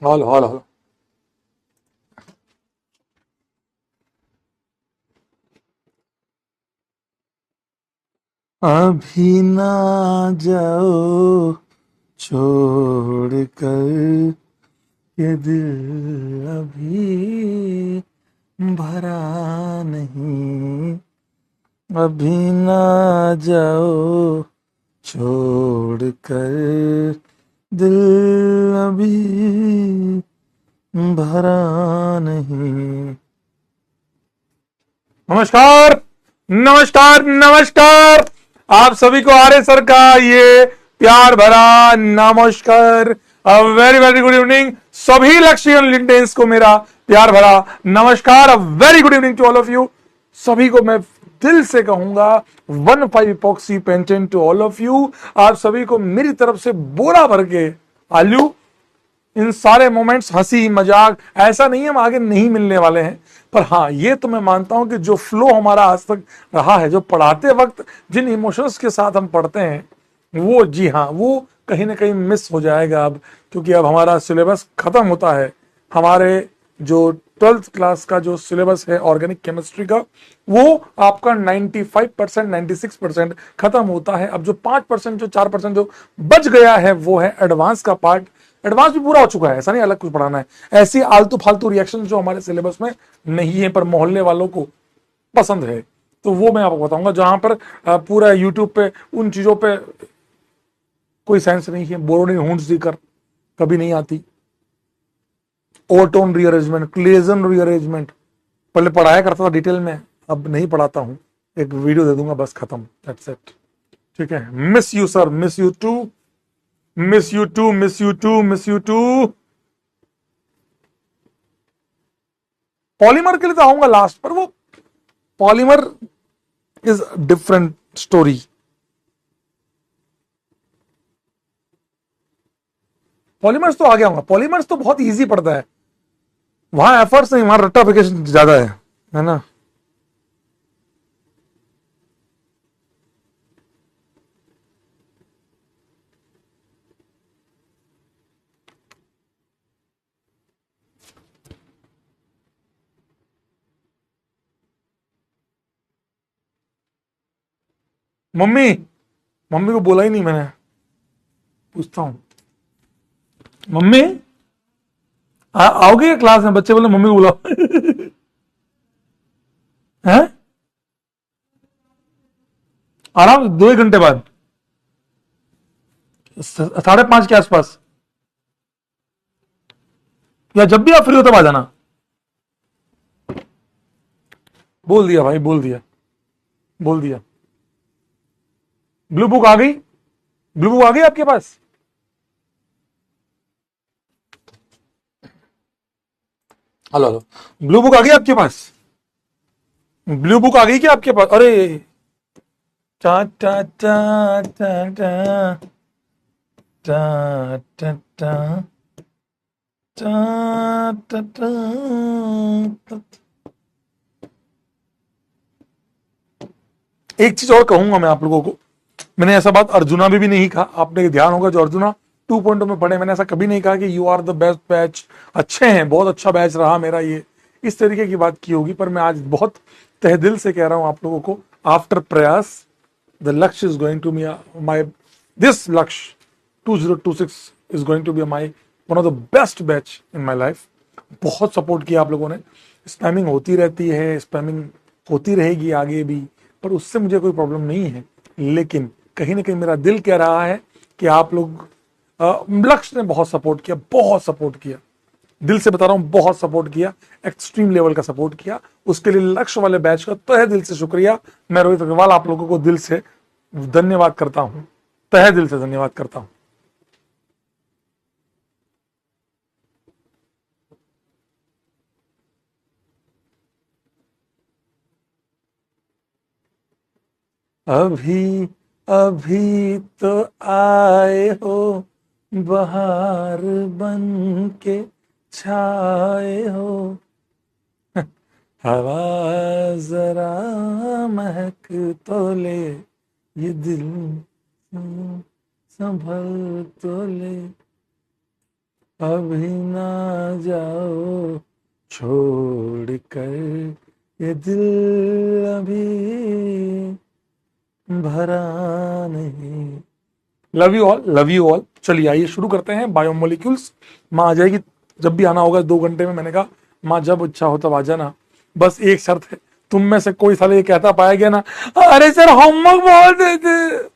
Hall hall hall. अभी ना जाओ छोड़ कर, ये दिल अभी भरा नहीं। अभी ना जाओ छोड़ कर, दिल अभी भरा नहीं। नमस्कार नमस्कार नमस्कार। आप सभी को आर्य सर का ये प्यार भरा नमस्कार। वेरी वेरी गुड इवनिंग सभी लक्ष्य लिंटेंस को मेरा प्यार भरा नमस्कार। Very good evening to all of you. सभी को मैं दिल से कहूंगा 1 5 इपॉक्सी पेंटेंट टू ऑल ऑफ यू। आप सभी को मेरी तरफ से बोरा भर के आलू। इन सारे मोमेंट्स हंसी मजाक ऐसा नहीं है हम आगे नहीं मिलने वाले हैं, पर हाँ ये तो मैं मानता हूं कि जो फ्लो हमारा आज तक रहा है, जो पढ़ाते वक्त जिन इमोशंस के साथ हम पढ़ते हैं, वो जी हाँ वो कहीं ना कहीं मिस हो जाएगा अब, क्योंकि अब हमारा सिलेबस खत्म होता है। हमारे जो 12th क्लास का जो सिलेबस है ऑर्गेनिक केमिस्ट्री का, वो आपका 95% 96% खत्म होता है। अब जो 5% जो 4% जो बच गया है वो है एडवांस का पार्ट। एडवांस भी पूरा हो चुका है, ऐसा नहीं अलग कुछ पढ़ाना है। ऐसी आलतू फालतू रिएक्शन जो हमारे सिलेबस में नहीं है पर मोहल्ले वालों को पसंद है, तो वो मैं आपको बताऊंगा। जहां पर पूरा यूट्यूब पे उन चीजों पे कोई सेंस नहीं है। बोरोनिन हूंस कर कभी नहीं आती। ओटोन रीअरेंजमेंट, क्लेजन रीअरेंजमेंट पहले पढ़ाया करता था डिटेल में, अब नहीं पढ़ाता हूं। एक वीडियो दे दूंगा बस, खत्म, दैट्स इट। ठीक है। Miss you sir, miss you too, miss you too, miss you too, miss you too. Polymer के लिए तो आऊंगा लास्ट, पर वो polymer is different story. Polymers तो आगे आऊंगा। पॉलीमर्स तो बहुत इजी पड़ता है, वहां एफर्ट्स नहीं, वहां रट्टाफिकेशन ज्यादा है ना। मम्मी, मम्मी को बोला ही नहीं मैंने, पूछता हूँ। मम्मी आओगे क्लास में? बच्चे बोले मम्मी को बुलाओ। हैं? आराम 2 1 घंटे बाद, 5:30 के आसपास, या जब भी आप फ्री हो तब आ जाना। बोल दिया भाई, बोल दिया, बोल दिया। ब्लू बुक आ गई? ब्लू बुक आ गई आपके पास? हेलो हेलो, ब्लू बुक आ गई आपके पास? ब्लू बुक आ गई क्या आपके पास? अरे टा टा टा टा टा टा टा टा टा टा टा टा। एक चीज और कहूंगा मैं आप लोगों को। मैंने ऐसा बात अर्जुना में भी नहीं कहा, आपने ध्यान होगा जो अर्जुना 2.0 में पढ़े, मैंने ऐसा कभी नहीं कहा कि you are the best batch. अच्छे हैं, बहुत अच्छा बैच रहा मेरा ये, इस तरीके की बात की होगी। पर मैं आज बहुत तहे दिल से कह रहा हूं आप लोगों को, after Prayas the Lakshya is going to be my, this Lakshya 2026 is going to be my one of the best batch in my life. बहुत सपोर्ट किया आप लोगों ने। स्पैमिंग होती रहती है, स्पैमिंग होती रहेगी आगे भी, पर उससे मुझे कोई प्रॉब्लम नहीं है। लेकिन कहीं ना कहीं मेरा दिल कह रहा है कि आप लोग, लक्ष्य ने बहुत सपोर्ट किया, बहुत सपोर्ट किया, दिल से बता रहा हूं, बहुत सपोर्ट किया, एक्सट्रीम लेवल का सपोर्ट किया। उसके लिए लक्ष्य वाले बैच का तहे दिल से शुक्रिया। मैं रोहित अग्रवाल आप लोगों को दिल से धन्यवाद करता हूं, तहे दिल से धन्यवाद करता हूं। अभी अभी तो आए हो बहार बन के छाए हो, हवा जरा महक तो ले, ये दिल संभल तो ले। अभी ना जाओ छोड़ कर ये दिल अभी भरा नहीं। Love you all, love you all. चलिए आइए शुरू करते हैं। बायोमोलिक्यूल्स, माँ आ जाएगी जब भी आना होगा 2 घंटे में। मैंने कहा माँ जब इच्छा हो तब आ जाना, बस एक शर्त है, तुम में से कोई साले ये कहता पाया गया ना, अरे सर होमवर्क बहुत देते,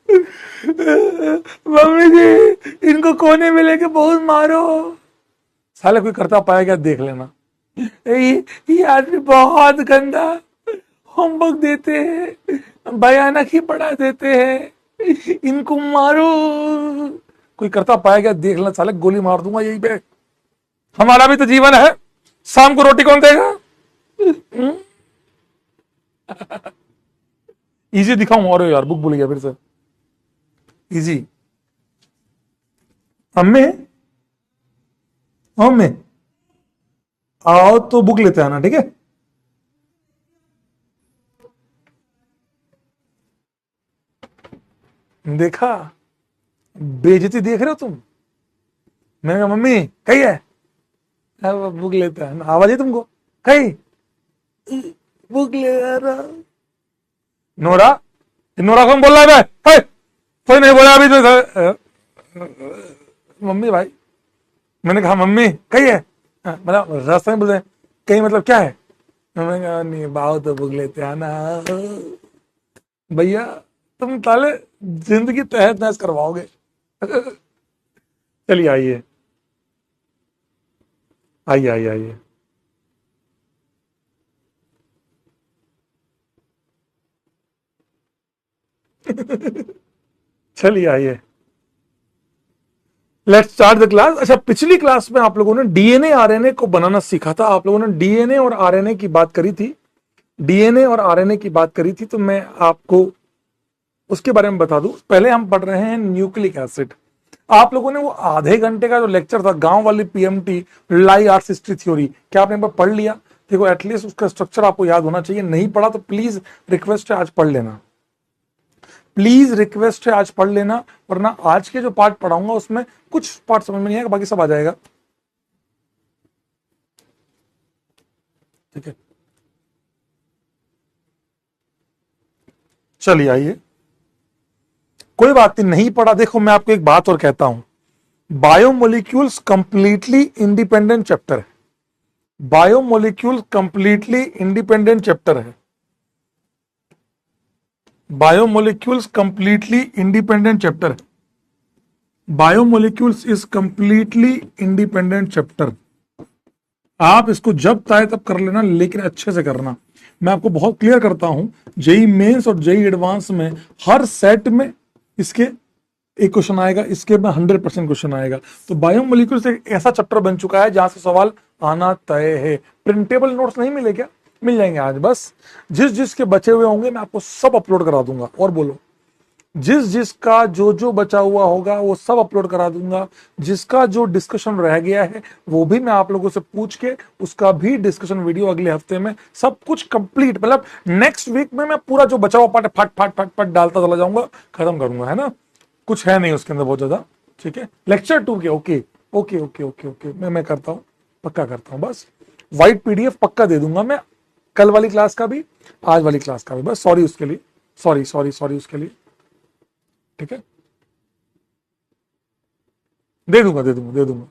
मम्मी जी इनको कोने में लेके बहुत मारो, साले कोई करता पाया गया देख लेना। ये आदमी बहुत गंदा होमवर्क देते हैं, भयानक ही पढ़ा देते हैं, इनको मारो। कोई करता पाया गया देख लेना, साले गोली मार दूंगा यहीं पे। हमारा भी तो जीवन है, शाम को रोटी कौन देगा? इजी दिखाऊं और यार बुक भूल गया फिर से। इजी अम्मे, अम्मे आओ तो बुक लेते हैं ना, ठीक है? देखा, बेइज्जती देख रहे हो तुम? मैंने कहा मम्मी कही है, अब बुक लेता है, आवाज है तुमको? कही बुक ले रहा। नोरा, नोरा कौन बोल रहा है? भाई कोई नहीं बोला अभी तो। मम्मी भाई, मैंने कहा मम्मी कही है, मतलब रास्ते में बोलते कहीं मतलब क्या है? मैंने कहा नहीं बाओ तो बुक लेते आना। भैया तुम ताले जिंदगी तहस नहस करवाओगे। चलिए आइए आइए आइए आइए। चलिए आइए, लेट्स स्टार्ट द क्लास। अच्छा, पिछली क्लास में आप लोगों ने डीएनए आरएनए को बनाना सीखा था। आप लोगों ने डीएनए और आरएनए की बात करी थी, डीएनए और आरएनए की बात करी थी, तो मैं आपको उसके बारे में बता दूं। पहले हम पढ़ रहे हैं न्यूक्लिक एसिड। आप लोगों ने वो आधे घंटे का जो लेक्चर था गांव वाली पीएमटी लाई आर्ट्स हिस्ट्री थ्योरी, क्या आपने एक बार पढ़ लिया? देखो एटलीस्ट उसका स्ट्रक्चर आपको याद होना चाहिए। नहीं पढ़ा तो प्लीज रिक्वेस्ट है आज पढ़ लेना, प्लीज रिक्वेस्ट है आज पढ़ लेना, वरना आज के जो पार्ट पढ़ाऊंगा उसमें कुछ पार्ट समझ में नहीं आएगा, बाकी सब आ जाएगा। ठीक है, चलिए आइए, कोई बात नहीं पढ़ा। देखो मैं आपको एक बात और कहता हूं, बायोमोलिक्यूल्स कंप्लीटली इंडिपेंडेंट चैप्टर है। बायोमोलिक्यूल्स कंप्लीटली इंडिपेंडेंट चैप्टर है। बायोमोलिक्यूल्स कंप्लीटली इंडिपेंडेंट चैप्टर है। Biomolecules is completely independent chapter. आप इसको जब चाहे तब कर लेना, लेकिन अच्छे से करना। मैं आपको बहुत क्लियर करता हूं, जेई मेंस और जेई एडवांस में हर सेट में इसके एक क्वेश्चन आएगा, इसके में 100% क्वेश्चन आएगा। तो बायोमोलिक्यूल्स एक ऐसा चैप्टर बन चुका है जहां से सवाल आना तय है। प्रिंटेबल नोट्स नहीं मिले क्या? मिल जाएंगे आज। बस जिस जिसके बचे हुए होंगे मैं आपको सब अपलोड करा दूंगा। और बोलो, जिस जिसका जो जो बचा हुआ होगा वो सब अपलोड करा दूंगा। जिसका जो डिस्कशन रह गया है वो भी मैं आप लोगों से पूछ के उसका भी डिस्कशन वीडियो अगले हफ्ते में सब कुछ कंप्लीट, मतलब नेक्स्ट वीक में मैं पूरा जो बचा हुआ पार्ट फट फट फट फट डालता चला जाऊंगा, खत्म करूंगा, है ना? कुछ है नहीं उसके अंदर बहुत ज्यादा। ठीक है, लेक्चर 2 के okay okay okay okay okay मैं करता हूँ, पक्का करता हूँ। बस व्हाइट पीडीएफ पक्का दे दूंगा मैं, कल वाली क्लास का भी आज वाली क्लास का भी। बस सॉरी उसके लिए, सॉरी सॉरी सॉरी उसके लिए। ठीक है, दे दूंगा दे दूंगा दे दूंगा।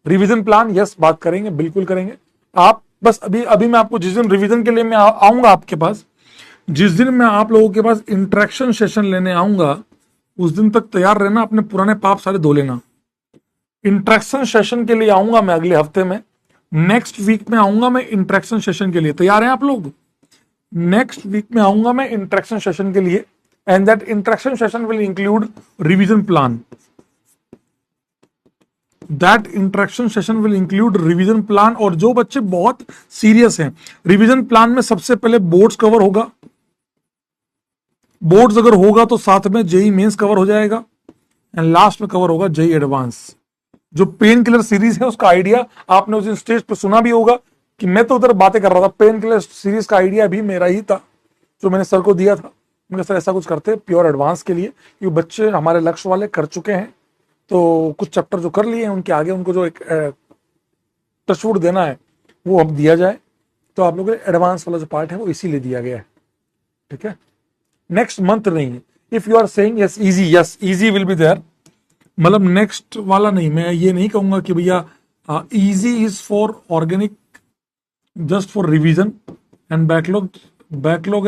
रिवीजन प्लान यस बात करेंगे, बिल्कुल करेंगे। आप बस अभी अभी मैं आपको जिस दिन रिवीजन के लिए मैं आऊंगा आपके पास, जिस दिन मैं आप लोगों के पास इंटरेक्शन सेशन लेने आऊंगा उस दिन तक तैयार रहना, अपने पुराने पाप सारे धो लेना। इंटरेक्शन सेशन के लिए आऊंगा मैं अगले हफ्ते में, नेक्स्ट वीक में आऊंगा मैं इंटरेक्शन सेशन के लिए। तैयार हैं आप लोग? नेक्स्ट वीक में आऊंगा मैं इंटरेक्शन सेशन के लिए, and that interaction session will include revision plan. That interaction session will include revision plan. और जो बच्चे बहुत सीरियस हैं, रिवीजन प्लान में सबसे पहले बोर्ड्स कवर होगा। बोर्ड्स अगर होगा तो साथ में जेई मेंस कवर हो जाएगा, एंड लास्ट में कवर होगा जेई एडवांस। जो पेन किलर सीरीज है उसका आइडिया आपने उस दिन स्टेज पर सुना भी होगा कि मैं तो उधर बातें कर रहा था। पेन किलर सीरीज का आइडिया भी मेरा ही था जो मैंने सर को दिया था। मैंने सर ऐसा कुछ करते प्योर एडवांस के लिए, क्योंकि बच्चे हमारे लक्ष्य वाले कर चुके हैं, तो कुछ चैप्टर जो कर लिए हैं उनके आगे उनको जो एक टचवुड देना है वो अब दिया जाए। तो आप लोगों को एडवांस वाला जो पार्ट है वो इसीलिए दिया गया है, ठीक है। नेक्स्ट मंथ नहीं है। If you are saying yes easy will be there, मतलब नेक्स्ट वाला नहीं, मैं ये नहीं कहूंगा कि भैया easy is for organic just for revision and backlog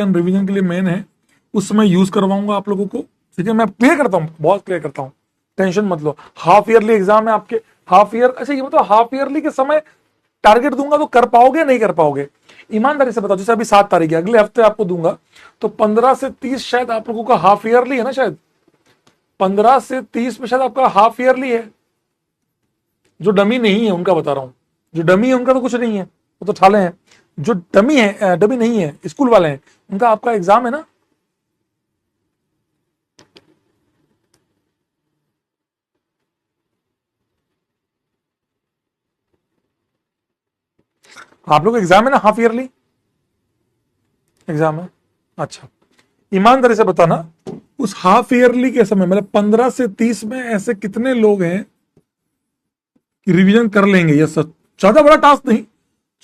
and revision के लिए मेन है, उसमें यूज करवाऊंगा आप लोगों को, ठीक है। मैं क्लियर करता हूँ, बहुत क्लियर करता हूँ, टेंशन मत लो। हाफ ईयरली एग्जाम है आपके, हाफ ईयर, अच्छा ये मतलब हाफ ईयरली के समय टारगेट दूंगा तो कर पाओगे नहीं कर पाओगे? ईमानदारी से बताओ, जैसे अभी 7 तारीख है, अगले हफ्ते आपको दूंगा तो 15 से 30 शायद आप लोगों का हाफ ईयरली है ना, शायद 15 से 30 में शायद आपका हाफ ईयरली है। जो डमी नहीं है उनका बता रहा हूं, जो डमी है उनका तो कुछ नहीं है, वो तो ठाले हैं। जो डमी है, डमी नहीं है, स्कूल वाले हैं, उनका आपका एग्जाम है ना। आप लोग एग्जाम है ना, हाफ ईयरली एग्जाम है। अच्छा, ईमानदारी से बताना, उस हाफ ईयरली के समय मतलब 15 से 30 में ऐसे कितने लोग हैं कि रिवीजन कर लेंगे? यस सर, ज्यादा बड़ा टास्क नहीं,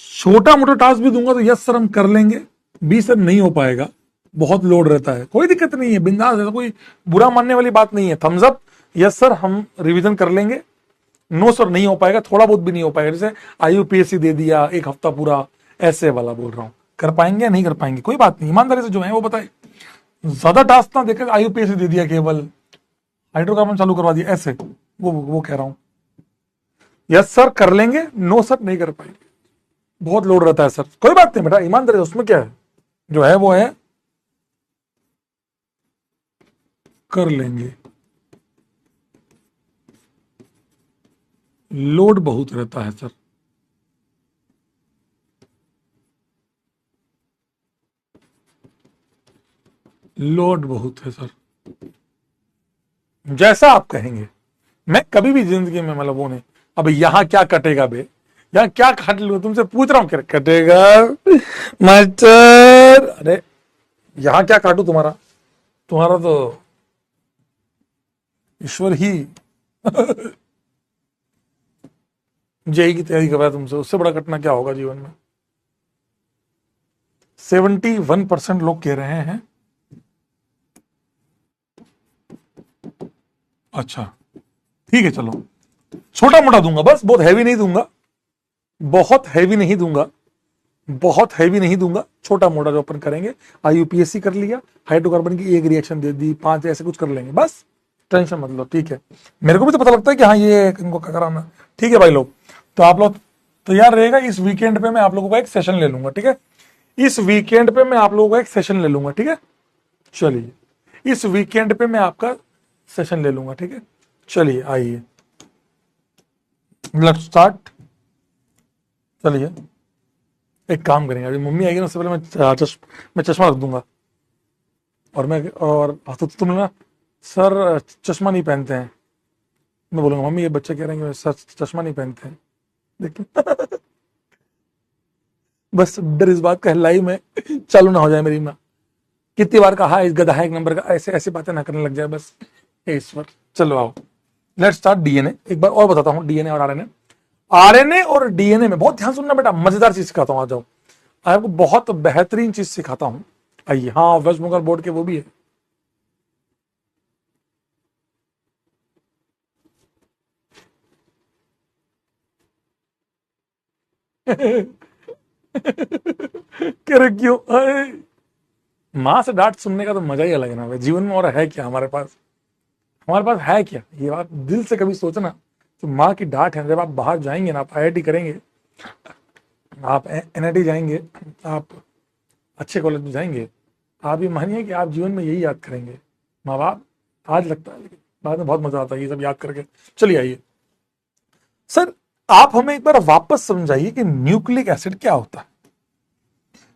छोटा मोटा टास्क भी दूंगा तो यस सर हम कर लेंगे। बी सर नहीं हो पाएगा, बहुत लोड रहता है, कोई दिक्कत नहीं है, बिंदास है, कोई बुरा मानने वाली बात नहीं है। थम्स अप, यस सर हम रिवीजन कर लेंगे। नो सर नहीं हो पाएगा, थोड़ा बहुत भी नहीं हो पाएगा, जैसे IUPAC दे दिया 1 हफ्ता पूरा, ऐसे वाला बोल रहा हूं। कर पाएंगे या नहीं कर पाएंगे कोई बात नहीं, ईमानदारी से जो है वो बताए। ज्यादा टास्क ना देकर IUPAC दे दिया, केवल हाइड्रोकार्बन चालू करवा दिया, ऐसे वो कह रहा हूं। यस सर कर लेंगे, नो सर नहीं कर पाएंगे, बहुत लोड रहता है सर। कोई बात नहीं बेटा, ईमानदारी, उसमें क्या है, जो है वो है, कर लेंगे। लोड बहुत रहता है सर, लोड बहुत है सर, जैसा आप कहेंगे। मैं कभी भी जिंदगी में मतलब वो नहीं, अब यहां क्या कटेगा बे, यहां क्या काट लू, तुमसे पूछ रहा हूं क्या कटेगा मास्टर? अरे यहां क्या काटू तुम्हारा, तुम्हारा तो ईश्वर ही जेई की तैयारी कर रहा है तुमसे, उससे बड़ा कटना क्या होगा जीवन में। 71% लोग कह रहे हैं। अच्छा ठीक है, चलो छोटा मोटा दूंगा बस, बहुत हैवी नहीं दूंगा, बहुत हैवी नहीं दूंगा, बहुत हैवी नहीं दूंगा, छोटा मोटा जो अपन करेंगे। IUPAC कर लिया, हाइड्रोकार्बन की एक रिएक्शन दे दी, 5 ऐसे कुछ कर लेंगे बस, टेंशन मत लो, ठीक है। मेरे को भी तो पता लगता है कि हाँ ये इनको कराना, ठीक है भाई लोग। तो आप लोग तैयार रहेगा, इस वीकेंड पे मैं आप लोगों का एक सेशन ले लूंगा, ठीक है। इस वीकेंड पे मैं आप लोगों का एक सेशन ले लूंगा, ठीक है। चलिए, इस वीकेंड पे मैं आपका सेशन ले लूंगा, ठीक है। चलिए आइए, लेट्स स्टार्ट। चलिए एक काम करेंगे, अभी मम्मी आएगी ना, उससे पहले मैं चश्मा रख दूंगा। और तो तुम ना सर चश्मा नहीं पहनते हैं, मैं बोलूंगा मम्मी ये बच्चे कह रहे हैं कि सर चश्मा नहीं पहनते हैं, देखिए बस डर इस बात का लाइव में चालू ना हो जाए मेरी माँ, कितनी बार कहा इस गधा है एक नंबर का, ऐसे ऐसी बातें ना करने लग जाए बस। ईश्वर, चलो आओ लेट्स स्टार्ट। DNA एक बार और बताता हूँ, DNA और RNA और DNA में बहुत ध्यान सुनना बेटा, मजेदार चीज सिखाता हूँ, आ जाओ, आपको बहुत बेहतरीन चीज सिखाता हूँ। आइए, हाँ वेस्ट बंगाल बोर्ड के वो भी है कह रहे क्यों, माँ से डांट सुनने का तो मजा ही अलग है ना भाई जीवन में। और है क्या हमारे पास है क्या, ये बात दिल से कभी सोचना। तो माँ की डांट है, जब आप बाहर जाएंगे ना, आप IIT करेंगे, आप NIT जाएंगे, आप अच्छे कॉलेज में जाएंगे, आप ये मानिए कि आप जीवन में यही याद करेंगे, माँ बाप। आज लगता है लेकिन बाद में बहुत मजा आता है ये सब याद करके। चलिए आइए सर, आप हमें एक बार वापस समझाइए कि न्यूक्लिक एसिड क्या होता है।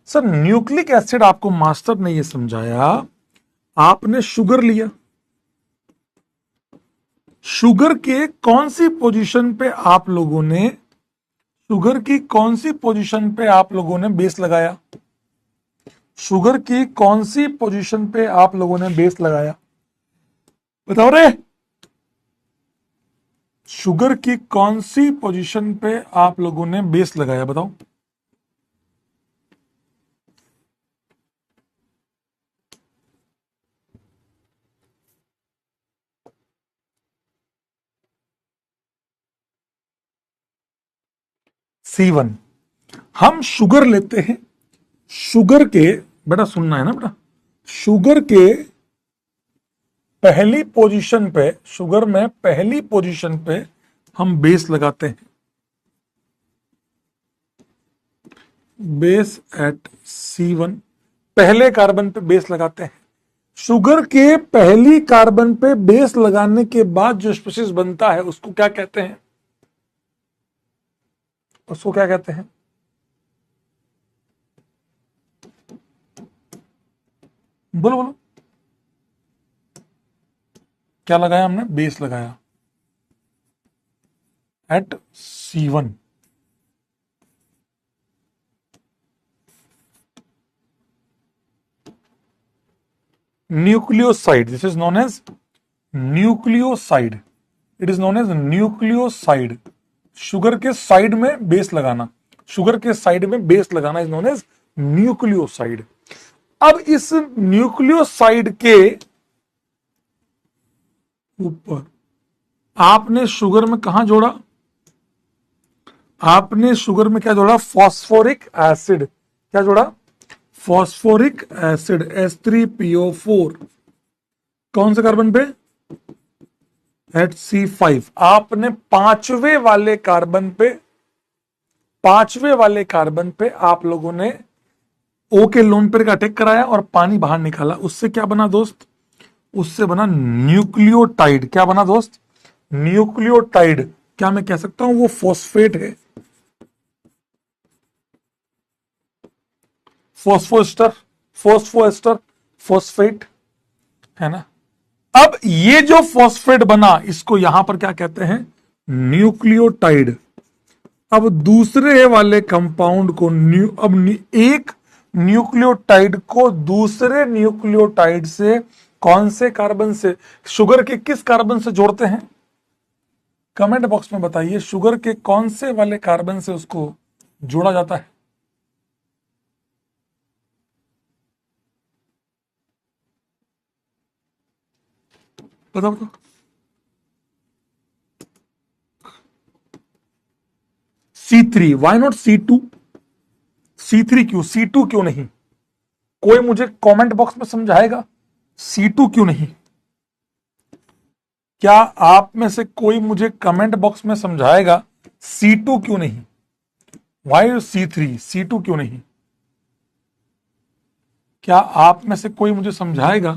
सर न्यूक्लिक एसिड आपको मास्टर ने ये समझाया, आपने शुगर लिया, शुगर के कौन सी पोजीशन पे आप लोगों ने, शुगर की कौन सी पोजीशन पे आप लोगों ने बेस लगाया, शुगर की कौन सी पोजीशन पे आप लोगों ने बेस लगाया, बताओ रे। शुगर की कौन सी पोजीशन पे आप लोगों ने बेस लगाया, बताओ। C1। हम शुगर लेते हैं, शुगर के, बेटा सुनना है ना बेटा, शुगर के पहली पोजीशन पे, शुगर में पहली पोजीशन पे हम बेस लगाते हैं, बेस एट C1, पहले कार्बन पे बेस लगाते हैं। शुगर के पहली कार्बन पे बेस लगाने के बाद जो स्पीशीज बनता है उसको क्या कहते हैं, उसको क्या कहते हैं? बोलो बोलो, क्या लगाया हमने? बेस लगाया at C1। Nucleoside, this is known as nucleoside, it is known as nucleoside. Sugar के साइड में बेस लगाना, शुगर के साइड में बेस लगाना इज नोन एज न्यूक्लियोसाइड। अब इस न्यूक्लियोसाइड के ऊपर आपने शुगर में कहां जोड़ा? आपने शुगर में क्या जोड़ा? Phosphoric acid. क्या जोड़ा? Phosphoric acid H3PO4। कौन से कार्बन पे? Eight C5। आपने पांचवे वाले कार्बन पे आप लोगों ने O के लोन पेयर का अटैक कराया और पानी बाहर निकाला। उससे क्या बना दोस्त? उससे बना न्यूक्लियोटाइड। क्या बना दोस्त? न्यूक्लियोटाइड। क्या मैं कह सकता हूं वो फॉस्फेट है? फॉस्फोएस्टर, फॉस्फोएस्टर, फॉस्फेट है ना। अब ये जो फॉस्फेट बना इसको यहां पर क्या कहते हैं? न्यूक्लियोटाइड। अब दूसरे वाले कंपाउंड को एक न्यूक्लियोटाइड को दूसरे न्यूक्लियोटाइड से कौन से कार्बन से, शुगर के किस कार्बन से जोड़ते हैं? कमेंट बॉक्स में बताइए, शुगर के कौन से वाले कार्बन से उसको जोड़ा जाता है? बताओ बताओ। C3, why not C2? C3 क्यों? C2 क्यों नहीं? कोई मुझे कमेंट बॉक्स में समझाएगा C2 क्यों नहीं? क्या आप में से कोई मुझे कमेंट बॉक्स में समझाएगा C2 क्यों नहीं? वाई C3, C2 क्यों नहीं? क्या आप में से कोई मुझे समझाएगा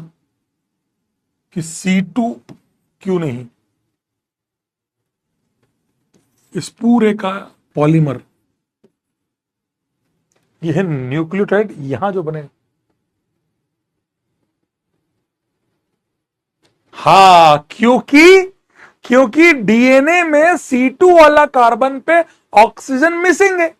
कि C2 क्यों नहीं? इस पूरे का पॉलीमर ये है न्यूक्लियोटाइड, यहां जो बने। क्योंकि डीएनए में C2 वाला कार्बन पे ऑक्सीजन मिसिंग है।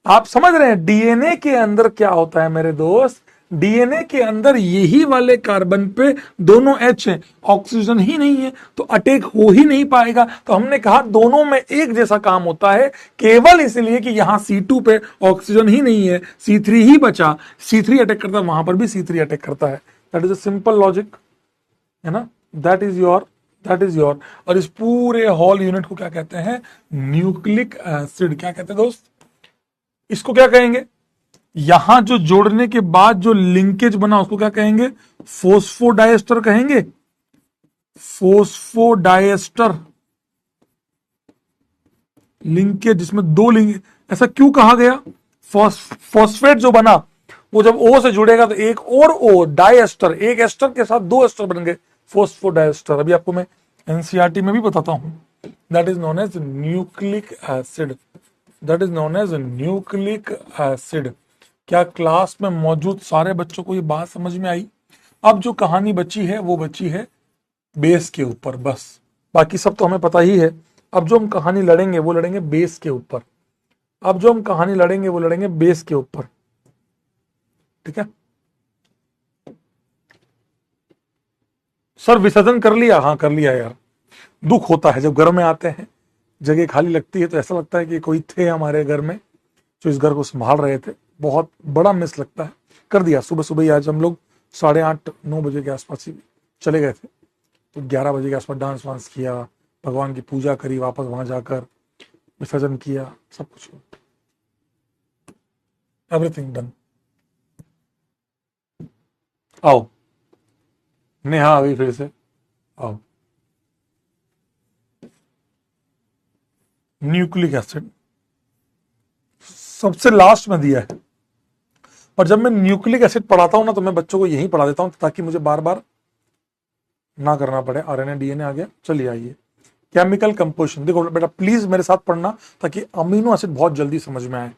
आप समझ रहे हैं डीएनए के अंदर क्या होता है मेरे दोस्त? डीएनए के अंदर यही वाले कार्बन पे दोनों H हैं, ऑक्सीजन ही नहीं है, तो अटैक हो ही नहीं पाएगा। तो हमने कहा दोनों में एक जैसा काम होता है, केवल इसलिए कि यहां C2 पे ऑक्सीजन ही नहीं है, C3 ही बचा, C3 अटैक करता है, वहां पर भी C3 अटैक करता है। That is a simple logic, है ना। दैट इज योर और इस पूरे होल यूनिट को क्या कहते हैं? Nucleic acid. क्या कहते हैं दोस्त? इसको क्या कहेंगे? यहां जो जोड़ने के बाद जो लिंकेज बना उसको क्या कहेंगे? फोस्फोडाइएस्टर कहेंगे। फोस्फोडाइएस्टर लिंकेज, जिसमें दो लिंक। ऐसा क्यों कहा गया? फॉस्फेट जो बना वो जब O से जुड़ेगा तो एक और O डाइएस्टर, एक एस्टर के साथ दो एस्टर बन गए, फोस्फोडाइएस्टर। अभी आपको मैं एनसीईआरटी में भी बताता हूं। That is known as nucleic acid. That is known as nucleic acid. क्या क्लास में मौजूद सारे बच्चों को ये बात समझ में आई? अब जो कहानी बची है वो बची है बेस के ऊपर, बस। बाकी सब तो हमें पता ही है। अब जो हम कहानी लड़ेंगे वो लड़ेंगे बेस के ऊपर। अब जो हम कहानी लड़ेंगे वो लड़ेंगे बेस के ऊपर, ठीक है। सर विसर्जन कर लिया? हाँ कर लिया यार। दुख होता है जब घर में आते हैं जगह खाली लगती है तो ऐसा लगता है कि कोई थे हमारे घर में जो इस घर को संभाल रहे थे, बहुत बड़ा मिस लगता है। कर दिया सुबह सुबह ही, आज हम लोग 8:30-9 बजे के आसपास ही चले गए थे, तो 11 बजे के आसपास डांस वांस किया, भगवान की पूजा करी, वापस वहां जाकर विसर्जन किया, सब कुछ, एवरीथिंग डन। आओ नेहा अभी फिर से आओ। न्यूक्लिक एसिड सबसे लास्ट में दिया है, और जब मैं न्यूक्लिक एसिड पढ़ाता हूं ना तो मैं बच्चों को यही पढ़ा देता हूं ताकि मुझे बार बार ना करना पड़े। आरएनए डीएनए आ गया, चलिए आइए केमिकल कंपोजिशन। देखो बेटा प्लीज मेरे साथ पढ़ना ताकि अमीनो एसिड बहुत जल्दी समझ में आए,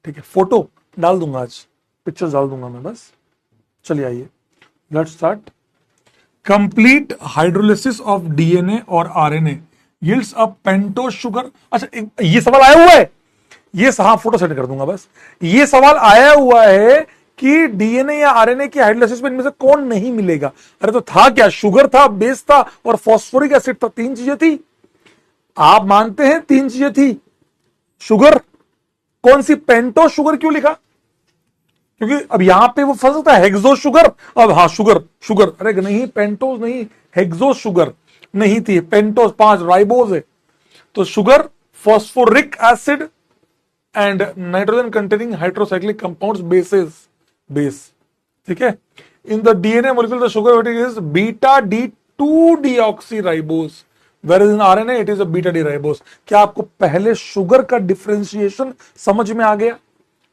ठीक है। फोटो डाल दूंगा, आज पिक्चर्स डाल दूंगा मैं बस। चलिए आइए, let's start. Complete hydrolysis of DNA और आरएनए यील्ड्स अ पेंटोज शुगर। अच्छा ये सवाल आया हुआ है, ये हाँ फोटो सेंड कर दूंगा बस। ये सवाल आया हुआ है कि डीएनए या आरएनए की हाइड्रोलिसिस में इनमें से कौन नहीं मिलेगा। अरे तो था क्या, शुगर था, बेस था और फॉस्फोरिक एसिड था, 3 चीजें थी। आप मानते हैं 3 चीजें थी। शुगर कौन सी, पेंटो शुगर क्यों लिखा, क्योंकि अब यहां पे वो फंस सकता है हेक्सो शुगर। अब हाँ शुगर शुगर, अरे नहीं पेंटोज नहीं, हेक्सो शुगर नहीं थी, पेंटोज 5 राइबोज है। तो sugar, phosphoric acid and nitrogen containing hydrocyclic compounds, bases, base, ठीक है। In the DNA molecule the sugar is beta D2 deoxyribose, where is in RNA it is a beta D ribose. क्या आपको पहले sugar का differentiation समझ में आ गया?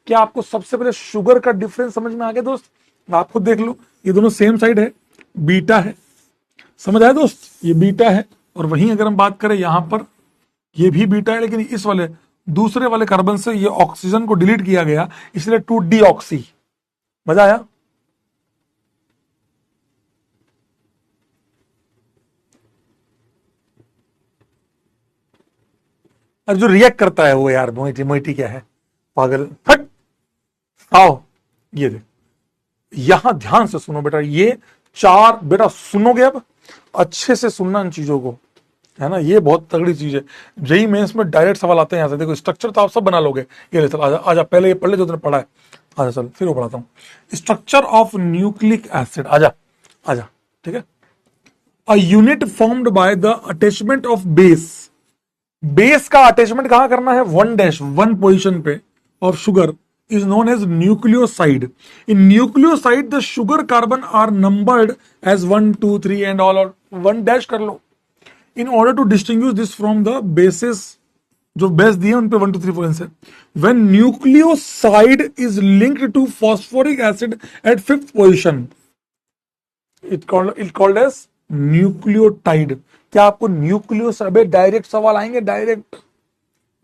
क्या आपको सबसे पहले शुगर का डिफरेंस समझ में आ गया दोस्त? आप खुद देख लो, ये दोनों सेम साइड है, बीटा है, समझ आया दोस्त, ये बीटा है। और वहीं अगर हम बात करें यहां पर, ये भी बीटा है, लेकिन इस वाले दूसरे वाले कार्बन से ये ऑक्सीजन को डिलीट किया गया, इसलिए 2 डीऑक्सी। मजा आया? अरे जो रिएक्ट करता है वो यार, मोइटी मोइटी क्या है, पागल, हट। आओ ये देख, यहां ध्यान से सुनो बेटा, ये 4 बेटा सुनोगे, अब अच्छे से सुनना इन चीजों को, है ना, ये बहुत तगड़ी चीज है। जेई मेंस में डायरेक्ट सवाल आते हैं यहां से। देखो स्ट्रक्चर तो आप सब बना लोगे, ये ले चल आजा आजा, पहले ये पढ़ ले जो तुमने पढ़ा है, आजा चल फिर वो पढ़ाता हूं। स्ट्रक्चर ऑफ न्यूक्लिक एसिड, आजा आजा, ठीक है। A unit formed by the attachment of base, base का अटैचमेंट कहां करना है, 1 पोजीशन पे, of sugar is known as nucleoside. In nucleoside, the sugar carbon are numbered as 1, 2, 3 and all, or 1 dash कर लो. In order to distinguish this from the bases, जो base दिए उन पे 1, 2, 3, 4 से. When nucleoside is linked to phosphoric acid at 5th position, it called as nucleotide. क्या आपको nucleoside, direct सवाल आएंगे,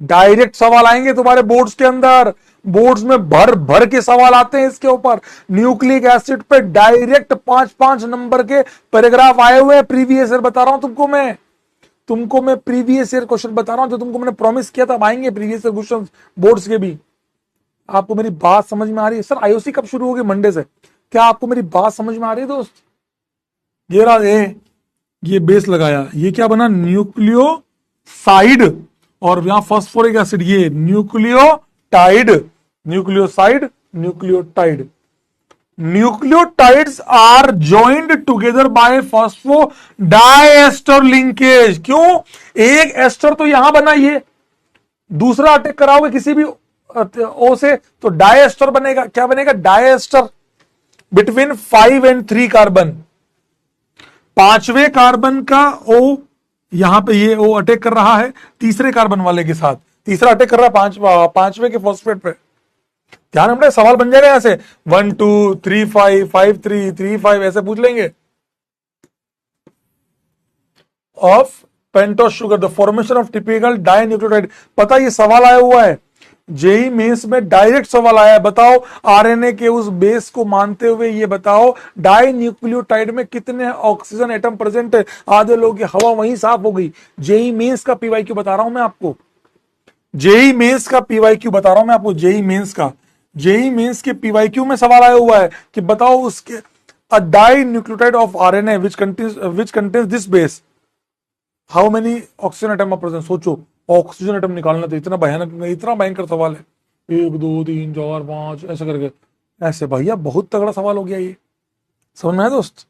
डायरेक्ट सवाल आएंगे तुम्हारे बोर्ड्स के अंदर, बोर्ड्स में भर भर के सवाल आते हैं इसके ऊपर। न्यूक्लिक एसिड पे डायरेक्ट 5-5 नंबर के पैराग्राफ आए हुए हैं। प्रीवियस ईयर बता रहा हूं तुमको मैं प्रीवियस ईयर क्वेश्चन बता रहा हूं, जो तुमको मैंने प्रॉमिस किया था, आएंगे प्रीवियस ईयर क्वेश्चन बोर्ड्स के भी। आपको मेरी बात समझ में आ रही है? सर आईओसी कब शुरू होगी? मंडे से। क्या आपको मेरी बात समझ में आ रही है दोस्त? ये रहा, ये बेस लगाया, ये क्या बना, न्यूक्लियोसाइड, और यहां फॉस्फोरिक एसिड, ये nucleotide, nucleoside, nucleotide. Nucleotides are joined together by phosphodiester linkage. क्यों? एक एस्टर तो यहां बना, ये दूसरा अटैक कराओगे किसी भी ओ से तो डाइएस्टर बनेगा। क्या बनेगा? Diester between 5 and 3 carbon. 5वें कार्बन का ओ, यहां पे ये ओ अटैक कर रहा है तीसरे कार्बन वाले के साथ, तीसरा अटैक कर रहा है 5वें के फॉस्फेट पे। ध्यान रखना, सवाल बन जाएगा यहां से 1 2 3 5 5 3 3 5 ऐसे पूछ लेंगे। Of pentose sugar, the formation of typical dinucleotide. पता ये सवाल आया हुआ है जेई मेंस में, डायरेक्ट सवाल आया है। बताओ आरएनए के उस बेस को मानते हुए ये बताओ डाइन्यूक्लियोटाइड में कितने ऑक्सीजन एटम प्रेजेंट है? आधे लोगों की हवा वहीं साफ हो गई। जेई मेंस का पीवाईक्यू बता रहा हूं मैं आपको, जेई मेंस का पीवाईक्यू बता रहा हूं मैं आपको, जेई मेंस का, जेई मेंस के पीवाईक्यू में सवाल आया हुआ है कि बताओ उसके a dinucleotide of RNA which contains this base, how many oxygen atom are present, सोचो ऑक्सीजन एटम निकालना तो इतना भयानक, इतना भयंकर सवाल है। 1 2 3 4 5 ऐसे करके, ऐसे भैया बहुत तगड़ा सवाल हो गया ये, समझ में आया दोस्त।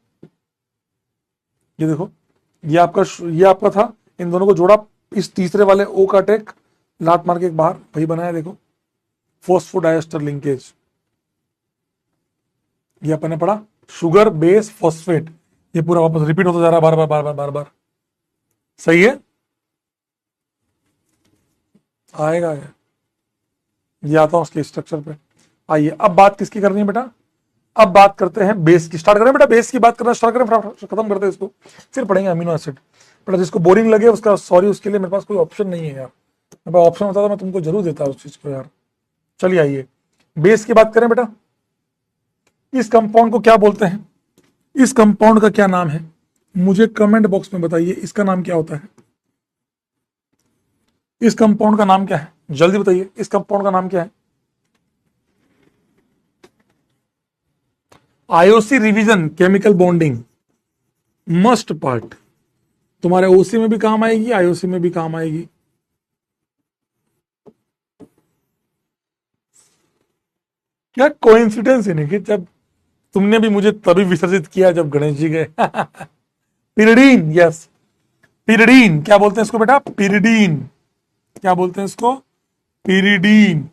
ये देखो, ये आपका था, इन दोनों को जोड़ा, इस तीसरे वाले ओ का टेक लात मार के एक बाहर वही बनाया, देखो फॉस्फोडाइएस्टर लिंकेज। ये अपन ने पढ़ा शुगर बेस फॉस्फेट, ये पूरा वापस रिपीट होता जा रहा है बार बार बार बार बार बार। सही है, आएगा ये आता हूं उसके स्ट्रक्चर पे। आइए अब बात किसकी करनी है बेटा, अब बात करते हैं बेस की। स्टार्ट करें बेटा, बेस की बात करना स्टार्ट करें, खत्म करते हैं इसको, फिर पढ़ेंगे अमीनो एसिड। बेटा जिसको बोरिंग लगे उसका सॉरी, उसके लिए मेरे पास कोई ऑप्शन नहीं है यार, मेरे पास ऑप्शन होता तो मैं तुमको जरूर देता उस चीज को यार। चलिए आइए बेस की बात करें बेटा। इस कंपाउंड को क्या बोलते हैं, इस कंपाउंड का क्या नाम है, मुझे कमेंट बॉक्स में बताइए, इसका नाम क्या होता है, इस कंपाउंड का नाम क्या है, जल्दी बताइए, इस कंपाउंड का नाम क्या है। IOC revision, chemical bonding must part, तुम्हारे ओसी में भी काम आएगी, आईओसी में भी काम आएगी। क्या कोइंसिडेंस है कि जब तुमने भी मुझे तभी विसर्जित किया जब गणेश जी गए। पिरिडीन, यस पिरिडीन, क्या बोलते हैं इसको बेटा, पिरिडीन, क्या बोलते हैं इसको, पिरिडीन।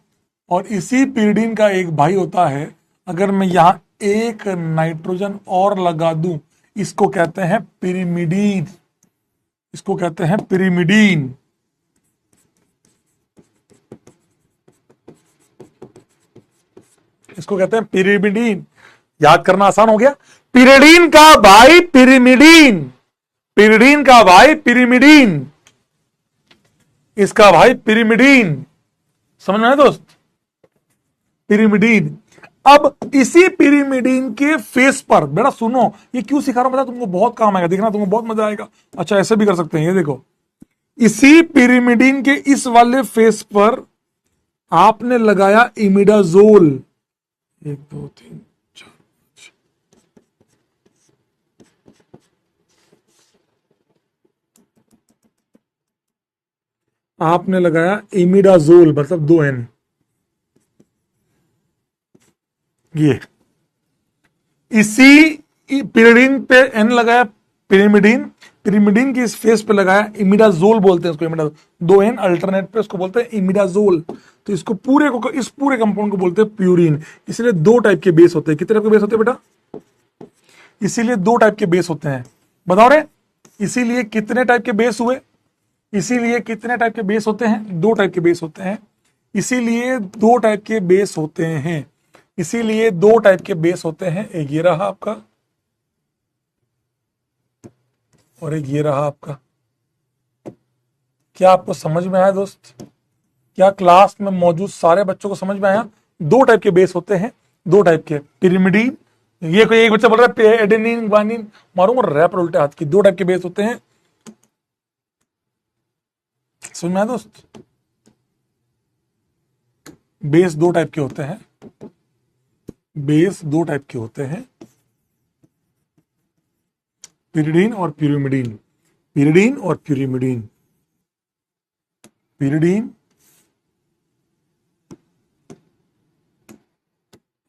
और इसी पिरिडीन का एक भाई होता है, अगर मैं यहां एक नाइट्रोजन और लगा दूं, इसको कहते हैं पिरिमिडीन, इसको कहते हैं पिरिमिडीन। इसको कहते हैं पिरिमिडीन, याद करना आसान हो गया। पिरिडीन का भाई पिरिमिडीन, पिरिडीन का भाई पिरिमिडीन, इसका भाई पिरिमिडीन, समझ में आया दोस्त, पिरिमिडीन। अब इसी पिरिमिडीन के फेस पर, बेटा सुनो ये क्यों सिखा रहा हूं, बता तुमको बहुत काम आएगा, देखना तुमको बहुत मजा आएगा। अच्छा ऐसे भी कर सकते हैं, ये देखो इसी पिरिमिडीन के इस वाले फेस पर आपने लगाया इमिडाजोल, 1 2 3 4 5, आपने लगाया इमिडाजोल मतलब 2N, ये इसी पिरिडीन पे एन लगाया पिरिमिडीन, पिरिमिडीन की इस फेस पे लगाया इमिडाजोल, बोलते हैं इसको इमिडाजोल, 2N अल्टरनेट पे उसको बोलते हैं इमिडाजोल। तो इसको पूरे को, इस पूरे कंपाउंड को बोलते हैं प्यूरिन। इसलिए 2 टाइप के बेस होते हैं, कितने टाइप के बेस होते हैं बेटा, इसीलिए 2 टाइप के बेस होते हैं, बताओ रे, इसीलिए कितने टाइप के बेस हुए, इसीलिए कितने टाइप के बेस होते हैं, 2 टाइप के बेस होते हैं, इसीलिए 2 टाइप के बेस होते हैं, इसीलिए 2 टाइप के बेस होते हैं, एक ये रहा आपका और एक ये रहा आपका। क्या आपको समझ में आया दोस्त, क्या क्लास में मौजूद सारे बच्चों को समझ में आया। 2 टाइप के बेस होते हैं, 2 टाइप के, पिरिमिडीन, ये कोई एक बच्चा बोल रहा है एडेनिन ग्वानिन, मारूंगा रैप उल्टे हाथ की, 2 टाइप के बेस होते हैं, समझ में आया दोस्त। बेस 2 टाइप के होते हैं, बेस 2 टाइप के होते हैं, पिरिडीन और प्यूरिमिडीन, पिरिडीन और प्यूरिमिडीन, पिरिडीन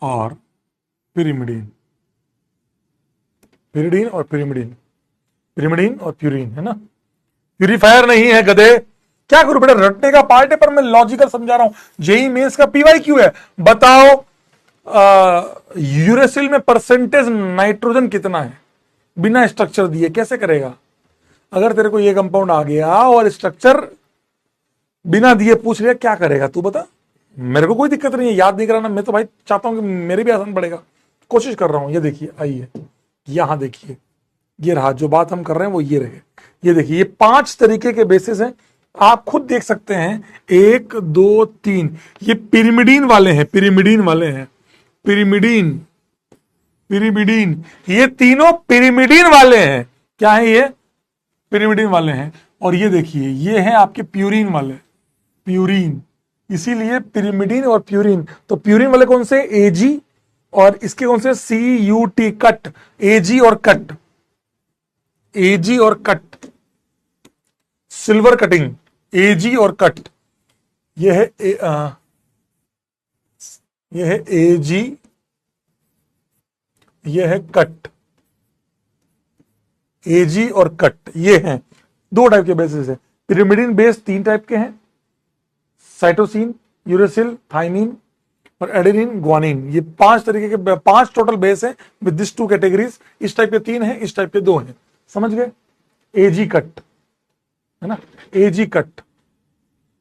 और पिरिमिडीन, पिरिडीन और पिरिमिडीन, पिरिमिडीन और प्यूरिन, है ना। प्यूरिफायर नहीं है गधे, क्या करूं बेटा, रटने का पार्ट है पर मैं लॉजिकल समझा रहा हूं। जेई मेंस का पीवाई क्यों है, बताओ यूरेसिल में परसेंटेज नाइट्रोजन कितना है, बिना स्ट्रक्चर दिए कैसे करेगा। अगर तेरे को ये कंपाउंड आ गया और स्ट्रक्चर बिना दिए पूछ लिया, क्या करेगा तू बता। मेरे को कोई दिक्कत नहीं है, याद नहीं कराना, मैं तो भाई चाहता हूं कि मेरे भी आसान पड़ेगा, कोशिश कर रहा हूं। ये देखिए, आइए यहां देखिए, ये रहा जो बात हम कर रहे हैं वो ये रहे। ये देखिए, ये 5 तरीके के बेसिस हैं, आप खुद देख सकते हैं, 1 2 3, ये पिरिमिडीन वाले हैं, पिरिमिडीन वाले हैं, पिरिमिडीन, पिरिमिडीन, ये तीनों पिरिमिडीन वाले हैं। क्या है ये, पिरिमिडीन वाले हैं। और ये देखिए, ये हैं आपके प्यूरिन वाले, प्यूरिन, इसीलिए पिरिमिडीन और प्यूरिन। तो प्यूरिन वाले कौन से, एजी, और इसके कौन से, CUT, कट, एजी और कट, एजी और कट, सिल्वर कटिंग, एजी और कट, यह है यह है एजी, यह है कट, एजी और कट, ये हैं दो टाइप के बेसिस है। पिरिमिडिन बेस 3 टाइप के हैं, साइटोसिन, यूरेसिल, थाइमिन और एडेनिन, ग्वानिन, ये 5 तरीके के 5 टोटल बेस हैं विद दिस 2 कैटेगरीज। इस टाइप के 3 हैं, इस टाइप के 2 हैं, समझ गए। एजी कट है ना, एजी कट,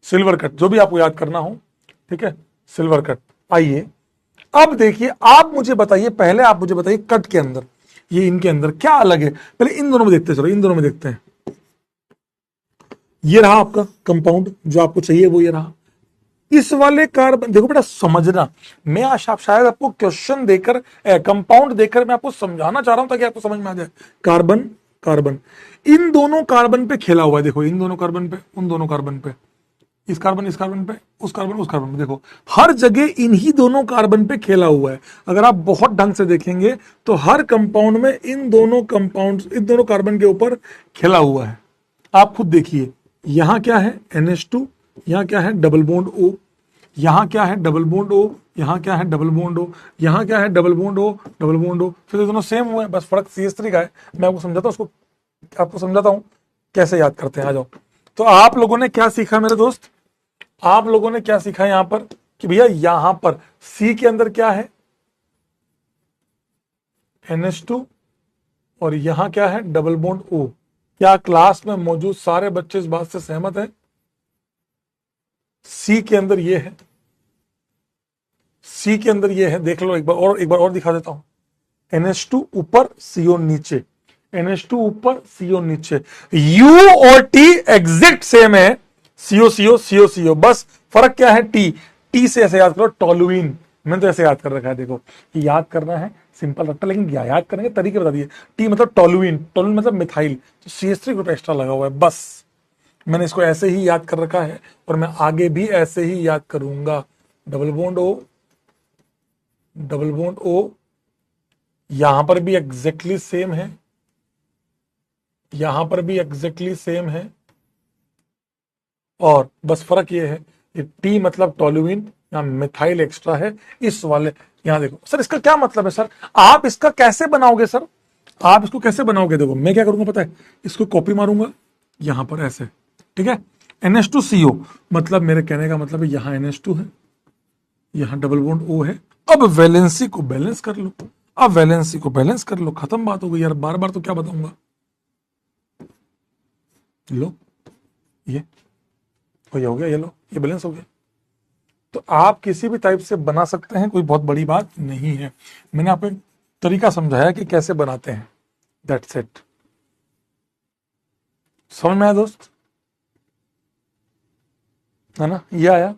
सिल्वर कट, जो भी आपको याद करना हो, ठीक है, सिल्वर कट। आइए अब देखिए, आप मुझे बताइए, पहले आप मुझे बताइए कट के अंदर, ये इनके अंदर क्या अलग है, पहले इन दोनों में देखते हैं। चलो इन दोनों में देखते हैं। ये रहा आपका कंपाउंड, जो आपको चाहिए वो ये रहा। इस वाले कार्बन, देखो बेटा समझना, मैं आज शायद आपको क्वेश्चन देकर कंपाउंड देकर मैं आपको समझाना चाह रहा हूं ताकि आपको समझ में आ जाए। कार्बन, कार्बन, इन दोनों कार्बन पे खेला हुआ है, देखो इन दोनों कार्बन पे, उन दोनों कार्बन पे, इस कार्बन पे, उस कार्बन उस कार्बन पे, देखो हर जगह इन्हीं दोनों कार्बन पे खेला हुआ है। अगर आप बहुत ढंग से देखेंगे तो हर कंपाउंड में इन दोनों कंपाउंड, इन दोनों कार्बन के ऊपर खेला हुआ है। आप खुद देखिए, यहां क्या है NH2, यहां क्या है डबल बॉन्ड O, यहां क्या है डबल बॉन्ड O, यहां क्या है डबल बॉन्ड O, यहां क्या है double bond O, double bond O, फिर दोनों सेम हुए, बस फर्क CH3 का है। मैं आपको समझाता हूं, उसको आपको समझाता हूं कैसे याद करते हैं। आ जाओ। तो आप लोगों ने क्या सीखा मेरे दोस्त, आप लोगों ने क्या सीखा यहां पर कि भैया यहां पर C के अंदर क्या है NH2 और यहां क्या है डबल बॉन्ड O। क्या क्लास में मौजूद सारे बच्चे इस बात से सहमत हैं? C के अंदर ये है, C के अंदर ये है, देख लो एक बार और दिखा देता हूं। NH2 ऊपर, CO नीचे, NH2 ऊपर, CO नीचे। U और T एग्जैक्ट सेम है, CO CO CO CO, बस फर्क क्या है T से ऐसे याद करो, टोलुइन। मैंने तो ऐसे याद कर रखा है, देखो ये याद करना है सिंपल रखता, लेकिन क्या याद करेंगे तरीके बता दिए। T मतलब टोलुइन, टोलुइन मतलब मिथाइल, तो CH3 ग्रुप एक्स्ट्रा लगा हुआ है, बस मैंने इसको ऐसे ही याद कर रखा है और मैं आगे भी ऐसे ही याद करूंगा। Double bond O, double bond O, यहां पर भी एग्जैक्टली सेम है, यहां पर भी एग्जैक्टली सेम है, और बस फर्क ये है कि T मतलब टोलुइन, यहां मिथाइल एक्स्ट्रा है। इस वाले यहां देखो सर, इसका क्या मतलब है सर, आप इसका कैसे बनाओगे सर, आप इसको कैसे बनाओगे? देखो मैं क्या करूंगा पता है, इसको कॉपी मारूंगा यहां पर ऐसे, ठीक है। NH2CO मतलब मेरे कहने का मतलब है यहां NH2 है, यहां डबल बॉन्ड O है। अब वैलेंसी को बैलेंस कर लो, अब वैलेंसी को बैलेंस कर लो, खत्म बात हो गई यार, बार बार तो क्या बताऊंगा। लो ये हो गया, ये लो ये बैलेंस हो गया। तो आप किसी भी टाइप से बना सकते हैं, कोई बहुत बड़ी बात नहीं है। मैंने आपको एक तरीका समझाया कि कैसे बनाते हैं, दैट्स इट। समझ में आया दोस्त, है ना, ये आया।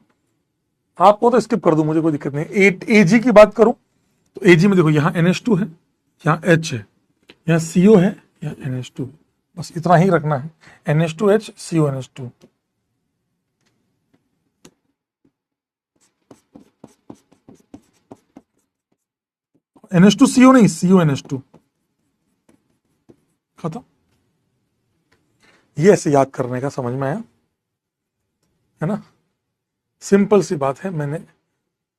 आपको तो स्किप कर दूं, मुझे कोई दिक्कत नहीं। एजी की बात करूं तो एजी में देखो यहां NH2 है, यहां H है, यहां CO है, यहां NH2, बस इतना ही रखना है, NH2H CO NH2। NH2CO नहीं, CO NH2, खत्म। ये ऐसे याद करने का, समझ में आया, है ना, सिंपल सी बात है। मैंने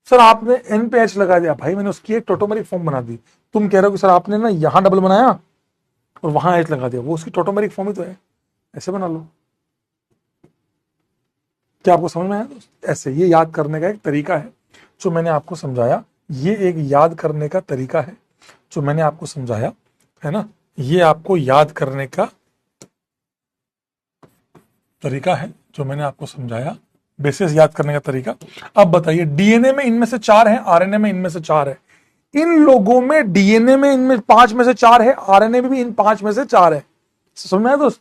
सर आपने N पे H लगा दिया, भाई मैंने उसकी एक टोटोमेरिक फॉर्म बना दी। तुम कह रहे हो कि सर आपने ना यहां डबल बनाया और वहां H लगा दिया, वो उसकी टोटोमेरिक फॉर्म ही तो है, ऐसे बना लो। क्या आपको समझ में आया दोस्त? ऐसे ये याद करने का एक तरीका है जो मैंने आपको समझाया, ये एक याद करने का तरीका है जो मैंने आपको समझाया, है ना, ये आपको याद करने का तरीका है जो मैंने आपको समझाया, बेसिस याद करने का तरीका। अब बताइए, डीएनए में इनमें से 4 है, आरएनए में इनमें से 4 है। इन लोगों में डीएनए में इनमें 5 में से 4 है, आरएनए में भी इन 5 में से 4 है। समझ में आया दोस्त?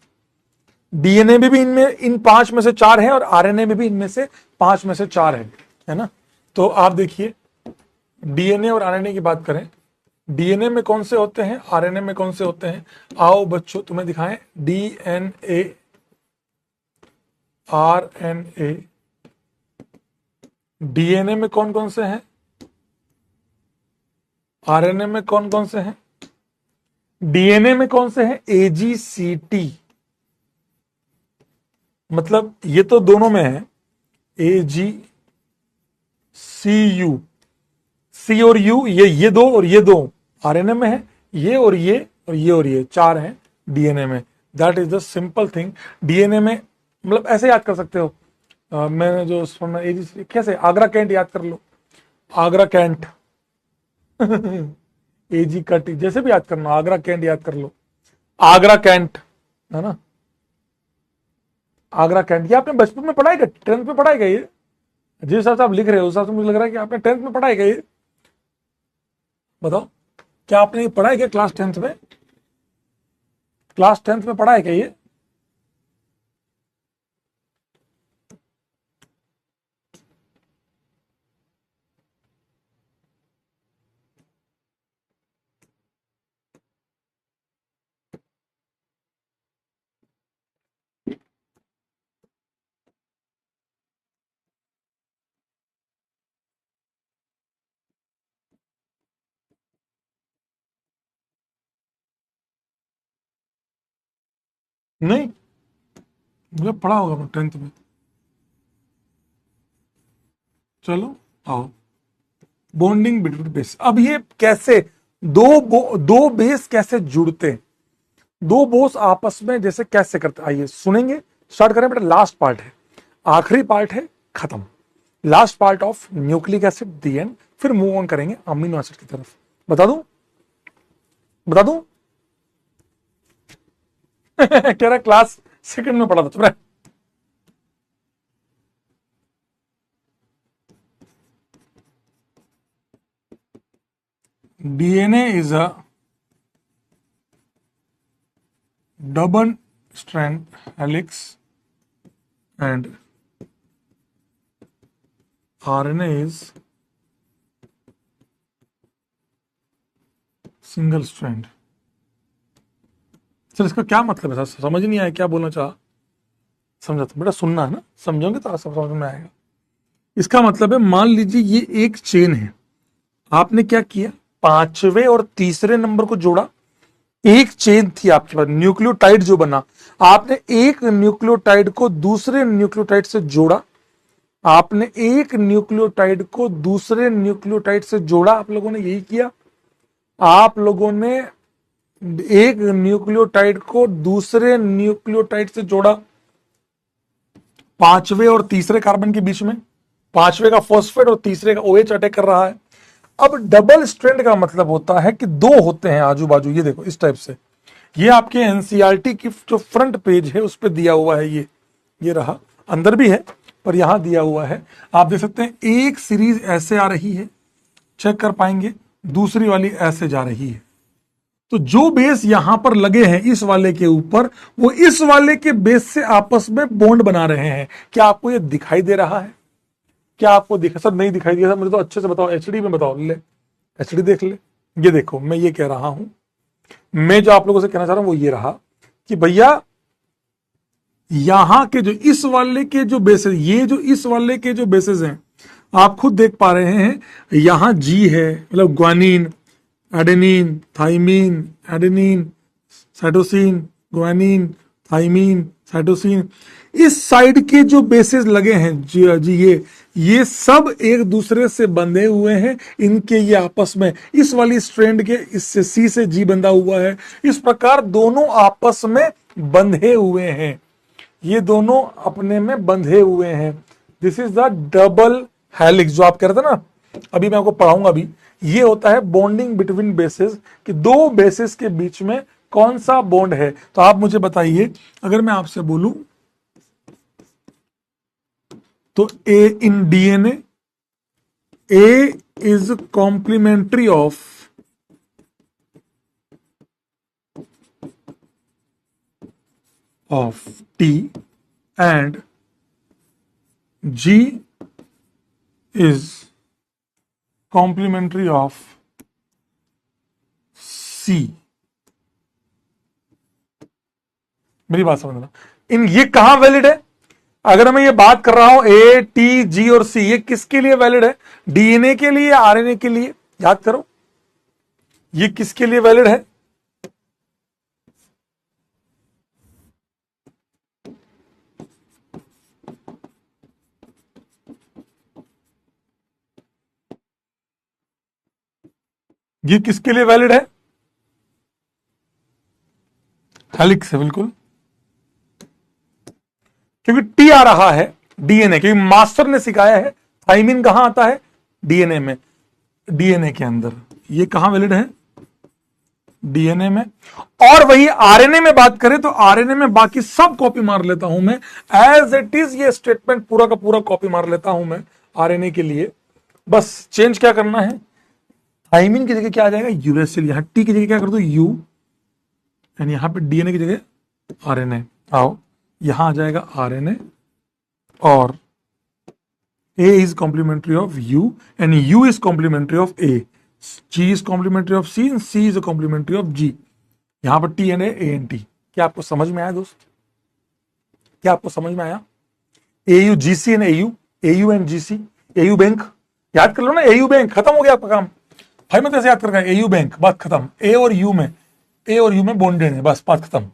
डीएनए में भी इनमें इन 5 में से 4 है और आरएनए में भी इनमें से 5 में से 4 है ना। तो आप देखिए, डीएनए और आरएनए की बात करें, डीएनए में कौन से होते हैं, आरएनए में कौन से होते हैं? आओ बच्चों तुम्हें दिखाएं। डीएनए, आरएनए, डीएनए में कौन कौन से हैं, आरएनए में कौन कौन से हैं? डीएनए में कौन से हैं? एजीसीटी, मतलब ये तो दोनों में है, AG CU, C और U, ये दो और ये दो RNA में है, ये और ये और ये और ये चार हैं DNA में। That is the simple thing. DNA में मतलब ऐसे याद कर सकते हो, मैंने जो सुना AG कैसे, आगरा कैंट याद कर लो, आगरा कैंट AG कट जैसे भी याद करना, आगरा कैंट याद कर लो, आगरा कैंट है ना, आगरा कैंट। ये आपने बचपन में पढ़ाई, 10th में पढ़ाई गई है, जिस हिसाब से आप लिख रहे हो उस हिसाब से मुझे लग रहा है कि आपने 10th में पढ़ाई गई। बताओ, क्या आपने ये पढ़ाई क्या क्लास 10th में? क्लास 10th में पढ़ाई क्या ये? नहीं, मुझे पढ़ा होगा 10th में। चलो आओ, बॉन्डिंग बिटवीन बेस। अब ये कैसे दो बेस कैसे जुड़ते हैं, दो बोस आपस में जैसे कैसे करते, आइए सुनेंगे। स्टार्ट करें बेटा, लास्ट पार्ट है, आखिरी पार्ट है, खत्म। Last part of nucleic acid the and, फिर मूव ऑन करेंगे अमीनो एसिड की तरफ। बता दूं बता दूं कह रहा क्लास सेकंड में पढ़ा था तुम्हें। DNA is a double strand helix and RNA is single strand. Sir इसका क्या मतलब है? सर समझ नहीं आया क्या बोलना चाहा। समझा तो बेटा, सुनना है ना, समझोगे तो सब समझ में आएगा। इसका मतलब है, मान लीजिए ये एक चेन है, आपने क्या किया, पांचवें और तीसरे नंबर को जोड़ा। एक चेन थी आपके पास, न्यूक्लियोटाइड जो बना, आपने एक न्यूक्लियोटाइड को दूसरे न्यूक्लियोटाइड से जोड़ा, आपने एक न्यूक्लियोटाइड को दूसरे न्यूक्लियोटाइड से जोड़ा, आप लोगों ने यही किया। आप लोगों ने एक न्यूक्लियोटाइड को दूसरे न्यूक्लियोटाइड से जोड़ा, पांचवें और तीसरे कार्बन के बीच में, पांचवें का फॉस्फेट और तीसरे का OH अटैक कर रहा है। अब डबल स्ट्रैंड का मतलब होता है कि दो होते हैं आजू बाजू, ये देखो इस टाइप से। ये आपके एनसीईआरटी की जो फ्रंट पेज है उस पर दिया हुआ है, ये रहा, अंदर भी है पर यहां दिया हुआ है। आप देख सकते हैं एक सीरीज ऐसे आ रही है, चेक कर पाएंगे, दूसरी वाली ऐसे जा रही है। तो जो बेस यहां पर लगे हैं इस वाले के ऊपर, वो इस वाले के बेस से आपस में बॉन्ड बना रहे हैं। क्या आपको ये दिखाई दे रहा है? क्या आपको दिखा? सर नहीं दिखाई दिया। सर मुझे तो अच्छे से बताओ, एचडी में बताओ। ले एचडी देख ले। ये देखो, मैं ये कह रहा हूं, मैं जो आप लोगों से कहना चाह रहा हूं वो ये रहा कि भैया यहां के जो इस वाले के जो बेसेस, ये जो इस वाले के जो बेसेस हैं, आप खुद देख पा रहे हैं, यहां जी है, मतलब guanine, adenine, thymine, adenine, cytosine, guanine, thymine, cytosine. इस साइड के जो बेसेस लगे हैं जी ये सब एक दूसरे से बंधे हुए हैं। इनके ये आपस में, इस वाली स्ट्रैंड के इससे C से G बंधा हुआ है। इस प्रकार दोनों आपस में बंधे हुए हैं, ये दोनों अपने में बंधे हुए हैं। This is the double helix जो आप कह रहे थे ना, अभी मैं आपको पढ़ाऊंगा। अभी ये होता है बॉन्डिंग बिटवीन बेसेस, कि दो बेसेस के बीच में कौन सा बॉन्ड है। तो आप मुझे बताइए, अगर मैं आपसे बोलूं तो A in DNA, A is complementary of T and G is complementary of C। मेरी बात समझना, इन ये कहां वैलिड है? अगर मैं ये बात कर रहा हूं A, T, G और C, ये किसके लिए वैलिड है? DNA के लिए या RNA के लिए? याद करो, ये किसके लिए वैलिड है? ये किसके लिए वैलिड है? हेलिक्स है बिल्कुल, क्योंकि टी आ रहा है डीएनए, क्योंकि मास्टर ने सिखाया है थाइमिन कहां आता है, डीएनए में, डीएनए के अंदर। ये कहां वैलिड है? डीएनए में। और वही आरएनए में बात करें तो आरएनए में बाकी सब कॉपी मार लेता हूं मैं, एज इट इज ये स्टेटमेंट पूरा का पूरा कॉपी मार लेता हूं मैं आरएनए के लिए। बस चेंज क्या करना है, थाइमिन की जगह क्या आ जाएगा, यूरेसिल, यहां टी की जगह क्या कर दो, यू, एंड यहां पे डीएनए की जगह आरएनए। आओ यहां आ जाएगा आरएनए, और A is complementary of U and U is complementary of A. G is complementary of C and C is a complementary of G. यहां पर T and A and T। क्या आपको समझ में आया दोस्त? क्या आपको समझ में आया? AU GC and AU, AU and GC, AU bank याद कर लो ना, AU बैंक खत्म हो गया आपका काम भाई, मैं कैसे याद कर रहा है, AU बैंक बात खत्म। A और U में, A और U में बॉन्डेड है, बस बात खत्म।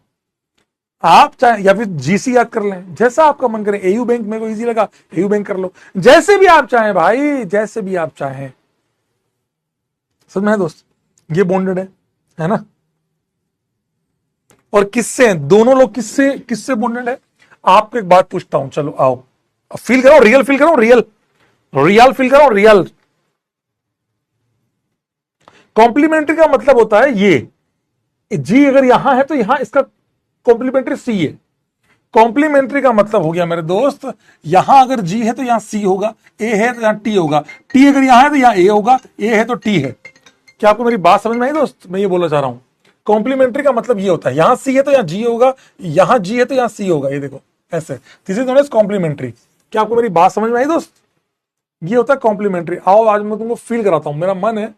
आप चाहे या फिर जीसी याद कर लें, जैसा आपका मन करे। एयू बैंक मेरे को इजी लगा, एयू बैंक कर लो, जैसे भी आप चाहें भाई, जैसे भी आप चाहें। समझ में है दोस्त? ये बॉन्डेड है ना? और किससे, दोनों लोग किससे किससे बॉन्डेड है? आपको एक बात पूछता हूं, चलो आओ फील करो, रियल फील करो, रियल रियल फील करो, रियल। कॉम्प्लीमेंट्री का मतलब होता है ये, जी अगर यहां है तो यहां इसका कॉम्प्लीमेंट्री सी है। कॉम्प्लीमेंट्री का मतलब हो गया मेरे दोस्त, यहां अगर जी है तो यहां सी होगा, ए है तो यहां टी होगा, टी अगर यहां है तो यहां ए होगा, ए है तो टी है। क्या आपको मेरी बात समझ में आई दोस्त? मैं ये बोलना चाह रहा हूं, कॉम्प्लीमेंट्री का मतलब ये होता है, यहां सी है तो यहां जी होगा, यहां जी है तो यहां सी होगा, ये देखो ऐसे, this is known as complementary. क्या आपको मेरी बात समझ में आई दोस्त? ये होता है कॉम्प्लीमेंट्री। आओ आज मैं तुमको फील कराता हूं, मेरा मन है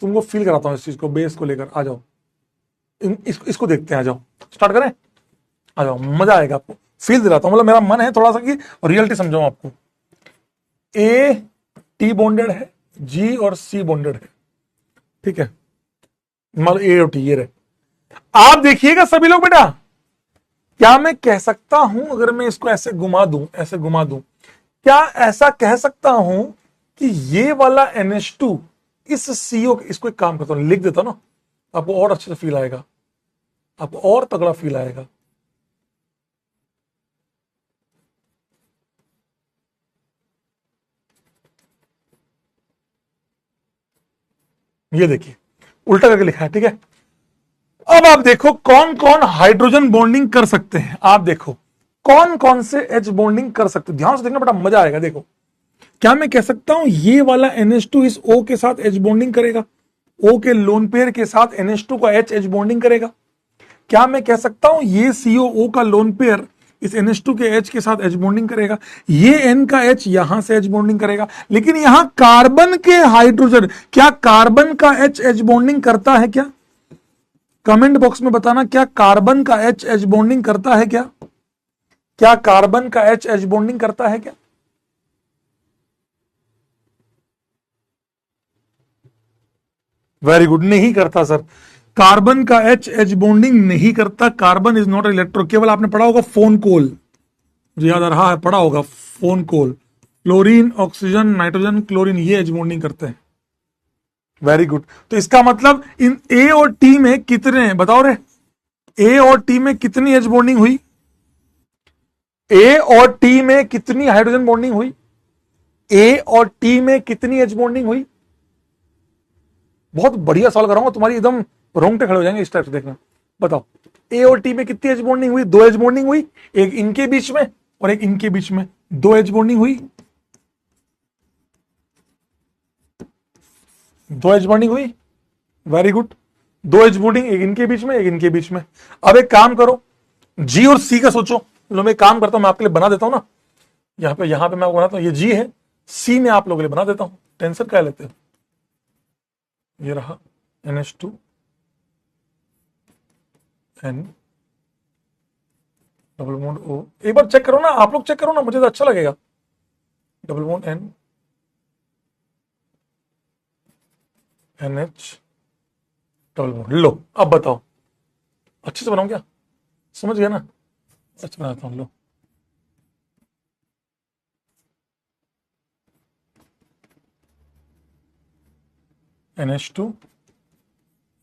तुमको फील कराता हूं इस चीज को, बेस को लेकर। आ जाओ इसको देखते हैं, आ जाओ स्टार्ट करें, आ जाओ, मजा आएगा आपको, फील दिलाता हूं। मतलब मेरा मन है थोड़ा सा कि रियलिटी समझाऊं आपको। ए टी बॉन्डेड है, जी और सी बॉन्डेड है, ठीक है, मतलब ए और टी ये रहे। आप देखिएगा सभी लोग बेटा, क्या मैं कह सकता हूं, अगर मैं इसको ऐसे घुमा दूं, ऐसे घुमा दूं, क्या ऐसा कह सकता हूं कि ये वाला NH2 इस CO, इसको एक काम करता हूं लिख देता ना, आपको और अच्छे से फील आएगा, आपको और तगड़ा फील आएगा। ये देखिए उल्टा करके लिखा है, ठीक है। अब आप देखो कौन कौन हाइड्रोजन बॉन्डिंग कर सकते हैं, आप देखो कौन कौन से एच बॉन्डिंग कर सकते हैं, ध्यान से देखना, बड़ा मजा आएगा। देखो क्या मैं कह सकता हूं ये वाला NH2 इस O के साथ एच बॉन्डिंग करेगा, O के लोन पेयर के साथ NH2 का एच बॉन्डिंग करेगा। क्या मैं कह सकता हूं ये COO का लोन पेयर इस NH2 के H के साथ एच बॉन्डिंग करेगा, ये N का H यहां से एच बॉन्डिंग करेगा। लेकिन यहां कार्बन के हाइड्रोजन, क्या कार्बन का एच बॉन्डिंग करता है क्या? कमेंट बॉक्स में बताना, क्या कार्बन का एच बॉन्डिंग करता है क्या? क्या कार्बन का एच बॉन्डिंग करता है क्या? वेरी गुड, नहीं करता सर, कार्बन का एच बॉन्डिंग नहीं करता। कार्बन इज नॉट इलेक्ट्रो, केवल आपने पढ़ा होगा फोन कोल, मुझे याद आ रहा है, पढ़ा होगा फोन कोल, क्लोरीन ऑक्सीजन नाइट्रोजन क्लोरीन, ये एच बॉन्डिंग करते हैं। वेरी गुड, तो इसका मतलब इन ए और टी में कितने, बताओ रे, ए और टी में कितनी एच बॉन्डिंग हुई? ए और टी में कितनी हाइड्रोजन बॉन्डिंग हुई? ए और टी में कितनी एच बॉन्डिंग हुई? बहुत बढ़िया सवाल कराऊंगा, तुम्हारी एकदम रोंगटे खड़े हो जाएंगे इस टाइप से, देखना। बताओ ए और टी में कितनी एच बॉन्डिंग हुई? 2 एच बॉन्डिंग हुई, एक इनके बीच में और एक इनके बीच में, 2 एच बॉन्डिंग हुई, 2 एच बॉन्डिंग हुई। वेरी गुड, 2 एच बॉन्डिंग, एक इनके बीच में एक इनके बीच में। अब एक काम करो, जी और सी का सोचो। लो मैं काम करता हूं, मैं आपके लिए बना देता हूं ना, यहां पे मैं आपको बनाता हूं, ये जी है, सी में आप लोगों के लिए बना देता हूं, टेंशन क्या लेते हो। ये रहा NH2 N double bond O, एक बार चेक करो ना, आप लोग चेक करो ना, मुझे तो अच्छा लगेगा। Double bond N NH double bond, लो अब बताओ अच्छे से बनाऊं क्या? समझ गया ना? अच्छा बनाता हूं, लो NH2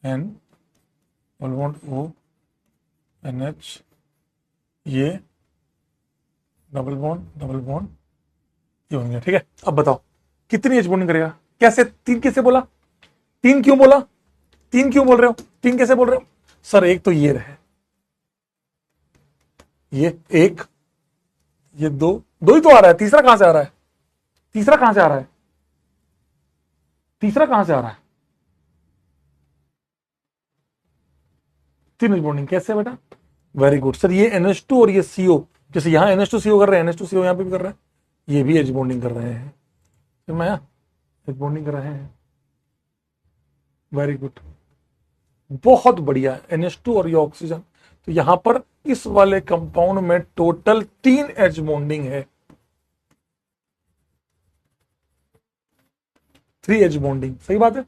N double bond O NH, ये डबल बॉन्ड ये बन गया। ठीक है, अब बताओ कितनी एच बॉन्डिंग करेगा? कैसे? 3 कैसे बोला? 3 क्यों बोला? 3 क्यों बोल रहे हो? 3 कैसे बोल रहे हो सर? एक तो ये रहे, ये एक, ये दो ही तो आ रहा है, तीसरा कहां से आ रहा है? तीसरा कहां से आ रहा है? तीसरा कहां से आ रहा है? 3 एच बॉन्डिंग कैसे बेटा? Very good sir. ये NH2 और ये CO, जैसे यहां NH2CO कर रहे हैं, NH2CO यहां पे भी कर रहे हैं, ये भी एच बॉन्डिंग कर रहे हैं, तो मैं एच बॉन्डिंग कर रहे हैं। वेरी गुड, बहुत बढ़िया। NH2 और ये ऑक्सीजन, तो यहां पर इस वाले कंपाउंड में टोटल 3 एच बॉन्डिंग है, 3 एच बॉन्डिंग। सही बात है।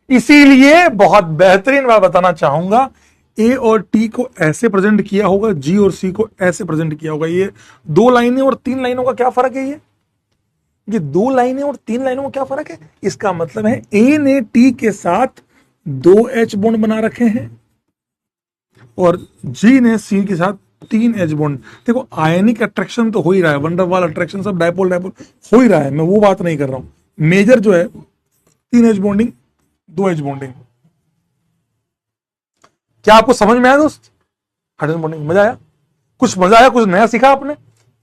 इसीलिए बहुत बेहतरीन बात बताना चाहूंगा, ए और टी को ऐसे प्रेजेंट किया होगा, जी और सी को ऐसे प्रेजेंट किया होगा। ये 2 लाइनें और 3 लाइनों का क्या फर्क है? ये 2 लाइनें और 3 लाइनों में क्या फर्क है? इसका मतलब है ए ने टी के साथ 2 एच बॉन्ड बना रखे हैं और जी ने सी के साथ 3 एच बॉन्ड। देखो आयनिक अट्रैक्शन तो हो ही रहा है, वंडरवाल अट्रैक्शन, सब डायपोल हो ही रहा है, मैं वो बात नहीं कर रहा हूं। मेजर जो है 3 एच बॉन्डिंग, 2 एच बॉन्डिंग। क्या आपको समझ में आया दोस्त? हाइड्रोजन बॉन्डिंग मजा आया? कुछ मजा आया? कुछ नया सीखा आपने?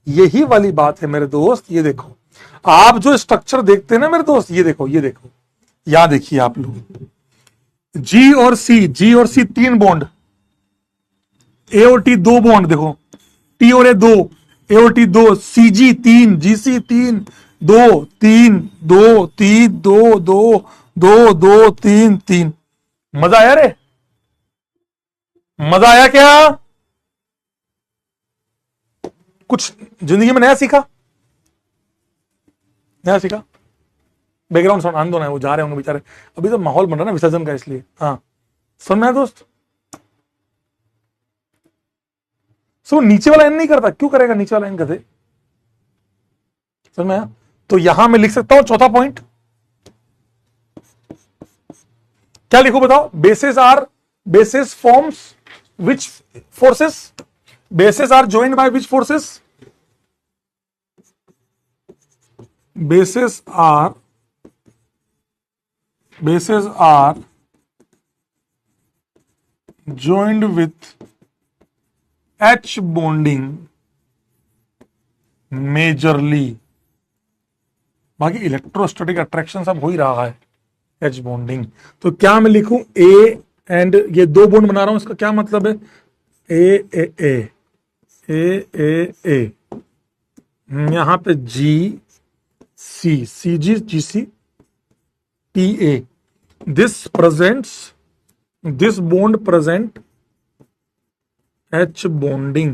यही वाली बात है मेरे दोस्त। ये देखो, आप जो स्ट्रक्चर देखते हैं ना मेरे दोस्त, ये देखो यहां देखिए आप लोग, जी और सी 3 बॉन्ड, ए और टी 2 बॉन्ड, देखो टी और ए 2, ए और टी 2, CG 3, GC 3, 2 3 2 3 2 2 2 2 3 3। मजा आया रे? मजा आया क्या? कुछ जिंदगी में नया सीखा? नया सीखा? बैकग्राउंड साउंड आंदोलन है, वो जा रहे होंगे बेचारे, अभी तो माहौल बन रहा है ना विसर्जन का, इसलिए। हाँ सुन में दोस्त, सो नीचे वाला एन नहीं करता, क्यों करेगा नीचे वाला एन? गधे। समझ में आया? तो यहां मैं लिख सकता हूं चौथा पॉइंट, क्या लिखूं बताओ? Basis forms which forces? Bases are joined by which forces? Bases are joined with H bonding majorly। बाकी इलेक्ट्रोस्टैटिक अट्रैक्शन सब हो ही रहा है, H बॉन्डिंग। तो क्या मैं लिखूं? ए एंड ये 2 बॉन्ड बना रहा हूं, इसका क्या मतलब है? ए यहां पे CG TA, this bond present H bonding,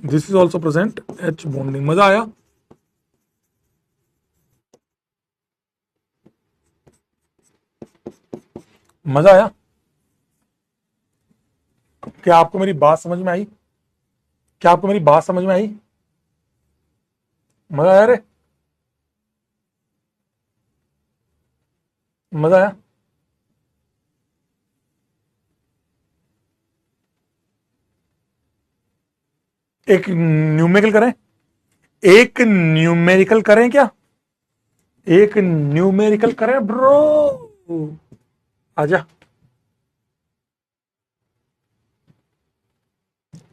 this is also present H bonding। मजा आया? मजा आया? क्या आपको मेरी बात समझ में आई? क्या आपको मेरी बात समझ में आई? मजा आया रे? मजा आया? एक न्यूमेरिकल करें? एक न्यूमेरिकल करें क्या? एक न्यूमेरिकल करें ब्रो? आजा,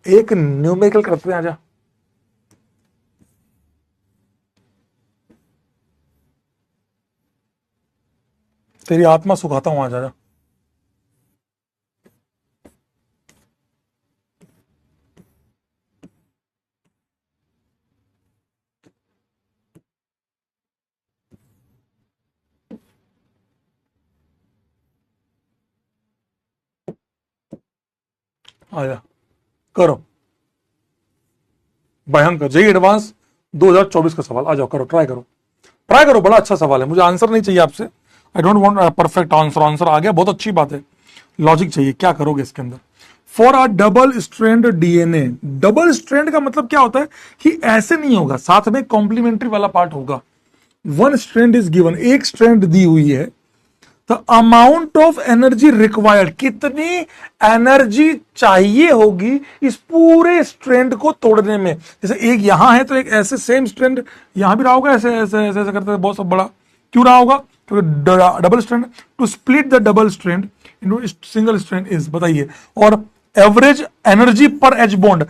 एक न्यूमेरिकल करते हैं, आजा। तेरी आत्मा सुखाता हूं, आजा। आजा करो, भयंकर जेई एडवांस 2024 का सवाल। आ जाओ, करो, ट्राई करो, बड़ा अच्छा सवाल है। मुझे आंसर नहीं चाहिए आपसे, I don't want perfect answer आ गया, बहुत अच्छी बात है। लॉजिक चाहिए, क्या करोगे इसके अंदर? For a double strand DNA, double strand का मतलब क्या होता है कि ऐसे नहीं होगा, साथ में कॉम्प्लीमेंट्री वाला पार्ट होगा। 1 स्ट्रैंड इज गिवन, एक स्ट्रैंड दी हुई है, the amount of energy required, कितनी एनर्जी चाहिए होगी इस पूरे स्ट्रैंड को तोड़ने में। जैसे एक यहां है तो एक ऐसे सेम स्ट्रैंड यहां भी रहा होगा, ऐसे ऐसे ऐसे ऐसे करते बहुत सब बड़ा क्यों रहा होगा, क्योंकि double strand. To split the double strand into single strand is, बताइए। और एवरेज एनर्जी पर एच बॉन्ड,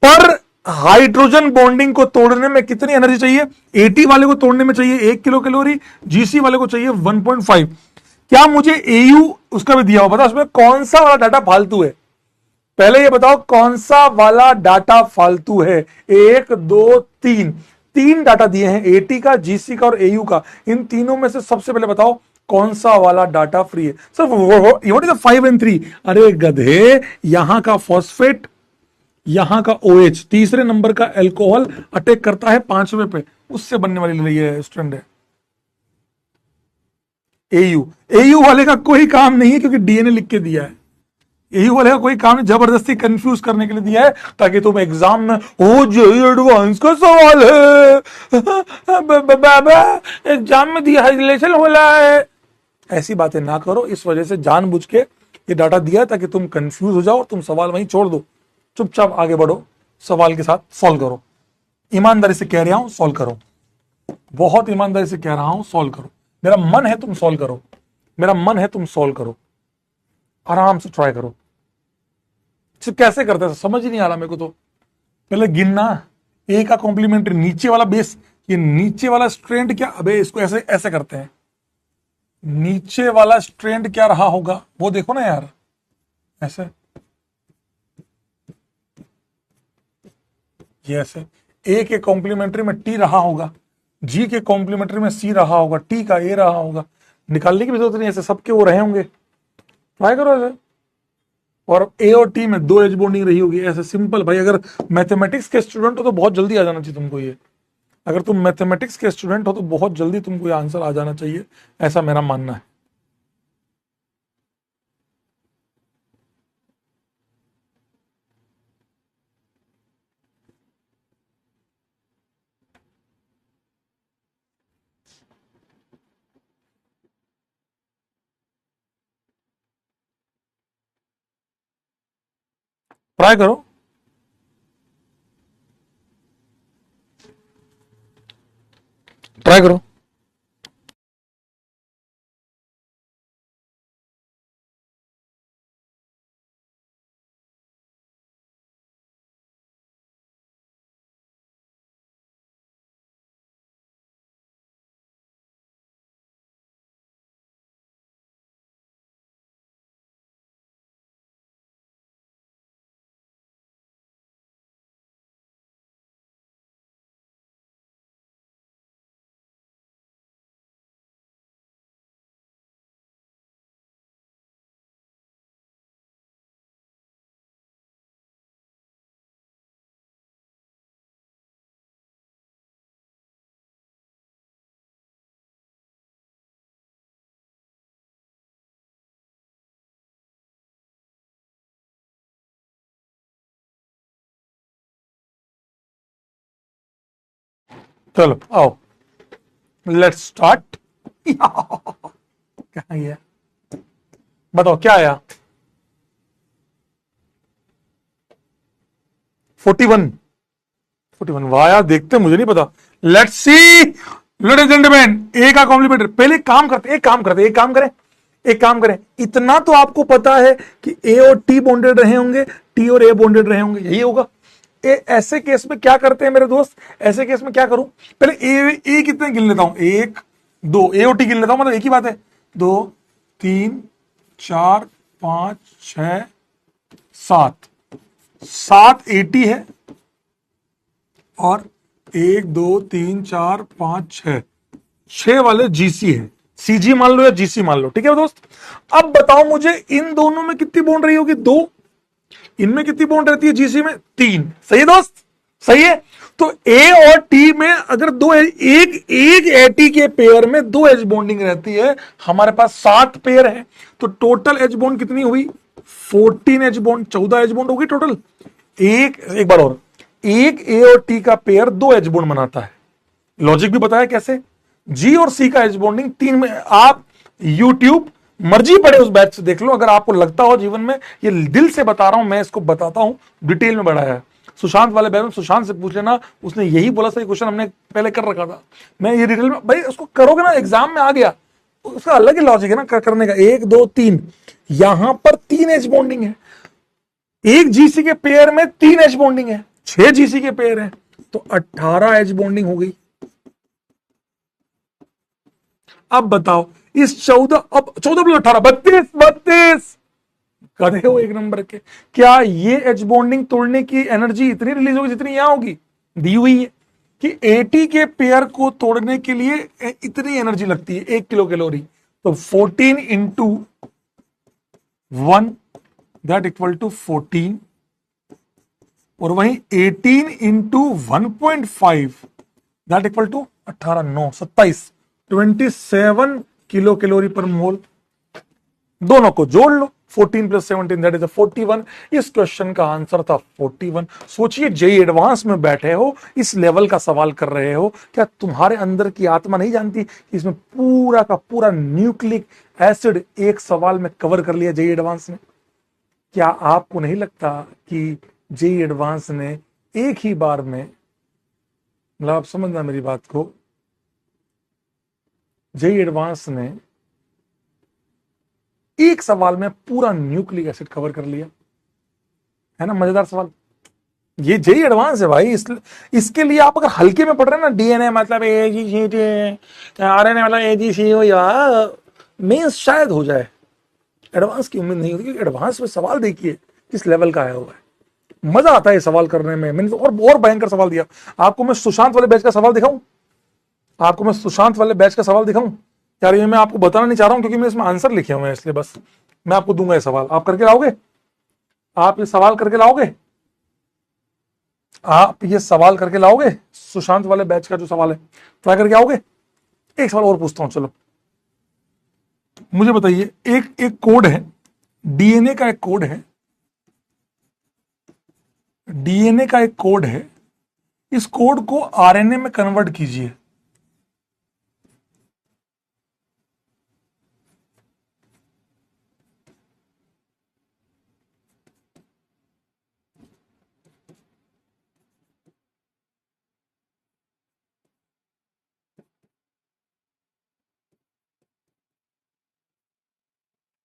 पर हाइड्रोजन बॉन्डिंग को तोड़ने में कितनी एनर्जी चाहिए? 80 वाले को तोड़ने में चाहिए 1 किलो कैलोरी, जीसी वाले को चाहिए 1.5। क्या मुझे एयू उसका भी दिया हुआ, बताओ उसमें कौन सा वाला डाटा फालतू है? पहले ये बताओ कौन सा वाला डाटा फालतू है। 1 2 3, 3 डाटा दिए हैं, एटी का, जीसी का और एयू का। इन तीनों में से सबसे पहले बताओ कौन सा वाला डाटा फ्री है। Sir what is the 5 and 3? अरे गधे, यहां का फॉस्फेट, यहां का OH, तीसरे नंबर का अल्कोहल अटैक करता है 5वें पे, उससे बनने वाली ये स्ट्रैंड है एयू। एयू वाले का कोई काम नहीं है क्योंकि डीएनए लिख के दिया है। एयू वाले का कोई काम नहीं, जबरदस्ती कंफ्यूज करने के लिए दिया है ताकि तुम एग्जाम में ओ जेई एडवांस का सवाल है बाबा एग्जाम में दिया रिलेशन हो रहा है, ऐसी बातें ना करो। इस वजह से जानबूझ के ये डाटा दिया है ताकि तुम कंफ्यूज हो जाओ और तुम सवाल वहीं छोड़ दो, चुपचाप आगे बढ़ो, सवाल के साथ सॉल्व करो। ईमानदारी से कह रहा हूं सॉल्व करो, बहुत ईमानदारी से कह रहा हूं सॉल्व करो। मेरा मन है तुम सॉल्व करो, मेरा मन है तुम सॉल्व करो, आराम से ट्राई करो। कैसे करते हैं समझ ही नहीं आ रहा मेरे को। तो पहले गिनना, ए का कॉम्प्लीमेंट्री, नीचे वाला बेस, ये नीचे वाला स्ट्रैंड क्या, अबे इसको ऐसे ऐसे करते हैं, नीचे वाला स्ट्रैंड क्या रहा होगा वो देखो ना यार, ऐसे ये ऐसे। ए के कॉम्प्लीमेंट्री में टी रहा होगा, जी के कॉम्प्लीमेंट्री में सी रहा होगा, टी का ए रहा होगा, निकालने की भी जरूरत नहीं, ऐसे सबके वो रहे होंगे, ट्राई करो ऐसे। और ए और टी में 2 एच बॉन्डिंग रही होगी, ऐसे सिंपल। भाई अगर मैथमेटिक्स के स्टूडेंट हो तो बहुत जल्दी आ जाना चाहिए तुमको ये, अगर तुम मैथमेटिक्स के स्टूडेंट हो तो बहुत जल्दी तुमको ये आंसर आ जाना चाहिए, ऐसा मेरा मानना है। ट्राई करो, ट्राई करो। चलो आओ लेट्स स्टार्ट। क्या गया, बताओ क्या आया? 41, 41 वाह यार, देखते मुझे नहीं पता। Let's see ladies and gentleman, A का कॉम्प्लीमेंट। पहले काम करते, एक काम करते, एक काम करें, एक काम करें। इतना तो आपको पता है कि ए और टी बॉन्डेड रहे होंगे, टी और ए बॉन्डेड रहे होंगे, यही होगा। ऐसे केस में क्या करते हैं मेरे दोस्त, ऐसे केस में क्या करूं, पहले ए कितने गिन लेता हूं, 1 2, ए और टी गिन लेता हूं, मतलब एक ही बात है। 2 3 4 5 6 7, 7 एटी है और 1 2 3 4 5 6, 6 वाले जीसी है। सीजी मान लो या जीसी मान लो, ठीक है दोस्त। अब बताओ मुझे इन दोनों में कितनी बॉन्ड रही होगी, 2। इनमें कितनी बॉन्ड रहती है जीसी में, 3। सही है दोस्त, सही है। तो ए और टी में अगर एक एटी के पेयर में 2 एच बॉन्डिंग रहती है, हमारे पास 7 पेयर है, तो टोटल एच बॉन्ड कितनी हुई, 14 एच बॉन्ड, 14 एच बॉन्ड होगी टोटल। एक बार और, एक ए और टी का पेयर 2 एच बॉन्ड बनाता है। लॉजिक भी बताया कैसे। जी और सी का एच बॉन्डिंग 3 में, आप यूट्यूब, मर्जी पड़े उस बैच से देख लो। अगर आपको लगता हो जीवन में, ये दिल से बता रहा हूं मैं, इसको बताता हूं, डिटेल में बढ़ाया है। सुशांत वाले बैच में सुशांत से पूछ लेना, उसने यही बोला था, क्वेश्चन हमने पहले कर रखा था। मैं ये डिटेल में, भाई उसको करोगे ना, एग्जाम में आ गया, उसका अलग ही लॉजिक है ना करने का। 1 2 3, यहां पर 3 एच बॉन्डिंग है, एक जीसी के पेयर में 3 एच बॉन्डिंग है, 6 जीसी के पेयर है, तो 18 एच बॉन्डिंग हो गई। अब बताओ इस 14, अब 14 प्लस 18 32, 32 गधे हो एक नंबर के। क्या ये एच बॉन्डिंग तोड़ने की एनर्जी इतनी रिलीज होगी जितनी यहां होगी? दी हुई है कि 80 के पेयर को तोड़ने के लिए इतनी एनर्जी लगती है, 1 किलो कैलोरी। तो 14 इंटू 1 दैट इक्वल टू 14, और वहीं 18 into 1.5 that equal to 18 9 27 27 kilo calorie per mole. दोनों को जोड़ लो, 14 प्लस 17 दैट इज 41। इस क्वेश्चन का आंसर था 41। सोचिए, जेई एडवांस में बैठे हो, इस लेवल का सवाल कर रहे हो, क्या तुम्हारे अंदर की आत्मा नहीं जानती कि इसमें पूरा का पूरा न्यूक्लिक एसिड एक सवाल में कवर कर लिया जेई एडवांस ने? क्या आपको नहीं लगता कि जेई एडवांस ने एक ही बार में, मतलब आप समझना मेरी बात को, जेई एडवांस ने एक सवाल में पूरा न्यूक्लिक एसिड कवर कर लिया? है ना मजेदार सवाल। ये जेई एडवांस है भाई, इसके लिए आप अगर हल्के में पढ़ रहे हैं ना, डीएनए मतलब आरएनए मतलब एजीसी हो, या मेंस शायद हो जाए, एडवांस की उम्मीद नहीं होती, क्योंकि एडवांस में सवाल देखिए किस लेवल का आया हुआ है। मजा आता है सवाल करने में। मैंने और भयंकर सवाल दिया आपको। मैं सुशांत वाले बैच का सवाल दिखाऊं आपको? मैं सुशांत वाले बैच का सवाल दिखाऊं यार? ये मैं आपको बताना नहीं चाह रहा हूं, क्योंकि मैं इसमें आंसर लिखे हुए हैं, इसलिए बस मैं आपको दूंगा ये सवाल। आप करके लाओगे? आप ये सवाल करके लाओगे? आप ये सवाल करके लाओगे? सुशांत वाले बैच का जो सवाल है, ट्राई करके आओगे? एक सवाल और पूछता हूं, चलो मुझे बताइए, एक एक कोड है, डीएनए का एक कोड है, डीएनए का एक कोड है, इस कोड को आरएनए में कन्वर्ट कीजिए।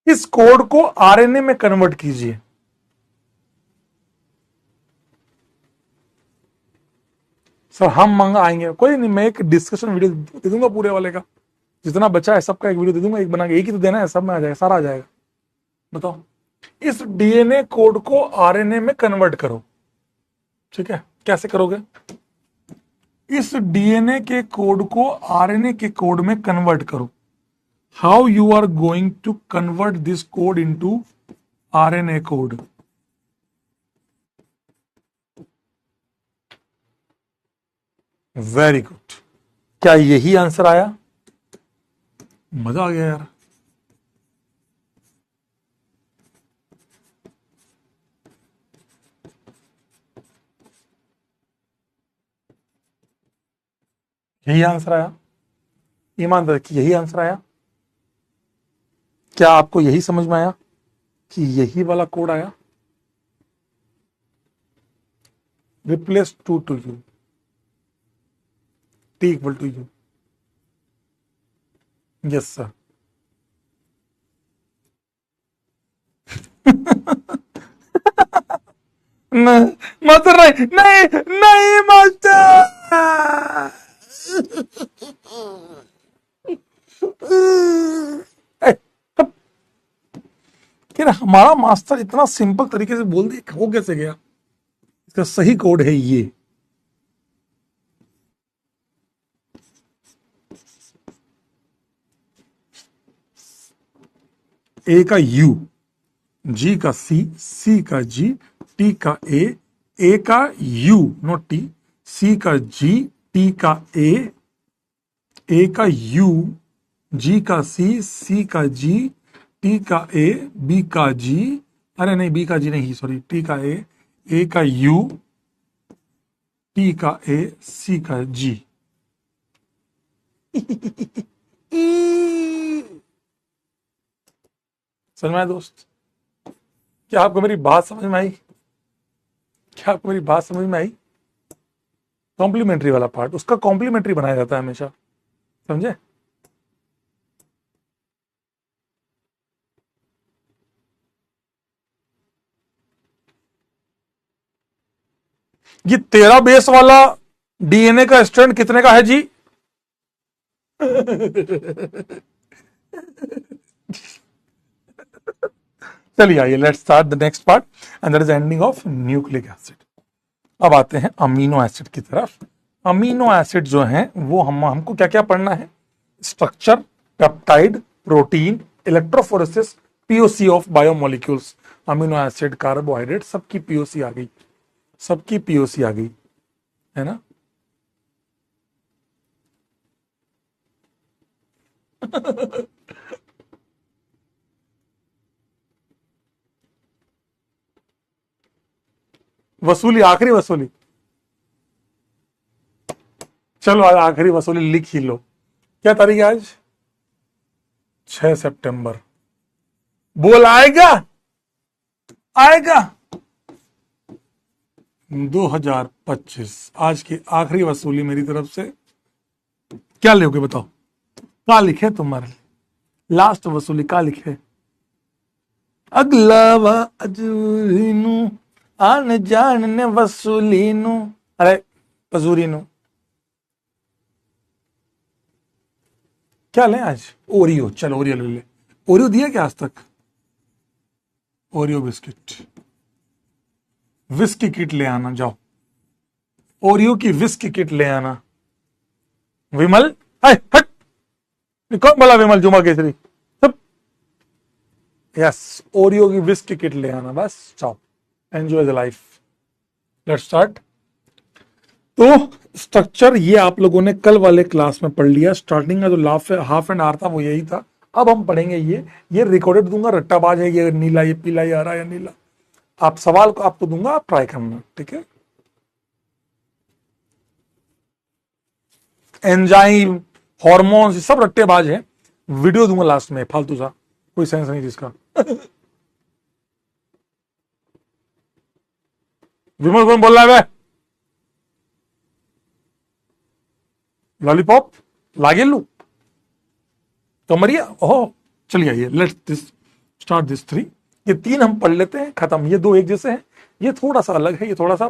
इस कोड को आरएनए में कन्वर्ट कीजिए। सर हम मंगा आएंगे, कोई नहीं, मैं एक डिस्कशन वीडियो दे दूंगा पूरे वाले का, जितना बचा है सबका एक वीडियो दे दूंगा, एक बना के। एक ही तो देना है, सब में आ जाएगा, सारा आ जाएगा। बताओ, इस डीएनए कोड को आरएनए में कन्वर्ट करो। ठीक है, कैसे करोगे? इस डीएनए के कोड को आरएनए के कोड में कन्वर्ट करो। How you are going to convert this code into RNA code? Very good. क्या यही आंसर आया? मजा आ गया यार। यही आंसर आया? ईमानदार कि यही आंसर आया? क्या आपको यही समझ में आया कि यही वाला कोड आया? Replace 2 to U, T equal to U. Yes sir. Master नहीं नहीं नहीं मास्टर। फिर हमारा मास्टर इतना सिंपल तरीके से बोल दिया, हो कैसे गया? इसका सही कोड है ये। ए का यू, जी का सी, सी का जी, टी का ए का यू नॉट टी, सी का जी, टी का ए का यू, जी का सी का जी, टी का ए, बी का जी, अरे नहीं बी का जी नहीं, सॉरी, टी का ए का यू, टी का ए, सी का जी। समझ में आया दोस्त? क्या आपको मेरी बात समझ में आई? क्या आपको मेरी बात समझ में आई? कॉम्प्लीमेंट्री वाला पार्ट, उसका कॉम्प्लीमेंट्री बनाया जाता है हमेशा, समझे? ये 13 बेस वाला डीएनए का स्ट्रैंड कितने का है जी? चलिए आइए, let's start the next part and that is ending of nucleic acid. अब आते हैं अमीनो एसिड की तरफ। अमीनो एसिड जो हैं वो हमको क्या क्या पढ़ना है? Structure, peptide, protein, electrophoresis, POC of biomolecules. Amino acid, carbohydrate, सबकी पीओसी आ गई, सबकी पीओसी आ गई, है ना? वसूली, आखिरी वसूली, चलो आज आखिरी वसूली लिख ही लो। क्या तारीख है आज? 6 सितंबर। बोल आएगा, आएगा 2025। आज की आखिरी वसूली मेरी तरफ से। क्या लोगे बताओ? क्या लिखे तुम्हारे लिए? लास्ट वसूली क्या लिखे? अगला वाजू आन जान ने वसूली नु, अरे पजूरी नु। क्या लें आज? ओरियो, चलो ओरियो ले ले। ओरियो दिया क्या आज तक? ओरियो बिस्किट, विस्की किट ले आना, जाओ ओरियो की विस्की किट ले आना। विमल, हट, कौन बोला विमल जुमा केसरी? सब यस, ओरियो की विस्की किट ले आना, बस जाओ, enjoy the life. Let's start. तो स्ट्रक्चर ये आप लोगों ने कल वाले क्लास में पढ़ लिया। स्टार्टिंग का जो हाफ एंड आवर था वो यही था। अब हम पढ़ेंगे ये रिकॉर्डेड दूंगा, रट्टाबाज है ये, नीला ये पीला ये हरा या नीला। आप सवाल को आपको दूंगा, आप ट्राई करना, ठीक है? एंजाइम, हॉर्मोन्स, सब रट्टेबाज हैं। वीडियो दूंगा लास्ट में, फालतू सा, कोई सेंस नहीं जिसका। विमल कौन बोल रहा है? लॉलीपॉप लागेलू कमरिया, ओह चलिए आइए, लेट्स दिस स्टार्ट दिस 3। ये 3 हम पढ़ लेते हैं, खत्म। ये 2 एक जैसे हैं, ये थोड़ा सा अलग है, ये थोड़ा सा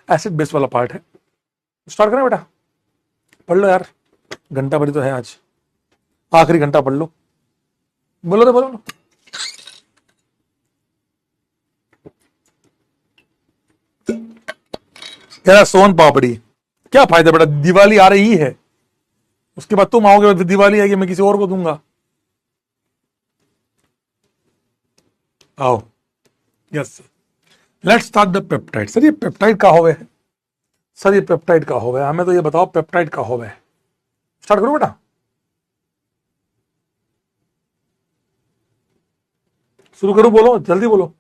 एसिड बेस वाला पार्ट है। स्टार्ट करें बेटा? पढ़ लो यार, घंटा भरी तो है आज, आखिरी घंटा पढ़ लो। बोलो तो बोलो ना। कह सोन पापड़ी, क्या फायदा बेटा, दिवाली आ रही है, उसके बाद तुम आओगे, फिर दिवाली आएगी, मैं किसी और को दूंगा। आओ, yes let's start the peptide. Sir ये पेप्टाइड का होवे है? सर ये पेप्टाइड का होवे है, हमें तो ये बताओ पेप्टाइड का होवे है। स्टार्ट करो बेटा, शुरू करूं? बोलो जल्दी बोलो,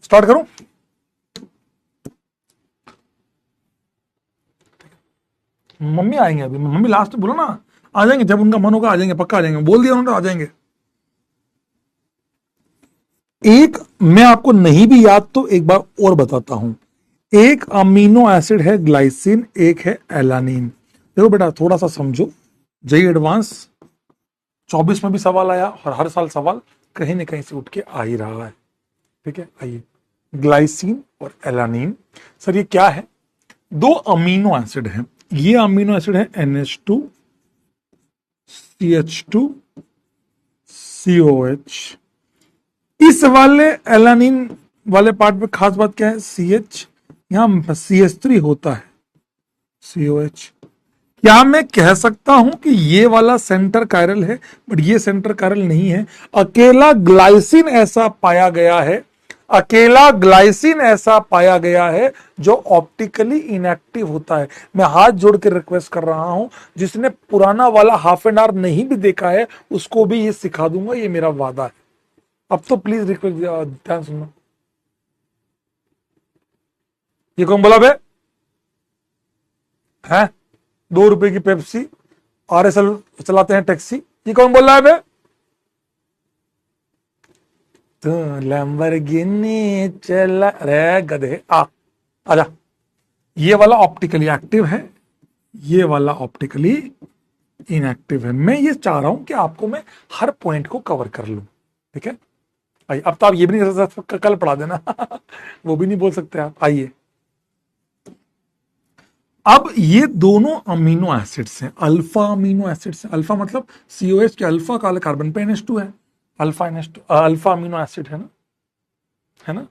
स्टार्ट करूं? मम्मी आएंगे अभी, मम्मी लास्ट में बोलो ना, आ जाएंगे जब उनका मन होगा, आ जाएंगे, पक्का आ जाएंगे, बोल दिया उन्होंने, आ जाएंगे। एक मैं आपको नहीं भी याद तो एक बार और बताता हूं। एक अमीनो एसिड है ग्लाइसिन, एक है एलानिन। देखो बेटा थोड़ा सा समझो, जेई एडवांस 24 में भी सवाल आया और हर साल सवाल कहीं ना कहीं से उठ के आ ही रहा है, ठीक है? आइए, ग्लाइसिन और एलानिन। सर ये क्या है? 2 अमीनो एसिड हैं। ये अमीनो एसिड है NH2 CH2 COH। इस वाले एलानिन वाले पार्ट पे खास बात क्या है? CH, यहां CH3 होता है, COH। क्या मैं कह सकता हूं कि ये वाला सेंटर कायरल है? बट ये सेंटर कायरल नहीं है। अकेला ग्लाइसिन ऐसा पाया गया है, अकेला ग्लाइसिन ऐसा पाया गया है जो ऑप्टिकली इनएक्टिव होता है। मैं हाथ जोड़ के रिक्वेस्ट कर रहा हूं, जिसने पुराना वाला हाफ एन आवर नहीं भी देखा है उसको भी ये सिखा दूंगा, ये मेरा वादा है। अब तो प्लीज रिक्वेस्ट ध्यान सुनना। ये कौन बोला बे? है 2 रुपए की पेप्सी, RSL चलाते हैं टैक्सी, ये कौन बोल रहा है बे? तो लैम्बोर्गिनी चला, अरे गधे आजा। ये वाला ऑप्टिकली एक्टिव है, ये वाला ऑप्टिकली इनएक्टिव है। मैं ये चाह रहा हूं कि आपको मैं हर पॉइंट को कवर कर लूं, ठीक है। आइए, अब तो आप ये भी नहीं कर सकते, कल पढ़ा देना वो भी नहीं बोल सकते आप। आइए, अब ये दोनों अमीनो एसिड्स हैं, अल्फा अमीनो एसिड्स हैं। अल्फा मतलब COH के अल्फा काले कार्बन पे NH2 है, alpha NH2 alpha amino acid है ना, है ना।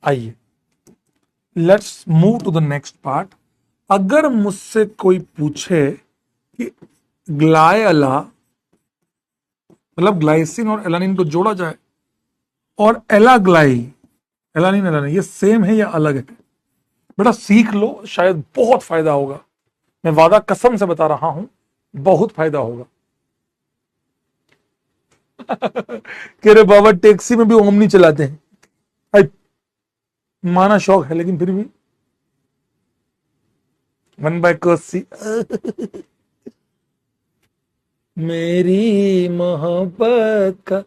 आइए, let's move to the next part. अगर मुझसे कोई पूछे कि ग्लायला मतलब ग्लाइसिन और एलानिन को जोड़ा जाए और एलाग्लाई, एलानिन एलानिन ये सेम है या अलग है, बेटा सीख लो, शायद बहुत फायदा होगा। मैं वादा कसम से बता रहा हूं, बहुत फायदा होगा। कह रहे बाबा टैक्सी में भी ओमनी चलाते हैं, माना शौक है लेकिन फिर भी 1/cos मेरी मोहब्बत का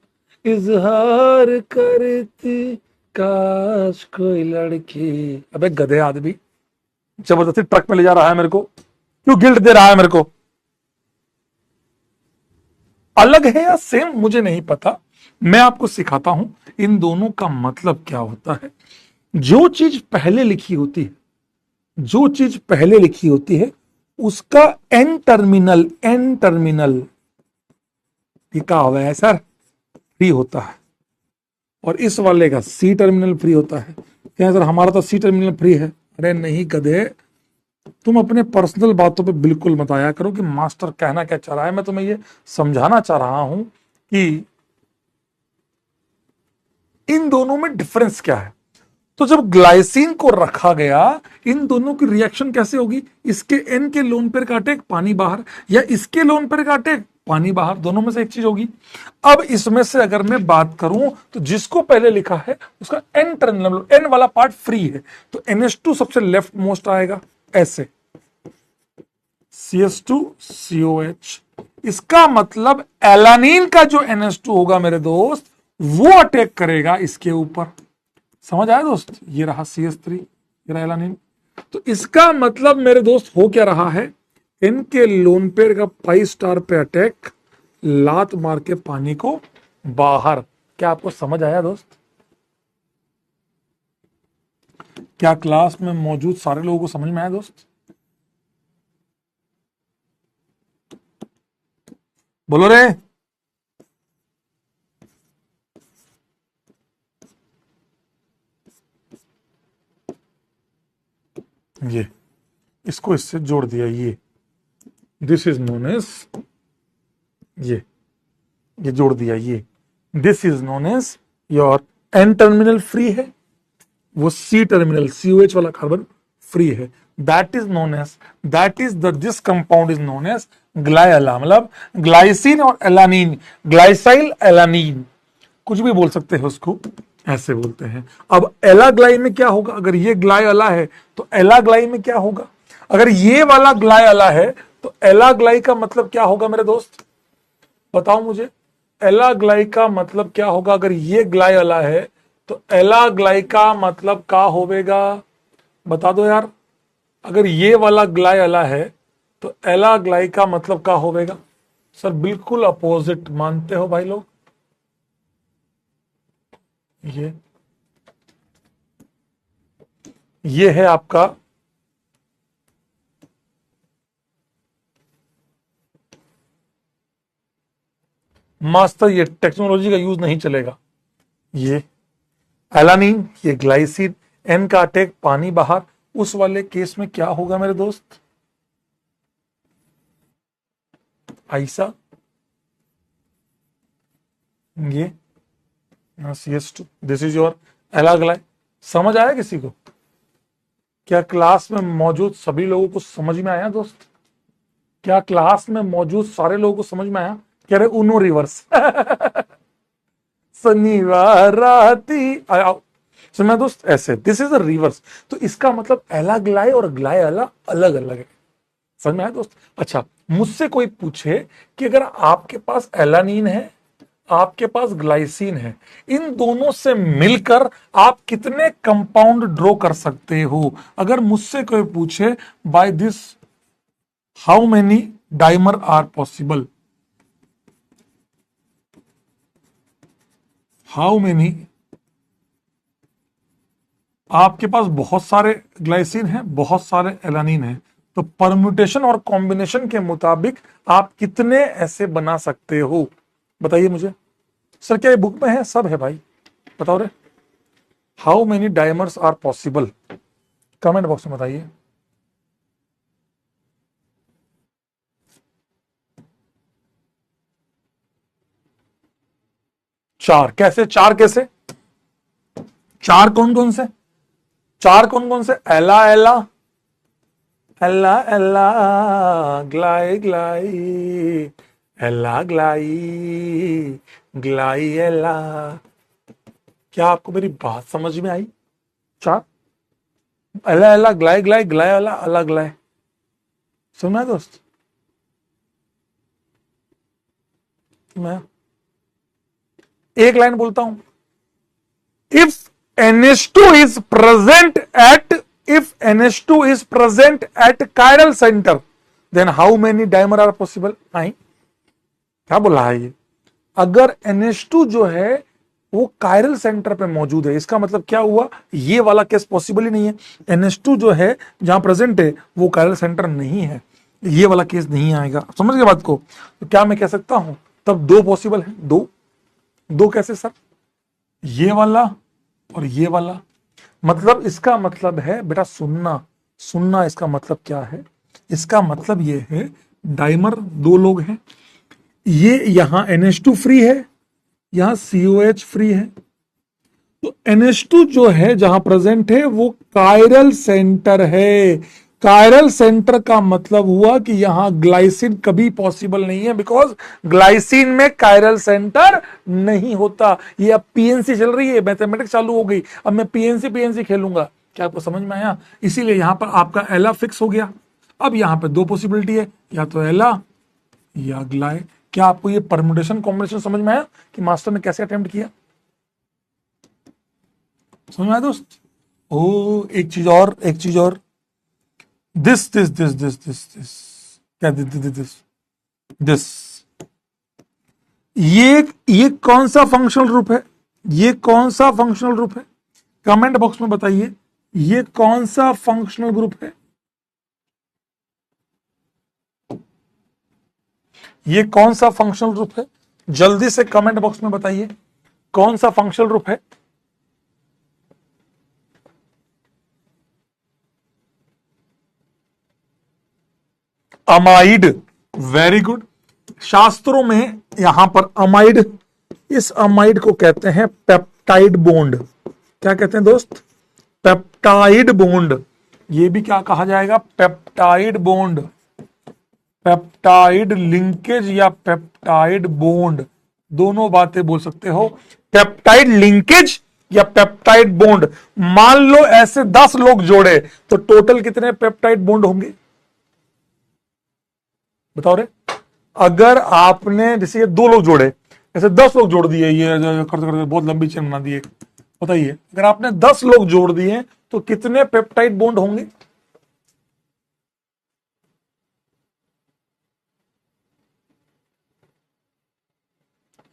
इजहार करती काश कोई लड़की। अबे गधे आदमी, जबरदस्ती ट्रक में ले जा रहा है मेरे को, क्यों गिल्ट दे रहा है मेरे को? अलग है या सेम मुझे नहीं पता, मैं आपको सिखाता हूं इन दोनों का मतलब क्या होता है। जो चीज पहले लिखी होती है, जो चीज पहले लिखी होती है उसका एन टर्मिनल लिखा हुआ है सर, फ्री होता है, और इस वाले का C टर्मिनल फ्री होता है। क्या सर हमारा तो C टर्मिनल फ्री है? अरे नहीं गधे, तुम अपने पर्सनल बातों पे बिल्कुल मत आया करो कि मास्टर कहना क्या चाह रहा है। मैं तुम्हें ये समझाना चाह रहा हूं कि इन दोनों में डिफरेंस क्या है। तो जब ग्लाइसिन को रखा गया, इन दोनों की रिएक्शन कैसे होगी? इसके N के लोन पेयर काटे पानी बाहर, या इसके लोन पेयर काटे पानी बाहर, दोनों में से एक चीज होगी। अब इसमें से अगर मैं बात करूं तो जिसको पहले लिखा है उसका N टर्मिनल, N वाला पार्ट फ्री है, तो NH2 सबसे लेफ्ट मोस्ट आएगा ऐसे, CH2COH। इसका मतलब एलानीन का जो NH2 होगा मेरे दोस्त, वो अटैक करेगा इसके ऊपर। समझ आया दोस्त? ये रहा CH3, ये रहा एलानीन। तो इसका मतलब मेरे दोस्त हो क्या रहा है, इनके लोन पेयर का पाई स्टार पे अटैक, लात मार के पानी को बाहर। क्या आपको समझ आया दोस्त? क्या क्लास में मौजूद सारे लोगों को समझ में आया दोस्त? बोलो रे। ये इसको इससे जोड़ दिया, ये दिस इज नोन एज, ये जोड़ दिया, ये this is known as your N terminal free है, वो C टर्मिनल COH वाला कार्बन फ्री है। That is known as, that is the this compound is known as ग्लायला, मतलब ग्लाइसिन और एलानीन, ग्लाइसाइल एलानीन, कुछ भी बोल सकते हैं उसको, ऐसे बोलते हैं। अब एलाग्लाई में क्या होगा? अगर ये ग्लायला है तो एलाग्लाई में क्या होगा? अगर ये वाला ग्लायला है तो एलाग्लाई का मतलब क्या होगा मेरे दोस्त? बताओ मुझे, एलाग्लाई का मतलब क्या होगा? अगर ये ग्लायला है तो एलाग्लाई का मतलब क्या होगा? बता दो यार। अगर ये वाला ग्लायला है तो एलाग्लाई का मतलब क्या होगा? सर बिल्कुल अपोजिट, मानते हो भाई लोग? ये है आपका मास्टर, ये टेक्नोलॉजी का यूज नहीं चलेगा। ये एलानीन, ये ग्लाइसिन, N का अटैक पानी बाहर, उस वाले केस में क्या होगा मेरे दोस्त? ऐसा ये CH2, दिस इज योर एलाग्लाई। समझ आया किसी को? क्या क्लास में मौजूद सभी लोगों को समझ में आया दोस्त? क्या क्लास में मौजूद सारे लोगों को समझ में आया? कह रहे उनो रिवर्स शनिवार राती आओ। सुना दोस्त, ऐसे दिस इज अ रिवर्स। तो इसका मतलब एलाग्लाई और ग्लायला अलग अलग है। समझ में आया दोस्त? अच्छा, मुझसे कोई पूछे कि अगर आपके पास एलानीन है, आपके पास ग्लाइसिन है, इन दोनों से मिलकर आप कितने कंपाउंड ड्रॉ कर सकते हो? अगर मुझसे कोई पूछे by this how many dimer are possible, how many, आपके पास बहुत सारे ग्लाइसिन है, बहुत सारे एलानिन है, तो परम्यूटेशन और कॉम्बिनेशन के मुताबिक आप कितने ऐसे बना सकते हो? बताइए मुझे। सर क्या ये बुक में है? सब है भाई, बताओ रे। How many dimers are possible, comment box में बताइए। चार कैसे? चार कैसे? चार कौन कौन से? चार कौन कौन से? एला एला एला एला ग्लाई ग्लाई एला ग्लाई ग्लाई एला। क्या आपको मेरी बात समझ में आई? चार, एला एला ग्लाई ग्लाई ग्लाई एला अला ग्लाई, सुना है दोस्त? मैं एक लाइन बोलता हूं, if NH2 is present at, if NH2 is present at chiral center, then how many dimer are possible? नहीं, क्या बोला है ये? अगर NH2 जो है वो कायरल सेंटर पे मौजूद है, इसका मतलब क्या हुआ? ये वाला केस पॉसिबल ही नहीं है। NH2 जो है जहां प्रेजेंट है वो कायरल सेंटर नहीं है, ये वाला केस नहीं आएगा। समझ गए बात को? तो क्या मैं कह सकता हूं तब दो पॉसिबल है? दो, दो कैसे सर? ये वाला और ये वाला। मतलब इसका मतलब है बेटा, सुनना सुनना, इसका मतलब क्या है? इसका मतलब ये है डाइमर दो लोग हैं, ये यहां NH2 फ्री है, यहां COH फ्री है, तो NH2 जो है जहां प्रेजेंट है वो कायरल सेंटर है। कायरल सेंटर का मतलब हुआ कि यहां ग्लाइसिन कभी पॉसिबल नहीं है, बिकॉज ग्लाइसिन में कायरल सेंटर नहीं होता। ये अब PNC चल रही है, मैथमेटिक्स चालू हो गई, अब मैं PNC खेलूंगा। क्या आपको समझ में आया? इसीलिए यहां पर आपका एला फिक्स हो गया। अब यहां पर दो पॉसिबिलिटी है, या तो एला या ग्लाइ। क्या आपको ये परम्यूटेशन कॉम्बिनेशन समझ में आया कि मास्टर ने कैसे अटेम्प्ट किया? समझ में आया दोस्त? ओ एक चीज और, एक चीज और, this this this this this this क्या दिस ये कौन सा फंक्शनल ग्रुप है? ये कौन सा फंक्शनल ग्रुप है? कमेंट बॉक्स में बताइए, ये कौन सा फंक्शनल ग्रुप है? ये कौन सा फंक्शनल ग्रुप है? जल्दी से कमेंट बॉक्स में बताइए, कौन सा फंक्शनल ग्रुप है? अमाइड। Very good. शास्त्रों में यहां पर अमाइड, इस अमाइड को कहते हैं पेप्टाइड बॉन्ड। क्या कहते हैं दोस्त? Peptide bond. ये भी क्या कहा जाएगा? पेप्टाइड बॉन्ड, पेप्टाइड लिंकेज या पेप्टाइड बॉन्ड, दोनों बातें बोल सकते हो। पेप्टाइड लिंकेज या पेप्टाइड बॉन्ड। मान लो ऐसे 10 लोग जोड़े तो टोटल कितने पेप्टाइड बॉन्ड होंगे? बताओ रे। अगर आपने जैसे ये 2 लोग जोड़े, ऐसे 10 लोग जोड़ दिए, ये करते करते बहुत लंबी चेन बना दी। बताइए अगर आपने 10 लोग जोड़ दिए तो कितने पेप्टाइड बॉन्ड होंगे?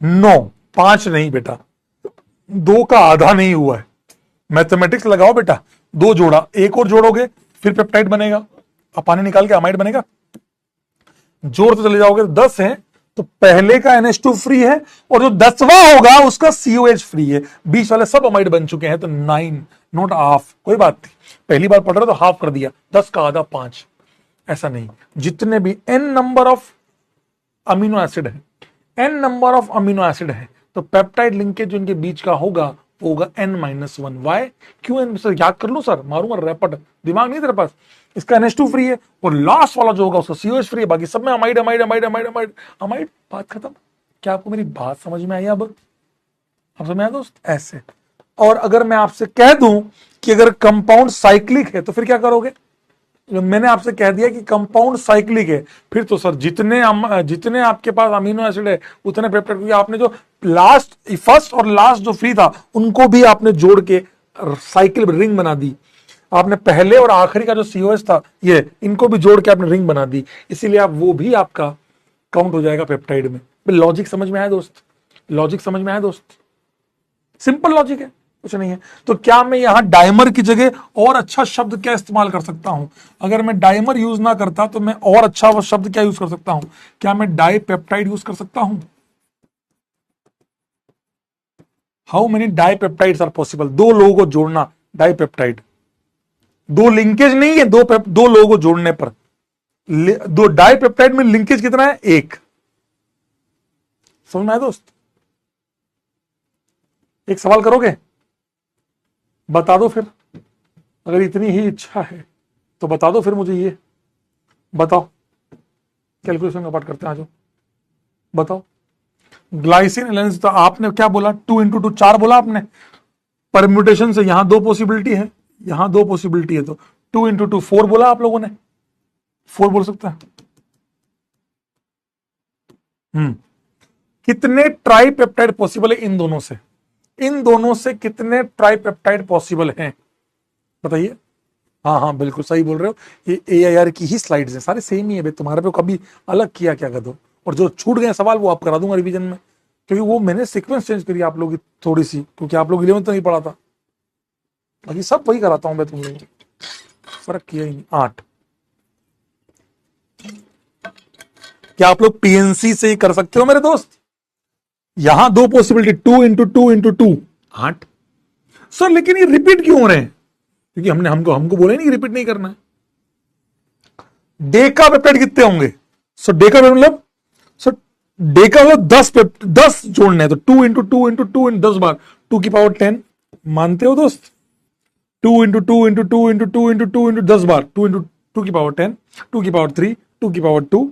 9। 5 नहीं बेटा, 2 का आधा नहीं हुआ है। मैथमेटिक्स लगाओ बेटा, 2 जोड़ा, एक और जोड़ोगे फिर पेप्टाइड बनेगा, अब पानी निकाल के अमाइड बनेगा। जोड़ते चले जाओगे तो 10 है, तो पहले का NH2 फ्री है और जो 10वां होगा उसका COH फ्री है। बीच वाले सब अमाइड बन चुके हैं, तो 9 नॉट हाफ। कोई बात नहीं, पहली बार पढ़ रहे तो हाफ कर दिया, 10 का आधा 5, ऐसा नहीं। जितने भी n number of amino acid है, n number of amino acid है, तो पेप्टाइड लिंकेज जो इनके बीच का होगा वो होगा n-1। वाई? क्यों n? सर याद कर लो सर, मारूंगा रैपट, दिमाग नहीं तेरे पास। इसका NH2 फ्री है और लास्ट वाला जो होगा उसका COH फ्री है, बाकी सब में amide amide amide amide amide amide. बात खत्म। क्या आपको मेरी बात समझ में आई? अब समझ में आया दोस्त? ऐसे। और अगर मैं आपसे कह दूं कि अगर कंपाउंड साइक्लिक है तो फिर क्या करोगे? मैंने आपसे कह दिया कि कंपाउंड साइक्लिक है, फिर तो सर जितने आपके पास अमीनो एसिड है उतने पेप्टाइड, क्योंकि आपने जो लास्ट फर्स्ट और लास्ट जो फ्री था उनको भी आपने जोड़ के साइकिल रिंग बना दी। आपने पहले और आखिरी का जो सीओएस था ये इनको भी जोड़ के आपने रिंग बना दी, इसीलिए आप वो भी आपका काउंट हो जाएगा पेप्टाइड में। लॉजिक समझ में आया दोस्त? लॉजिक समझ में आया दोस्त? सिंपल लॉजिक है, कुछ नहीं है। तो क्या मैं यहां डायमर की जगह और अच्छा शब्द क्या इस्तेमाल कर सकता हूं? अगर मैं डायमर यूज ना करता तो मैं और अच्छा वो शब्द क्या यूज कर सकता हूं? क्या मैं डाइपेप्टाइड यूज कर सकता हूं? How many dipeptides are possible? दो लोगों को जोड़ना डाइपेप्टाइड, दो लिंकेज नहीं है, दो लोगों को जोड़ने पर। दो डाइपेप्टाइड में लिंकेज कितना है? एक। समझ में आया दोस्त? एक सवाल करोगे? बता दो फिर, अगर इतनी ही इच्छा है तो बता दो फिर मुझे, ये बताओ। कैलकुलेशन का पार्ट करते हैं, आ जाओ बताओ। ग्लाइसिन एलानिन, तो आपने क्या बोला? 2 × 2 4 बोला आपने। परम्यूटेशन से यहां दो पॉसिबिलिटी है, यहां दो पॉसिबिलिटी है, तो 2 × 2 4 बोला आप लोगों ने, 4 बोल सकता है। कितने ट्राइपेप्टाइड पॉसिबल है इन दोनों से? इन दोनों से कितने ट्राइपेप्टाइड पॉसिबल हैं बताइए? हाँ हाँ बिल्कुल सही बोल रहे हो, ये AIR की ही स्लाइड्स हैं, सारे सेम ही है भाई, तुम्हारे पे कभी अलग किया क्या कर दो। और जो छूट गए सवाल वो आप करा दूंगा रिवीजन में, क्योंकि वो मैंने सीक्वेंस चेंज करी आप लोग की थोड़ी सी, क्योंकि आप लोग 11th तो नहीं पढ़ा था, बाकी सब वही कराता हूं मैं तुम लोग, फर्क किया ही नहीं। 8। क्या आप लोग PNC से ही कर सकते हो मेरे दोस्त? यहां दो पॉसिबिलिटी, 2 × 2 × 2 8। सर लेकिन ये रिपीट क्यों हो रहे हैं? क्योंकि हमको बोला नहीं रिपीट नहीं करना है। डेका पेप्टाइड कितने होंगे? सो डेका मतलब, सो डेका मतलब 10 जोड़ने हैं, तो 2 × 2 × 2 × 10 बार, 2⁻10। मानते हो दोस्त? 2 × 2 × 2 × 2 × 2 × 10 बार, 2 × 2⁻10, 2⁻3, 2⁻2।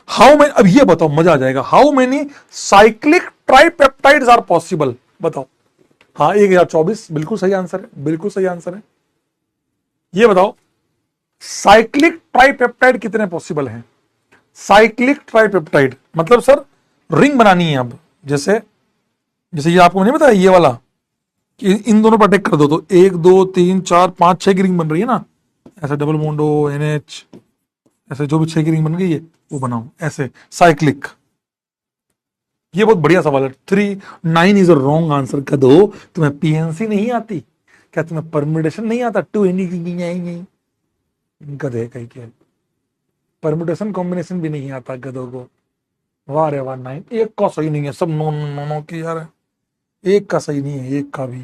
हाउ मेनी, अब ये बताओ मजा आ जाएगा, how many cyclic tripeptides are possible? बताओ। हाँ 1024 बिल्कुल सही आंसर है, बिल्कुल सही आंसर है। ये बताओ साइक्लिक ट्राइपेप्टाइड कितने पॉसिबल हैं? साइक्लिक ट्राइपेप्टाइड मतलब सर रिंग बनानी है अब, जैसे जैसे ये आपको नहीं बताया ये वाला, कि इन दोनों पर अटैक कर दो तो 1 2 3 4 5 6 की रिंग बन रही है ना, ऐसे डबल मोंडो NH, ऐसे जो भी 6 की रिंग बन गई है वो बनाओ ऐसे साइक्लिक। ये बहुत बढ़िया सवाल है। 3 9 इज अ रॉन्ग आंसर। कदो तुम्हें PNC नहीं आती? क्या तुम्हें परम्यूटेशन नहीं आता? 2 गधे कहीं के, परम्यूटेशन कॉम्बिनेशन भी नहीं आता गधों को। वाह रे वाह, 9 एक का सही नहीं है, सब नो नो नो की यार, एक का सही नहीं है, एक का भी।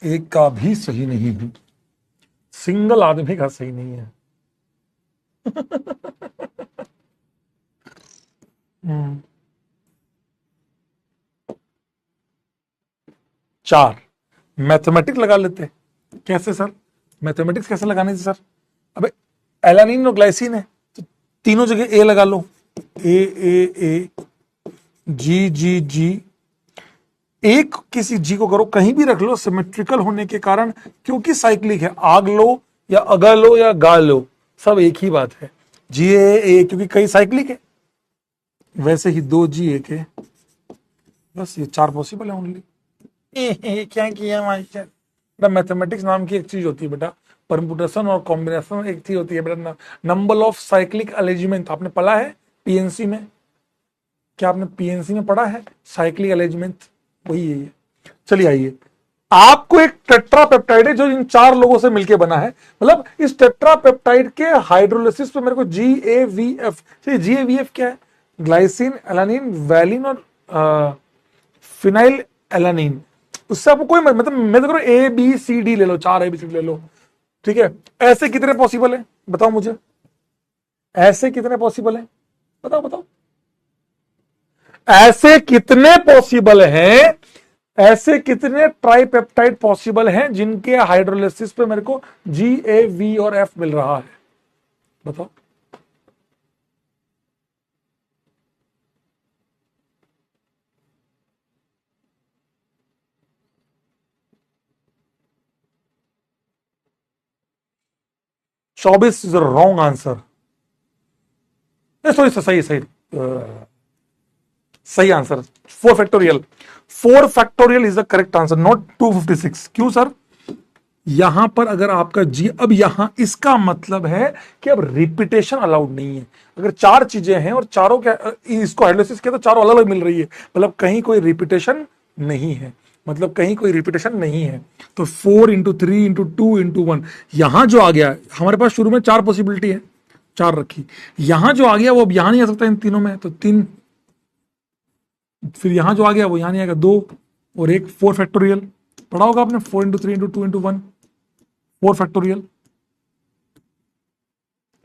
एक का भी सही नहीं है, सिंगल आदमी का सही नहीं है। हम्म, 4। मैथमेटिक्स लगा लेते। कैसे सर? मैथमेटिक्स कैसे लगाने से सर? अबे एलानिन और ग्लाइसिन है तो तीनों जगह ए लगा लो, ए जी जी जी, एक किसी जी को करो कहीं भी रख लो, सिमेट्रिकल होने के कारण, क्योंकि साइक्लिक है, आग लो या अगा लो या गा लो सब एक ही बात है, GA क्योंकि कई साइक्लिक है। वैसे ही 2 G एक है, बस ये 4 पॉसिबल है ओनली। क्या किया मास्टर? बेटा मैथमेटिक्स नाम की एक चीज होती है बेटा, परम्यूटेशन और कॉम्बिनेशन एक चीज होती है बेटा, नंबर ऑफ साइक्लिक अरेंजमेंट आपने पढ़ा है PNC में? क्या आपने PNC में पढ़ा है साइक्लिक अरेंजमेंट? वही है ये। चलिए आइए, आपको एक टेट्रापेप्टाइड है जो इन 4 लोगों से मिलकर बना है, मतलब इस टेट्रापेप्टाइड के हाइड्रोलिसिस पे मेरे को GAVF, GAVF क्या है? ग्लाइसिन, एलानिन, वैलिन और फिनाइल एलानिन। उससे आपको कोई मतलब, मैं तो करो ABCD ले लो, 4 ABCD ले लो, ठीक है। ऐसे कितने पॉसिबल है बताओ मुझे, ऐसे कितने पॉसिबल है? बताओ बताओ, ऐसे कितने पॉसिबल हैं, ऐसे कितने ट्राइपेप्टाइड पॉसिबल हैं जिनके हाइड्रोलिसिस पे मेरे को GAV और F मिल रहा है? बताओ। 24 इज रॉन्ग आंसर। सॉरी सही सही सही answer 4 factorial. 4 factorial is the correct answer, not 256। क्यों सर? यहां पर अगर आपका जी, अब यहां इसका मतलब है कि अब रिपीटेशन अलाउड नहीं है। अगर 4 चीजें हैं और चारों के इसको हाइड्रोलिसिस किया तो चारों अलग अलग मिल रही है, मतलब कहीं कोई रिपीटेशन नहीं है, मतलब कहीं कोई रिपीटेशन नहीं है। तो 4 इंटू 3 इंटू 2 इंटू 1, यहां जो आ गया हमारे पास शुरू में 4 पॉसिबिलिटी है, 4 रखी, यहां जो आ गया वो अब यहां नहीं आ सकता इन तीनों में, तो 3, फिर यहां जो आ गया वो यहां नहीं आएगा, 2 और 1, 4 फैक्टोरियल। पढ़ा होगा आपने 4 इंटू 3 इंटू 2 इंटू 1, 4 फैक्टोरियल।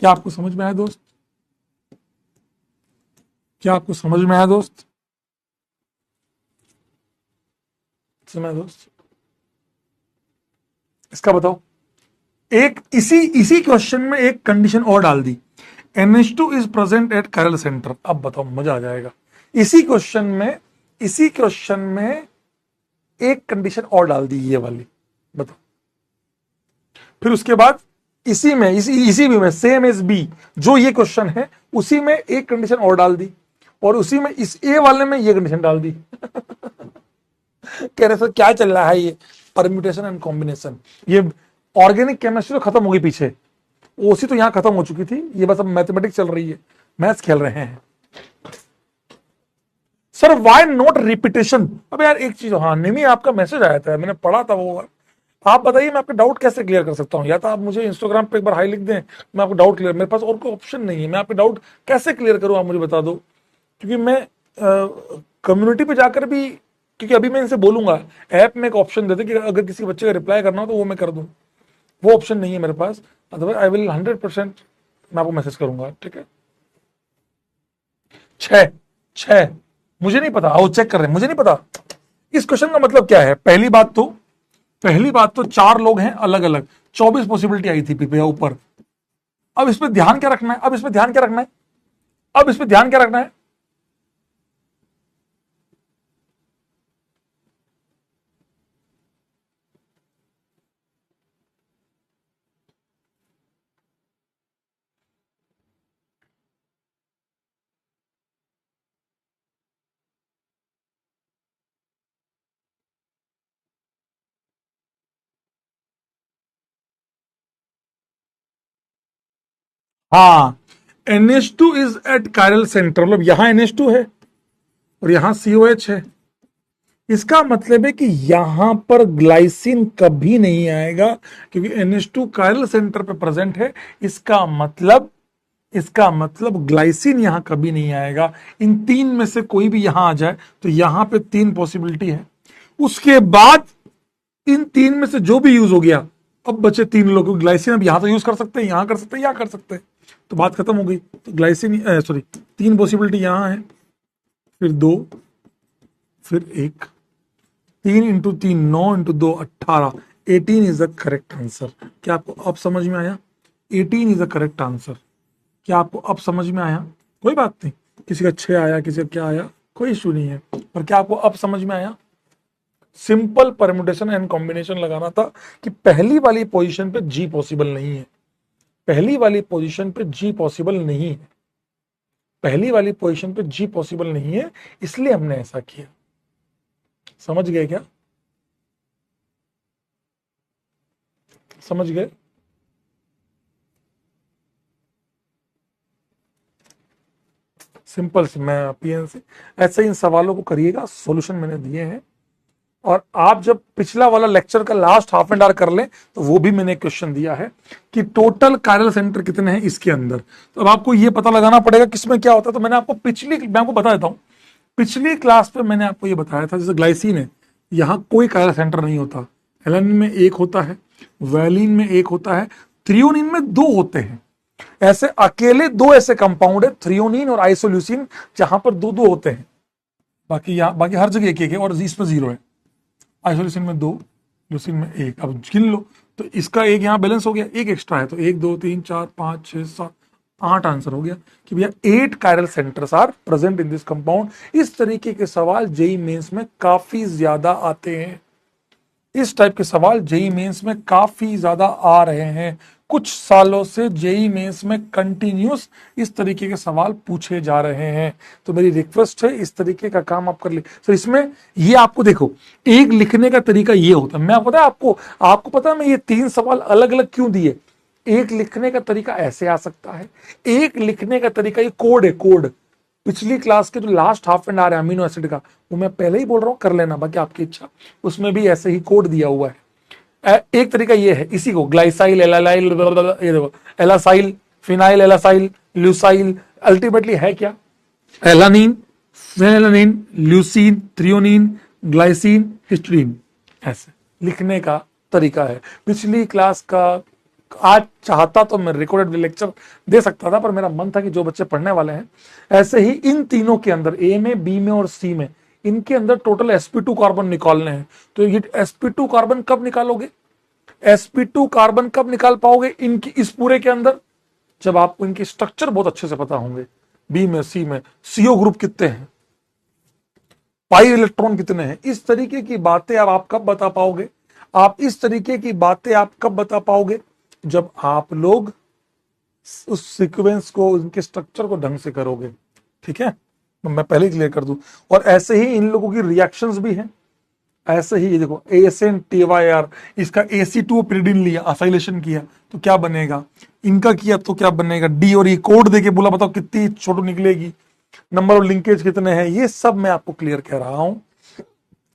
क्या आपको समझ में आया दोस्त? क्या आपको समझ में आया दोस्त? समझ आया दोस्त? इसका बताओ। एक इसी क्वेश्चन में एक कंडीशन और डाल दी, NH2 is present at chiral centre. अब बताओ, मजा आ जाएगा। इसी क्वेश्चन में एक कंडीशन और डाल दी, ये वाली, बताओ। फिर उसके बाद इसी भी में सेम एज बी, जो ये क्वेश्चन है उसी में एक कंडीशन और डाल दी, और उसी में इस ए वाले में ये कंडीशन डाल दी। कह रहे सर क्या चल रहा है ये परम्यूटेशन एंड कॉम्बिनेशन, ये ऑर्गेनिक केमिस्ट्री तो खत्म होगी पीछे, ओसी तो यहां खत्म हो चुकी थी, ये बस अब मैथमेटिक्स चल रही है, मैथ्स खेल रहे हैं। Sir why not repetition? अब यार एक चीज, हाँ निमी आपका मैसेज आया था, मैंने पढ़ा था वो, आप बताइए मैं आपके डाउट कैसे क्लियर कर सकता हूं? या तो आप मुझे इंस्टाग्राम पे एक बार हाई लिख दें, मैं आपको डाउट क्लियर, मेरे पास और कोई ऑप्शन नहीं है, मैं आपके डाउट कैसे क्लियर करूं आप मुझे बता दो, क्योंकि मैं कम्युनिटी पे जाकर भी, क्योंकि अभी मैं इनसे बोलूंगा ऐप में एक ऑप्शन देते कि अगर किसी बच्चे का रिप्लाई करना हो तो वो मैं कर दूं, वो ऑप्शन नहीं है मेरे पास, अदरवाइज आई विल 100% मैं आपको मैसेज करूंगा, ठीक है? 6 मुझे नहीं पता, आओ चेक कर रहे हैं, मुझे नहीं पता इस क्वेश्चन का मतलब क्या है। पहली बात तो 4 लोग हैं अलग अलग, 24 पॉसिबिलिटी आई थी पे ऊपर। अब इसमें ध्यान क्या रखना है? अब इसमें ध्यान क्या रखना है? हाँ, NH2 is eight chiral centre, मतलब यहां NH2 है और यहां COH है, इसका मतलब है कि यहां पर ग्लाइसिन कभी नहीं आएगा, क्योंकि NH2 कायरल सेंटर पे प्रेजेंट है। इसका मतलब ग्लाइसिन यहां कभी नहीं आएगा। इन 3 में से कोई भी यहां आ जाए तो यहां पे 3 पॉसिबिलिटी है। उसके बाद इन 3 में से जो भी यूज हो गया, अब बचे 3 लोग, ग्लाइसिन अब यहां तो यूज कर सकते हैं, यहां कर सकते हैं, यहां कर सकते हैं, तो बात खत्म हो गई। तो ग्लाइसिन सॉरी 3 पॉसिबिलिटी यहां है, फिर 2, फिर 1, 3 into 3 9 into 2 18, 18 is the correct answer. क्या आपको अब समझ में आया? 18 इज द करेक्ट आंसर। क्या आपको अब समझ में आया? कोई बात नहीं, किसी का 6 आया, किसी का क्या आया, कोई इशू नहीं है, पर क्या आपको अब समझ में आया? सिंपल परम्यूटेशन एंड कॉम्बिनेशन लगाना था कि पहली वाली पोजीशन पे जी पॉसिबल नहीं है, पहली वाली पोजीशन पे जी पॉसिबल नहीं है, पहली वाली पोजीशन पे जी पॉसिबल नहीं है, इसलिए हमने ऐसा किया। समझ गए क्या? समझ गए? सिंपल से मैं PNC ऐसे इन सवालों को करिएगा, सॉल्यूशन मैंने दिए हैं। और आप जब पिछला वाला लेक्चर का लास्ट हाफ एन आवर कर लें तो वो भी मैंने क्वेश्चन दिया है कि टोटल कायरल सेंटर कितने हैं इसके अंदर, तो अब आपको ये पता लगाना पड़ेगा किसमें क्या होता है। तो मैं आपको बता देता हूं, पिछली क्लास पे मैंने आपको ये बताया था, जैसे ग्लाइसिन है, यहां कोई कायरल सेंटर नहीं होता, एलानिन में 1 होता है, वैलिन में 1 होता है, थ्रियोनिन में 2 होते हैं। ऐसे अकेले 2 ऐसे कंपाउंड है, थ्रियोनिन और आइसोल्यूसिन, जहां पर 2 होते हैं, बाकी हर जगह 1 है, और इसमें 0 है। आइसोल्यूसिन में 2, ल्यूसिन में 1। अब गिन लो तो इसका 1 यहां बैलेंस हो गया, 1 एक्स्ट्रा है, तो 1 2 3 4 5 6 7 8 आंसर हो गया कि भैया 8 chiral centres are present in this compound. इस तरीके के सवाल जेई मेंस में काफी ज्यादा आते हैं, इस टाइप के सवाल जेई मेंस में काफी ज्यादा आ रहे हैं। कुछ सालों से जेई मेंस में कंटिन्यूस इस तरीके के सवाल पूछे जा रहे हैं। तो मेरी रिक्वेस्ट है इस तरीके का काम आप कर ले। तो इसमें ये आपको देखो, एक लिखने का तरीका ये होता है, मैं पता है आपको पता है मैं ये 3 सवाल अलग अलग क्यों दिए। एक लिखने का तरीका ऐसे आ सकता है, एक लिखने का तरीका ये कोड है, कोड पिछली क्लास के जो लास्ट हाफ एंड आवर है अमीनो एसिड का, वो मैं पहले ही बोल रहा हूं कर लेना, बाकी आपकी इच्छा। उसमें भी ऐसे ही कोड दिया हुआ है। एक तरीका ये है, इसी को ग्लाइसाइल, एलाइल, ये देखो एलासाइल, फिनाइल एलासाइल, ल्यूसाइल, अल्टीमेटली है क्या, एलानीन, फेनिलैलानीन, ल्यूसीन, थ्रियोनीन, ग्लाइसिन, हिस्टीडीन। ऐसे लिखने का तरीका है। पिछली क्लास का आज चाहता तो मैं रिकॉर्डेड लेक्चर दे सकता था, पर मेरा मन था कि जो बच्चे पढ़ने वाले हैं, ऐसे ही इन तीनों के अंदर ए में, बी में और सी में, इनके अंदर टोटल sp2 कार्बन निकालने हैं। तो ये sp2 कार्बन कब निकालोगे, sp2 कार्बन कब निकाल पाओगे इनकी इस पूरे के अंदर, जब आपको इनकी स्ट्रक्चर बहुत अच्छे से पता होंगे। बी में, सी में CO ग्रुप कितने हैं, पाई इलेक्ट्रॉन कितने हैं, इस तरीके की बातें आप कब बता पाओगे, आप इस तरीके की बातें आप कब बता पाओगे, जब आप लोग उस सीक्वेंस को, उनके स्ट्रक्चर को ढंग से करोगे। ठीक है, मैं पहले क्लियर कर दूं। और ऐसे ही इन लोगों की रिएक्शंस भी हैं। ऐसे ही ये देखो ASN TYR, इसका AC2 पिरिडिन लिया, असाइलेशन किया तो क्या बनेगा, इनका किया तो क्या बनेगा, डी और ई कोड देके बोला बताओ कितनी छोटू निकलेगी, नंबर ऑफ लिंकेज कितने हैं, ये सब मैं आपको क्लियर कह रहा हूं।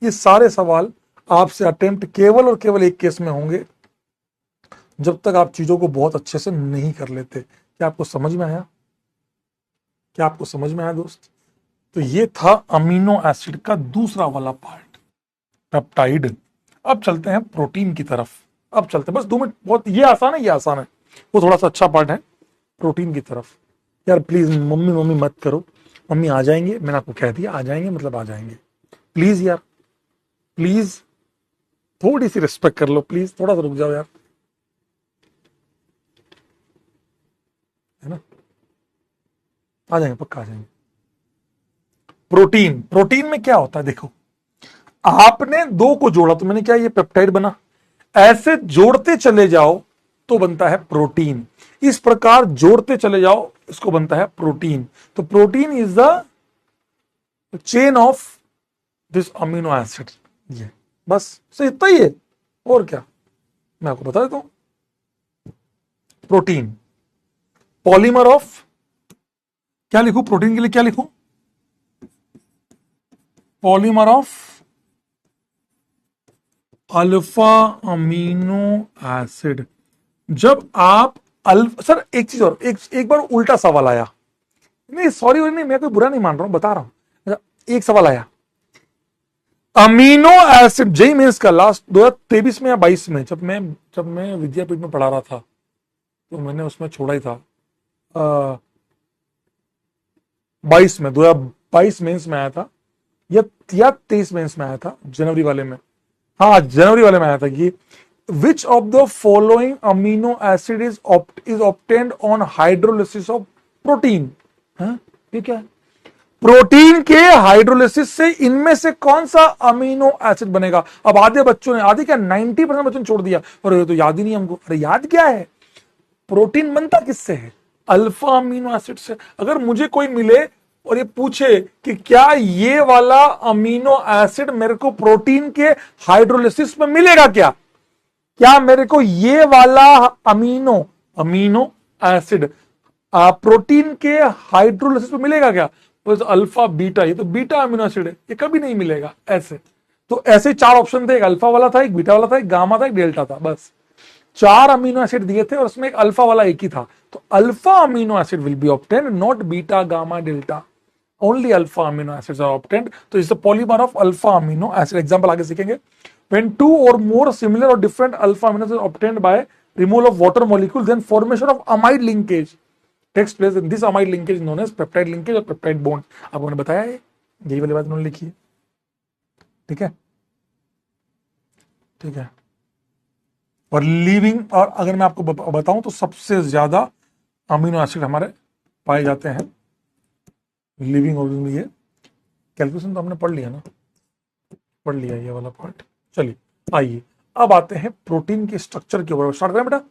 ये सारे सवाल आपसे अटेम्प्ट केवल और केवल एक केस में होंगे, जब तक आप चीजों को बहुत अच्छे से नहीं कर लेते। क्या आपको समझ में आया, क्या आपको समझ में आया दोस्त? तो ये था अमीनो एसिड का दूसरा वाला पार्ट, पेप्टाइड। अब चलते हैं प्रोटीन की तरफ। अब चलते हैं, बस 2 मिनट, बहुत ये आसान है, ये आसान है, वो थोड़ा सा अच्छा पार्ट है। प्रोटीन की तरफ यार प्लीज मम्मी मम्मी मत करो, मम्मी आ जाएंगे, मैंने आपको कह दिया आ जाएंगे मतलब आ जाएंगे। प्लीज यार, प्लीज थोड़ी सी रिस्पेक्ट कर लो, प्लीज थोड़ा सा रुक जाओ यार, है ना, आ जाएंगे, पक्का आ जाएंगे। प्रोटीन, प्रोटीन में क्या होता है देखो, आपने 2 को जोड़ा तो मैंने क्या, ये पेप्टाइड बना, ऐसे जोड़ते चले जाओ तो बनता है प्रोटीन, इस प्रकार जोड़ते चले जाओ इसको बनता है प्रोटीन। तो protein is the chain of this amino acid. ये बस से इतना ही है, और क्या मैं आपको बता देता हूं। प्रोटीन पॉलीमर ऑफ, क्या लिखूं प्रोटीन के लिए, क्या लिखूं, polymer of alpha amino acid. जब आप सर एक चीज और, एक बार उल्टा सवाल आया, नहीं सॉरी नहीं, मैं कोई बुरा नहीं मान रहा हूं, बता रहा हूं। एक सवाल आया, अमीनो एसिड जेई मेंस का लास्ट 2023 में या 22 में, जब मैं विद्यापीठ में पढ़ा रहा था, तो मैंने उसमें छोड़ा ही था 22 में, 2022 मेंस में आया था, या 23 मेंस में आया था, जनवरी वाले में, हाँ जनवरी वाले में आया था कि which of the following amino acid is obtained on hydrolysis of protein. ये क्या है, प्रोटीन के हाइड्रोलिसिस से इनमें से कौन सा अमीनो एसिड बनेगा। अब आधे बच्चों ने, आधे क्या 90% बच्चों ने छोड़ दिया, और ये तो याद ही नहीं हमको। अरे याद क्या है, प्रोटीन बनता किससे है, अल्फा अमीनो एसिड से। अगर मुझे कोई मिले और ये पूछे कि क्या ये वाला अमीनो एसिड मेरे को प्रोटीन के हाइड्रोलिसिस में मिलेगा, क्या मेरे को ये वाला अमीनो एसिड प्रोटीन के हाइड्रोलिसिस में मिलेगा क्या, तो अल्फा बीटा, ये तो बीटा अमीनो एसिड है, ये कभी नहीं मिलेगा। ऐसे तो ऐसे 4 ऑप्शन थे, एक अल्फा वाला था, एक बीटा वाला था, एक गामा था, एक डेल्टा था, बस 4 अमीनो एसिड दिए थे और उसमें एक अल्फा वाला एक ही था। तो alpha amino acid will be obtained, not beta gamma delta, only alpha amino acids are obtained. तो is the polymer of alpha amino acid. Example आगे सीखेंगे। When 2 or more similar or different alpha amino acids are obtained by removal of water molecule, then formation of amide linkage takes place, and this amide linkage is known as peptide linkage or peptide bond। आपको मैंने बताया है, यही वाली बात उन्होंने लिखी है। ठीक है, ठीक है। और लिविंग, और अगर मैं आपको बताऊं तो सबसे ज्यादा अमीनो एसिड हमारे पाए जाते हैं लिविंग ऑर्गेनिज्म में। ये कैलकुलेशन तो हमने पढ़ लिया ना, पढ़ लिया ये वाला पार्ट। चलिए आइए अब आते हैं प्रोटीन के स्ट्रक्चर के ऊपर। स्टार्ट करें बेटा।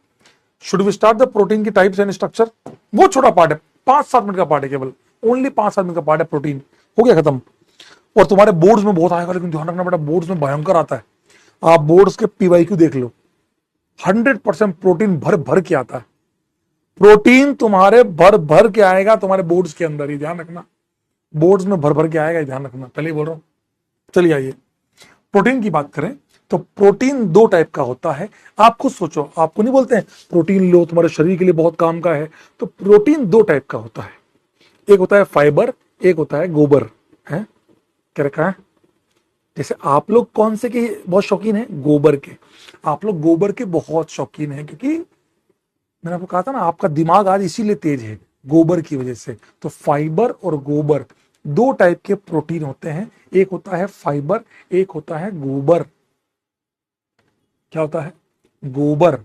Should we start the protein की टाइप्स एंड स्ट्रक्चर। वो छोटा पार्ट है, 5-7 मिनट का पार्ट है, केवल ओनली 5-7 मिनट का पार्ट है प्रोटीन, हो गया खत्म। और तुम्हारे बोर्ड्स में बहुत आएगा, लेकिन ध्यान रखना बेटा, बोर्ड्स में भयंकर आता है। आप बोर्ड्स के पीवाईक्यू देख लो, 100% प्रोटीन भर भर के आता है। प्रोटीन तुम्हारे भर भर के आएगा तुम्हारे बोर्ड्स के अंदर ही, ध्यान रखना। बोर्ड्स में भर भर के आएगा, ध्यान रखना, पहले ही बोल रहा हूं। चलिए आइए प्रोटीन की बात करें तो प्रोटीन 2 टाइप का होता है। आप खुद सोचो, आपको नहीं बोलते हैं प्रोटीन लो, तुम्हारे शरीर के लिए बहुत काम का है। तो प्रोटीन 2 टाइप का होता है, एक होता है फाइबर, एक होता है गोबर। है क्या रखा है? जैसे आप लोग कौन से के बहुत शौकीन है? गोबर के। आप लोग गोबर के बहुत शौकीन है, क्योंकि मैंने आपको कहा था ना, आपका दिमाग आज इसीलिए तेज है, गोबर की वजह से। तो फाइबर और गोबर 2 टाइप के प्रोटीन होते हैं, एक होता है फाइबर, एक होता है गोबर। क्या होता है? गोबर,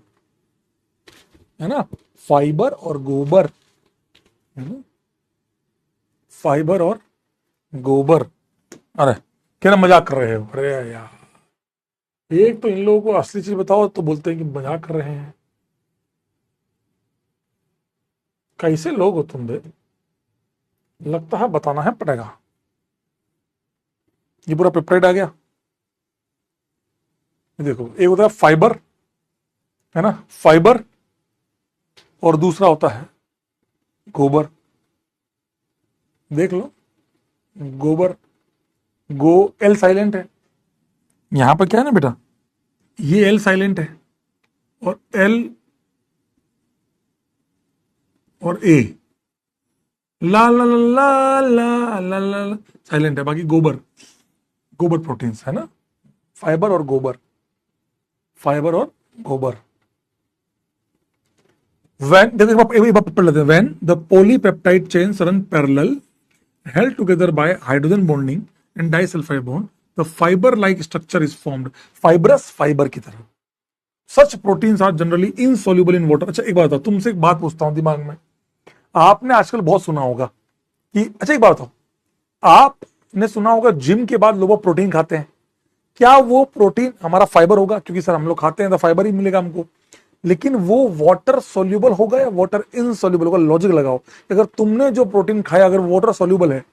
है ना, फाइबर और गोबर, है ना, फाइबर और गोबर। अरे क्या मजाक कर रहे हो? अरे यार, एक तो इन लोगों को असली चीज बताओ तो बोलते हैं कि मजाक कर रहे हैं। कैसे लोग हो तुम बे? लगता है बताना है पड़ेगा। ये पूरा पेप्टाइड आ गया। ये देखो, एक होता है फाइबर, है ना, फाइबर, और दूसरा होता है गोबर। देख लो, गोबर, गो एल साइलेंट है, यहां पर क्या है ना बेटा, ये एल साइलेंट है, और एल और ए ला ला ला ला ला ला साइलेंट है। बाकी गोबर, गोबर प्रोटीन्स, है ना, फाइबर और गोबर, फाइबर और गोबर। when when the polypeptide chains run parallel held together by hydrogen bonding and disulfide bond, the fiber like structure is formed, fibrous fiber की तरह। such proteins are generally insoluble in water। अच्छा एक बात बताओ, तुमसे एक बात पूछता हूं, दिमाग में आपने आजकल बहुत सुना होगा कि, अच्छा एक बात बताओ, आपने सुना होगा जिम के बाद लोग प्रोटीन खाते हैं, क्या वो प्रोटीन हमारा फाइबर होगा? क्योंकि सर हम लोग खाते हैं तो फाइबर ही मिलेगा हमको, लेकिन वो वाटर सोल्यूबल होगा या वाटर इनसोल्यूबल होगा? लॉजिक लगाओ, अगर तुमने जो प्रोटीन खाया अगर वाटर सोल्यूबल है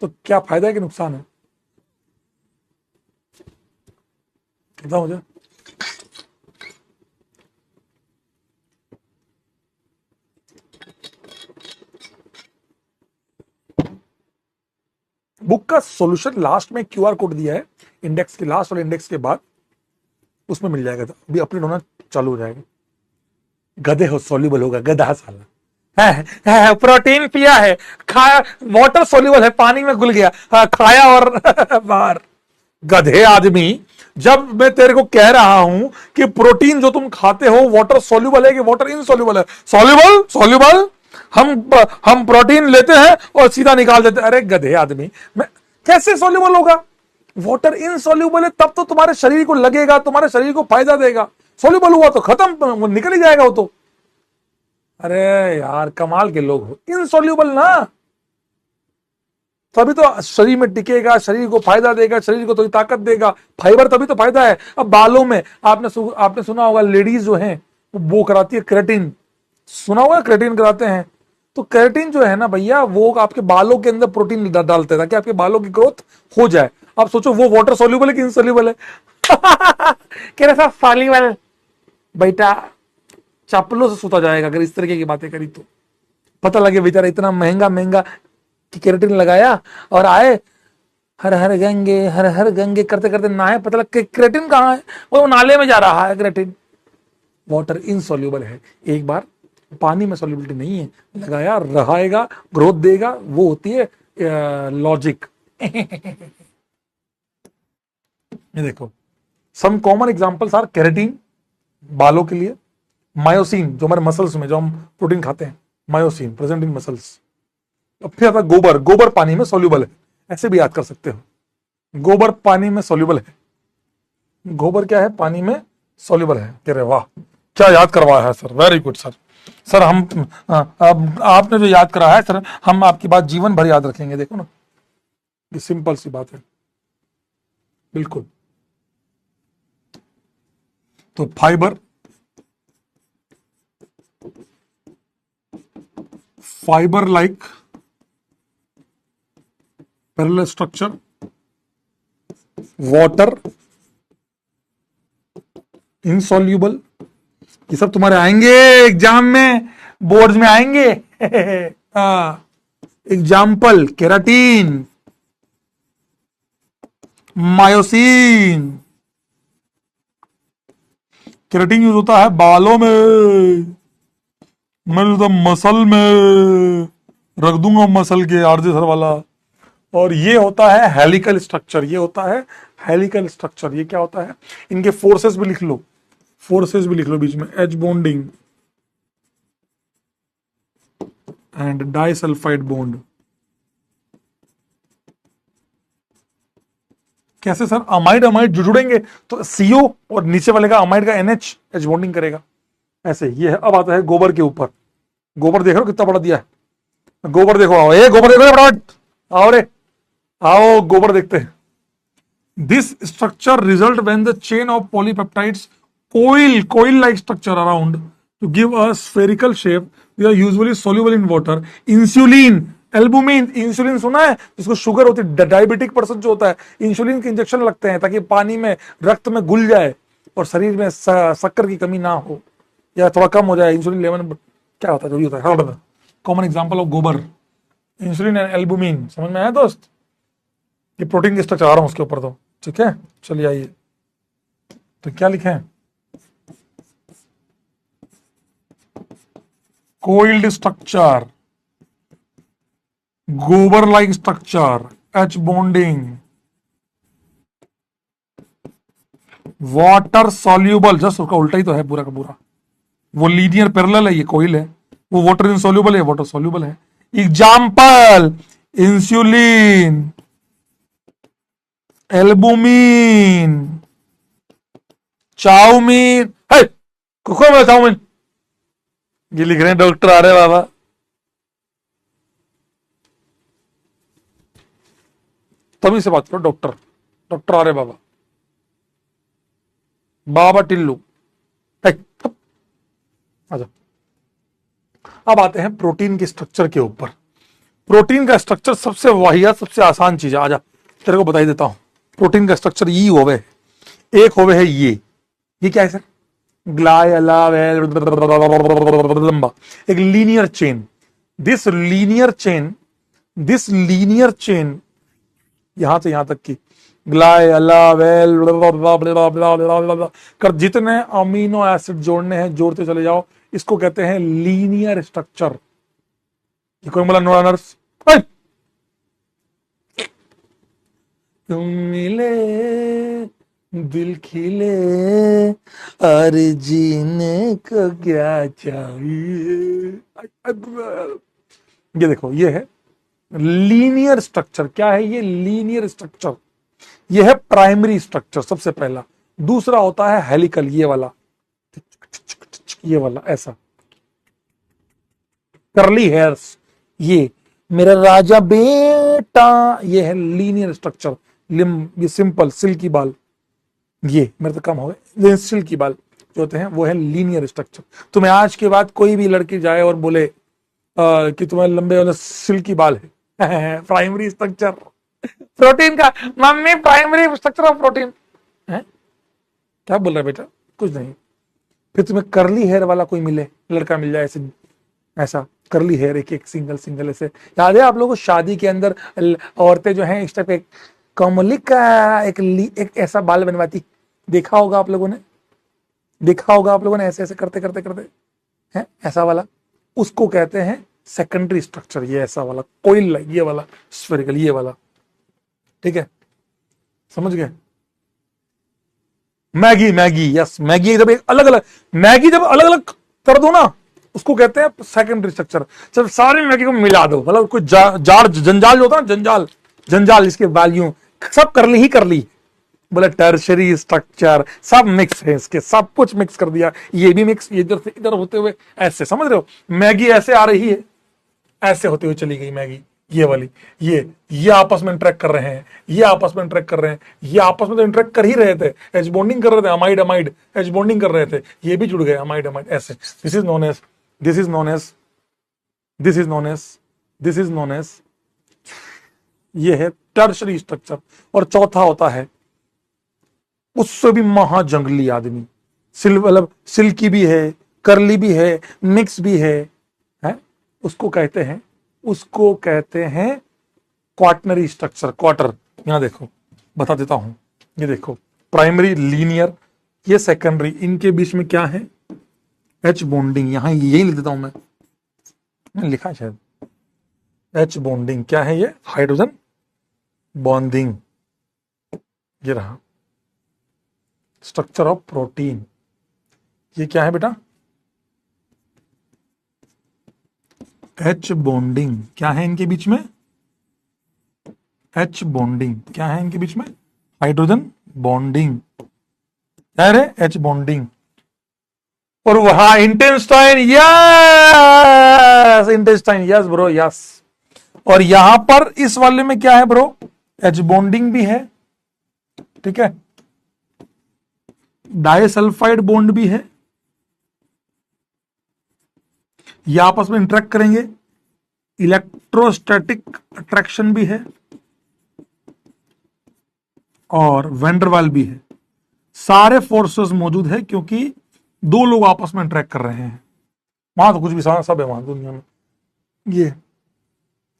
तो क्या फायदा है कि नुकसान है? बताओ मुझे। बुक का सॉल्यूशन लास्ट में क्यूआर कोड दिया है, इंडेक्स के लास्ट वाले इंडेक्स के बाद उसमें मिल जाएगा, अभी अपडेट होना चालू हो जाएगा। गधे हो, सोल्यूबल होगा, गधा साला है, प्रोटीन पिया है, खाया, वाटर सोल्यूबल है, पानी में घुल गया, खाया और बाहर। गधे आदमी, जब मैं तेरे को कह रहा हूं कि प्रोटीन जो तुम खाते हो वाटर सोल्यूबल है कि वाटर इनसोल्यूबल है? Soluble, soluble. हम प्रोटीन लेते हैं और सीधा निकाल देते हैं। अरे गधे आदमी, मैं कैसे सोल्यूबल होगा? वाटर इनसोल्यूबल है, तब तो तुम्हारे शरीर को लगेगा, तुम्हारे शरीर को फायदा देगा। सोल्यूबल हुआ तो खत्म, वो निकल ही जाएगा वो तो। अरे यार कमाल के लोग हो, इनसोल्यूबल ना, तभी तो शरीर में टिकेगा, शरीर को फायदा देगा, शरीर को तो ताकत देगा। फाइबर तभी तो फायदा है। अब बालों में आपने सुना होगा, लेडीज जो हैं वो कराती है केराटिन, सुना होगा केराटिन कराते हैं। तो केराटिन जो है ना भैया, वो आपके बालों के अंदर प्रोटीन डालते हैं ताकि आपके बालों की ग्रोथ हो जाए। अब सोचो वो वाटर सोल्यूबल है कि इनसोल्यूबल है? कह रहे सॉल्यूबल। बेटा चप्पलों से सूता जाएगा अगर इस तरीके की बातें करी तो। पता लगे बेचारा इतना महंगा महंगा कि केराटिन लगाया और आए हर हर गंगे, हर हर गंगे करते करते नहाए, पता लग केराटिन कहाँ है, वो नाले में जा रहा है केराटिन। वाटर इनसोल्यूबल है, एक बार पानी में सोल्यूबिलिटी नहीं है, लगाया रहाएगा, ग्रोथ देगा, वो होती है लॉजिक। ये देखो, some common examples are keratin बालों के लिए, मायोसिन जो हमारे मसल्स में जो हम प्रोटीन खाते हैं, मायोसिन प्रेजेंट इन मसल्स। अब फिर आता गोबर, गोबर पानी में सोल्यूबल है, ऐसे भी याद कर सकते हो, गोबर पानी में सोल्यूबल है। गोबर क्या है? पानी में सोल्यूबल है। कह रहे वाह क्या याद करवाया है sir, very good sir. Sir हम आपने जो याद करा है सर, हम आपकी बात जीवन भर याद रखेंगे। देखो ना, ये सिंपल सी बात है, बिल्कुल। तो fibre, fibre like parallel structure, water insoluble. ये सब तुम्हारे आएंगे एग्जाम में, बोर्ड्स में आएंगे। Example, keratin, myosin. Keratin use होता है बालों में, मैं तो मसल में रख दूंगा, मसल के आरजे सर वाला। और ये होता है हेलिकल स्ट्रक्चर, ये होता है हेलिकल स्ट्रक्चर। ये क्या होता है, इनके फोर्सेस भी लिख लो, फोर्सेस भी लिख लो बीच में, H bonding and disulphide bond. कैसे सर, अमाइड अमाइड जुड़ेंगे तो सीओ और नीचे वाले का अमाइड का एनएच, एच बॉन्डिंग करेगा ऐसे। ये है। अब आता है गोबर के ऊपर। गोबर देख रहे हो कितना बड़ा दिया है, गोबर देखो, आओ ये गोबर देखो फटाफट, आओ रे आओ गोबर देखते हैं। This structure result when the chain of polypeptides coil like structure around to give a spherical shape. They are usually soluble in water. Insulin, albumin, insulin सुना है, जिसको शुगर होती है, डायबिटिक पर्सन जो होता है, इंसुलिन के इंजेक्शन लगते हैं ताकि पानी में, रक्त में घुल जाए और शरीर में शक्कर की कमी ना हो या थोड़ा कम हो जाए, इंसुलिन लेवल क्या होता है, जो भी होता है। कॉमन एग्जांपल ऑफ गोबर, इंसुलिन एंड एल्बुमिन। समझ में आया दोस्त? ये प्रोटीन की स्ट्रक्चर आ रहा हूं उसके ऊपर तो, ठीक है। चलिए आइए, तो क्या लिखे हैं, coiled structure, गोबर like structure, H bonding, water soluble, just उसका उल्टा ही तो है पूरा का पूरा। वो लीनियर पैरेलल है, ये कोइल है, वो वाटर इनसॉल्यूबल है, वाटर सॉल्यूबल है। Example, insulin, albumin, chowmein. है कुको में चाउमीन, ये लिख रहे हैं डॉक्टर आ रहे बाबा। तभी से बात करो, डॉक्टर, डॉक्टर आ रहे बाबा, बाबा टिल्लू। आजा, अब आते हैं प्रोटीन के स्ट्रक्चर के ऊपर। प्रोटीन का स्ट्रक्चर सबसे वाहियात, सबसे आसान चीज है। आजा तेरे को बता ही देता हूं। प्रोटीन का स्ट्रक्चर ये होवे, एक होवे है ये क्या है सर, लंबा, एक linear chain. This linear chain यहां से यहां तक की कर जितने अमीनो एसिड जोड़ने हैं जोड़ते चले जाओ, इसको कहते हैं लीनियर स्ट्रक्चर। ये कोई बोला नो रनर्स, तुम मिले दिल खिले और जीने को क्या चाहिए। ये देखो, ये है लीनियर स्ट्रक्चर। क्या है ये लीनियर स्ट्रक्चर? ये है प्राइमरी स्ट्रक्चर सबसे पहला। दूसरा होता है हेलिकल, ये वाला, ये वाला ऐसा कर्ली हेयर्स, ये मेरा राजा बेटा, ये है लीनियर स्ट्रक्चर। ये सिंपल सिल्की बाल, ये मेरे तो कम हो गए, सिल्की बाल जो होते हैं वो है लीनियर स्ट्रक्चर। तुम्हें आज के बाद कोई भी लड़की जाए और बोले कि तुम्हें लंबे वाले सिल्की बाल है, प्राइमरी स्ट्रक्चर प्रोटीन का, mummy primary structure of protein है, क्या बोल रहा है बेटा, कुछ नहीं। फिर तुम्हें कर्ली हेयर वाला कोई मिले, लड़का मिल जाए ऐसे, ऐसा कर्ली हेयर, एक एक सिंगल ऐसे। याद है आप लोगों को शादी के अंदर औरतें जो हैं इस टाइप एक कमली का एक ऐसा बाल बनवाती, देखा होगा आप लोगों ने, देखा होगा आप लोगों ने, ऐसे ऐसे करते करते करते हैं ऐसा वाला, उसको कहते हैं सेकेंडरी स्ट्रक्चर। ये ऐसा वाला कोइल, ये वाला स्फेरिकल, ये वाला, ठीक है, समझ गए। मैगी यस, मैगी जब अलग अलग कर दो ना, उसको कहते हैं सेकेंडरी स्ट्रक्चर। जब सारी मैगी को मिला दो, मतलब कोई जाड़ जंजाल जो होता है ना, जंजाल इसके वैल्यू सब कर ली, बोले टर्शरी स्ट्रक्चर, सब मिक्स है इसके, सब कुछ मिक्स कर दिया, ये भी मिक्स, ये इधर से इधर होते हुए ऐसे, समझ रहे हो। मैगी ऐसे आ रही है, ऐसे होते हुए चली गई मैगी, ये वाली, ये आपस में इंटरेक्ट कर रहे हैं, ये आपस में इंटरेक्ट कर रहे हैं, ये आपस में तो इंटरेक्ट कर ही रहे थे, एच बॉन्डिंग कर रहे थे, अमाइड अमाइड एच बॉन्डिंग कर रहे थे, ये भी जुड़ गए अमाइड अमाइड ऐसे। This is known as this is known as this is known as this is known as ये है टर्शरी स्ट्रक्चर। और चौथा होता है उससे भी महाजंगली आदमी, मतलब सिल्की भी है, करली भी है, मिक्स भी है? उसको कहते हैं क्वाटनरी स्ट्रक्चर, क्वार्टर। यहां देखो बता देता हूं, ये देखो प्राइमरी लीनियर, ये सेकेंडरी, इनके बीच में क्या है? H bonding. यहां यही लिख देता हूं मैं लिखा शायद एच बॉन्डिंग। क्या है ये? Hydrogen bonding. ये रहा स्ट्रक्चर ऑफ प्रोटीन। ये क्या है बेटा? H bonding. क्या है इनके बीच में? H bonding. क्या है इनके बीच में? Hydrogen bonding. क्या है? H bonding. और वहां intestine, yes intestine, yes bro yes. और यहां पर इस वाले में क्या है ब्रो? एच बॉन्डिंग भी है, ठीक है, डाइसल्फाइड बॉन्ड भी है, ये आपस में इंटरेक्ट करेंगे, इलेक्ट्रोस्टैटिक अट्रैक्शन भी है और वैंडरवाल भी है। सारे फोर्सेस मौजूद है क्योंकि दो लोग आपस में इंटरेक्ट कर रहे हैं। वहां तो कुछ भी सब है वहां दुनिया में।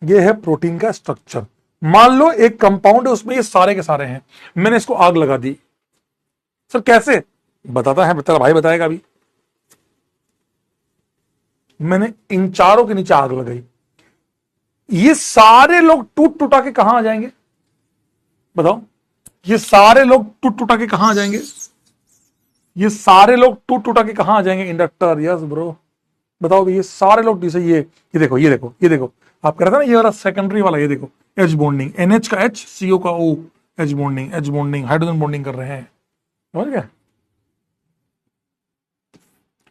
ये है प्रोटीन का स्ट्रक्चर। मान लो एक कंपाउंड है, उसमें ये सारे के सारे हैं, मैंने इसको आग लगा दी। सर कैसे? बताता है, तेरा भाई बताएगा अभी। मैंने इन चारों के नीचे आग लगाई, ये सारे लोग टूट टूटा के कहां आ जाएंगे? बताओ, ये सारे लोग टूट टूटा के कहां आ जाएंगे? ये सारे लोग टूट टूटा के कहां आ जाएंगे? इंडक्टर। यस ब्रो, बताओ भी, ये सारे लोग जैसे ये देखो, ये देखो, ये देखो, आप कह रहे थे ना ये वाला सेकेंडरी वाला, ये देखो एच बॉन्डिंग, NH का H, CO का O, H bonding hydrogen bonding कर रहे हैं। समझ गए?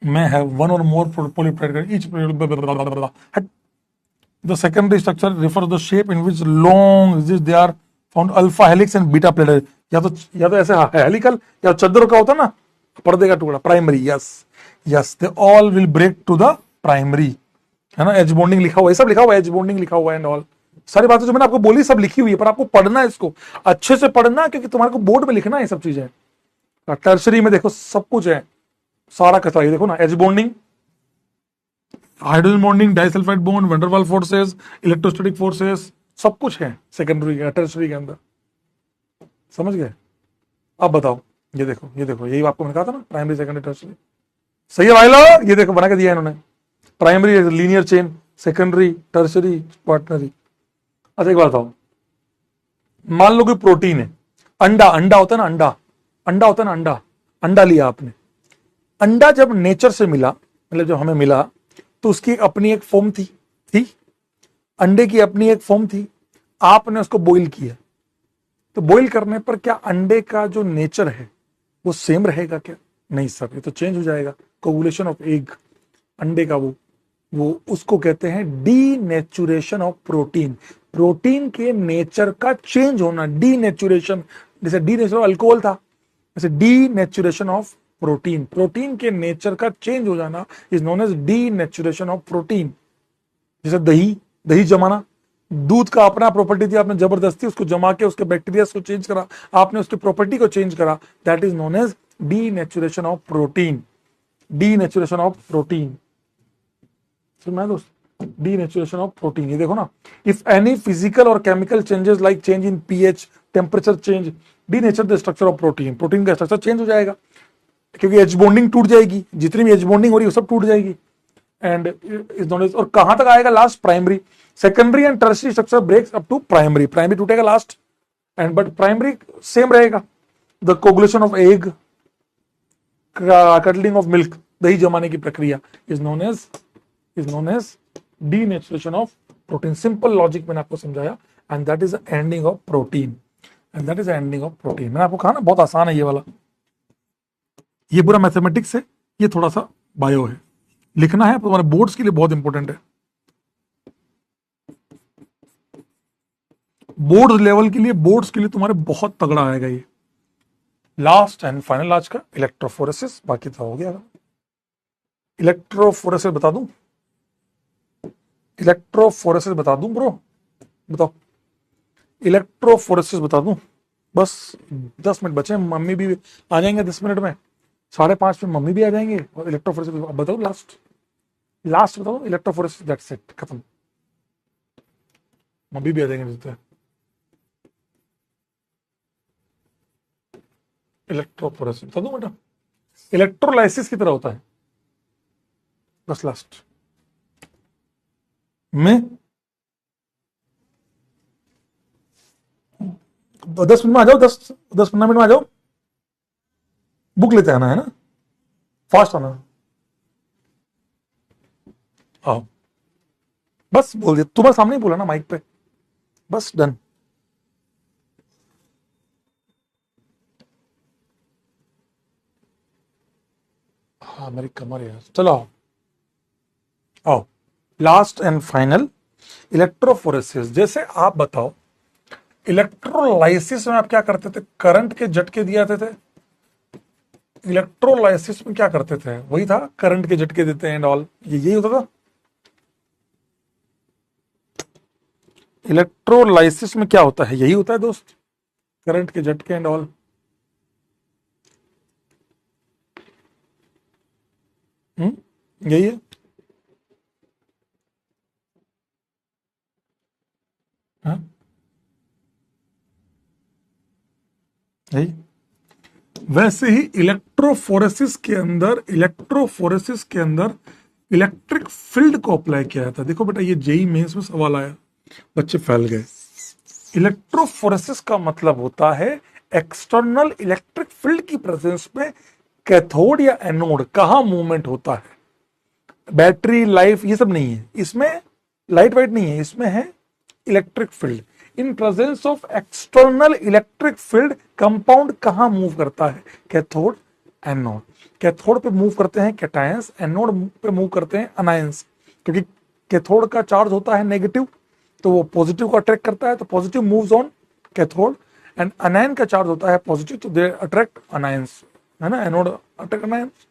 मैं है वन और मोर polypeptide each the secondary structure refers to the shape in which long they are found alpha helix and beta plated। या तो ऐसे हेलिकल या चद्दर का होता ना, पर्दे का टुकड़ा, primary. Yes they all will break to the primary, है ना। एच बॉन्डिंग लिखा हुआ है, सब लिखा हुआ है, एच बॉन्डिंग लिखा हुआ है एंड ऑल। सारी बातें जो मैंने आपको बोली सब लिखी हुई है, पर आपको पढ़ना है, इसको अच्छे से पढ़ना, क्योंकि तुम्हारे को बोर्ड में लिखना है ये सब चीजें। टर्सरी में देखो सब कुछ है, सारा कचरा। ये देखो ना, H bonding, hydrogen bonding, disulphide bond, Van der Waals forces, electrostatic forces, सब कुछ है सेकेंडरी टर्सरी के अंदर। समझ गए? अब बताओ, ये देखो, ये देखो, यही आपको मैंने कहा था ना, प्राइमरी सेकेंडरी टर्सरी। सही है भाई लोग? ये देखो बना के दिया है इन्होंने, primary linear chain, secondary, tertiary, quaternary. अच्छा एक बात बताओ, मान लो कोई प्रोटीन है, अंडा होता है ना, अंडा होता है ना, अंडा लिया आपने। अंडा जब नेचर से मिला, मतलब जब हमें मिला, तो उसकी अपनी एक फॉर्म थी, अंडे की अपनी एक फॉर्म थी। आपने उसको बॉईल किया, तो बॉईल करने पर क्या अंडे का जो नेचर है वो सेम रहेगा क्या? नहीं सर, ये तो चेंज हो जाएगा। कोगुलेशन ऑफ एग, अंडे का वो उसको कहते हैं डीनेचुरेशन ऑफ प्रोटीन। प्रोटीन के नेचर का चेंज होना, डीनेचुरेशन। जैसे डीनेचुरेशन अल्कोहल था, जैसे डीनेचुरेशन ऑफ प्रोटीन के नेचर का चेंज हो जाना is known as denaturation of protein. जैसे दही जमाना, दूध का अपना प्रॉपर्टी थी, आपने जबरदस्ती उसको जमा के उसके बैक्टीरिया को चेंज करा, आपने उसकी प्रॉपर्टी को चेंज करा, that is known as denaturation of protein. Denaturation of protein, सुना दोस्त, डीनेचुरेशन ऑफ प्रोटीन। ये देखो ना, इफ एनी फिजिकल और chemical changes like change in pH, temperature change, denature the structure of protein. Protein का structure change हो जाएगा, क्योंकि एच बॉन्डिंग टूट जाएगी, जितनी भी एच बॉन्डिंग हो रही है वो सब टूट जाएगी। एंड इज नोन एज, और कहां तक आएगा? Last primary. Secondary and tertiary structure breaks up to primary. Primary टूटेगा last, and but primary same रहेगा। The coagulation of egg, curdling of milk, दही जमाने की प्रक्रिया is known as denaturation of protein. Simple logic मैंने आपको समझाया, and that is ending of protein, and that is ending of protein. मैंने आपको कहा ना बहुत आसान है ये वाला, ये पूरा मैथमेटिक्स है, ये थोड़ा सा बायो है, लिखना है तुम्हारे बोर्ड्स के लिए बहुत इंपॉर्टेंट है। बोर्ड लेवल के लिए, बोर्ड्स के लिए तुम्हारे बहुत तगड़ा आएगा ये। लास्ट एंड फाइनल आज का इलेक्ट्रोफोरेसिस, बाकी तो हो गया। इलेक्ट्रोफोरेसिस बता दूं, इलेक्ट्रोफोरेसिस बता दूं ब्रो, बताओ इलेक्ट्रोफोरेसिस बता दूं। बस 10 मिनट बचे, मम्मी भी आ जाएंगे 10 मिनट में, 5:30 में मम्मी भी आ जाएंगे। और इलेक्ट्रोफोरेसिस बताओ, लास्ट लास्ट बताओ इलेक्ट्रोफोरेसिस, दैट्स इट, खत्म। मम्मी भी आ जाएंगे। इलेक्ट्रोफोरेसिस बता दूं बेटा, इलेक्ट्रोलाइसिस की तरह होता है, बस लास्ट में 10 मिनट में आ जाओ, 10-15 मिनट में आ जाओ, बुक लेते आना है ना, फास्ट आना। आओ, बस बोल दिया, तुम्हारे सामने ही बोला ना माइक पे, बस डन। हाँ मेरी कमर है, चलो आओ आओ, लास्ट एंड फाइनल इलेक्ट्रोफोरेसिस। जैसे आप बताओ, इलेक्ट्रोलाइसिस में आप क्या करते थे, करंट के झटके दिए जाते थे। इलेक्ट्रोलाइसिस में क्या करते थे, वही था, करंट के झटके देते हैं एंड ऑल, यही होता था। इलेक्ट्रोलाइसिस में क्या होता है, यही होता है दोस्त, करंट के झटके एंड ऑल। यही है। हाँ? यही। वैसे ही इलेक्ट्रोफोरेसिस के अंदर, इलेक्ट्रोफोरेसिस के अंदर इलेक्ट्रिक फील्ड को अप्लाई किया जाता है। देखो बेटा, ये जेई मेंस में सवाल आया, बच्चे फैल गए। इलेक्ट्रोफोरेसिस का मतलब होता है एक्सटर्नल इलेक्ट्रिक फील्ड की प्रेजेंस में कैथोड या एनोड कहां मूवमेंट होता है। बैटरी लाइफ ये सब नहीं है इसमें, लाइट वाइट नहीं है इसमें, है electric field. In presence of external electric field compound कहां मूव करता है, कैथोड एनोड। कैथोड पे मूव करते हैं कैटायंस, एनोड पे मूव करते हैं अनायंस। क्योंकि कैथोड का चार्ज होता है नेगेटिव, तो वो पॉजिटिव को अट्रैक्ट करता है, तो positive moves on cathode, and अनायन का चार्ज होता है पॉजिटिव, तो दे अट्रैक्ट अनायंस, है ना, एनोड अट्रैक्ट अनायंस।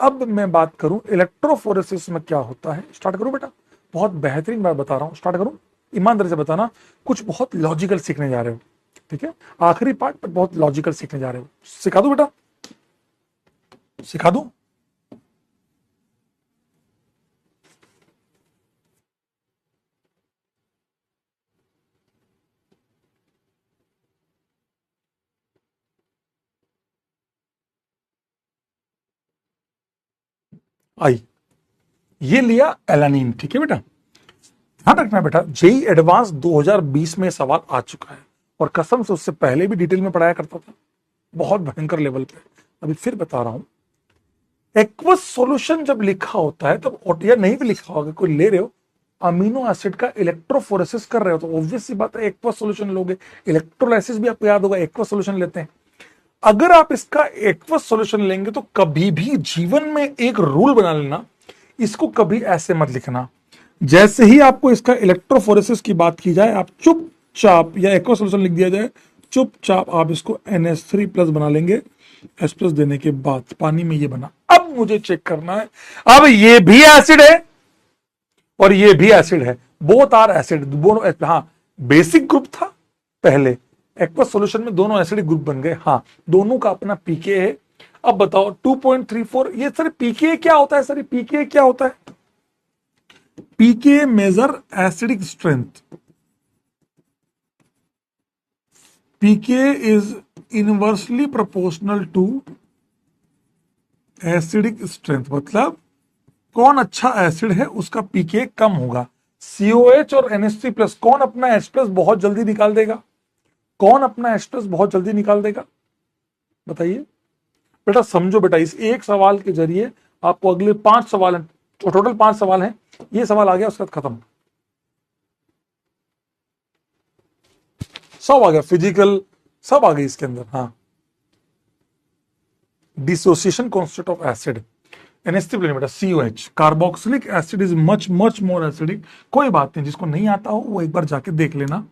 अब मैं बात करूं इलेक्ट्रोफोरेसिस में क्या होता है, स्टार्ट करूं बेटा, बहुत बेहतरीन बात बता रहा हूं, स्टार्ट करूं, ईमानदारी से बताना, कुछ बहुत लॉजिकल सीखने जा रहे हो, ठीक है, आखिरी पार्ट पर बहुत लॉजिकल सीखने जा रहे हो। सिखा दूं बेटा, सिखा दूं। आई, ये लिया एलानीन, ठीक है बेटा, ध्यान रखना बेटा, जेई एडवांस 2020 में सवाल आ चुका है, और कसम से उससे पहले भी डिटेल में पढ़ाया करता था, बहुत भयंकर लेवल पे। अभी फिर बता रहा हूं, एक्वस सॉल्यूशन जब लिखा होता है तब, या नहीं भी लिखा होगा, कोई ले रहे हो अमीनो एसिड का इलेक्ट्रोफोरेसिस कर रहे हो, तो ऑब्वियस सी बात है एक्वस सॉल्यूशन लोगे। इलेक्ट्रोलाइसिस भी आपको याद होगा, एक्वस सॉल्यूशन लेते हैं। अगर आप इसका एक्वस सॉल्यूशन लेंगे तो कभी भी जीवन में एक रूल बना लेना, इसको कभी ऐसे मत लिखना, जैसे ही आपको इसका इलेक्ट्रोफोरेसिस की बात की जाए, आप चुपचाप, या एक्वस सॉल्यूशन लिख दिया जाए, चुपचाप आप इसको NH3+ बना लेंगे। H+ देने के बाद पानी में ये बना। अब मुझे चेक करना है, अब ये भी एसिड है और ये भी एसिड है, बोथ आर एसिड, दोनों, हाँ बेसिक ग्रुप था पहले, एक्वस सॉल्यूशन में दोनों एसिडिक ग्रुप बन गए, हाँ दोनों का अपना पीके है। अब बताओ 2.34, ये सर पीके क्या होता है, सर पीके क्या होता है, pK major acidic strength, pK is inversely proportional to acidic strength, मतलब कौन अच्छा एसिड है उसका पीके कम होगा। COH और NH3+, कौन अपना H+ बहुत जल्दी निकाल देगा, कौन अपना H+ बहुत जल्दी निकाल देगा, बताइए बेटा। समझो बेटा, इस एक सवाल के जरिए आपको अगले 5 सवाल हैं, टोटल 5 सवाल हैं, ये सवाल आ गया उसके बाद खत्म, सब आ गया, फिजिकल सब आ गई इसके अंदर। हाँ, dissociation constant of acid, NH3+ बेटा, COH, carboxylic acid is much much more acidic. कोई बात नहीं, जिसको नहीं आता हो वो एक बार जाके देख लेना,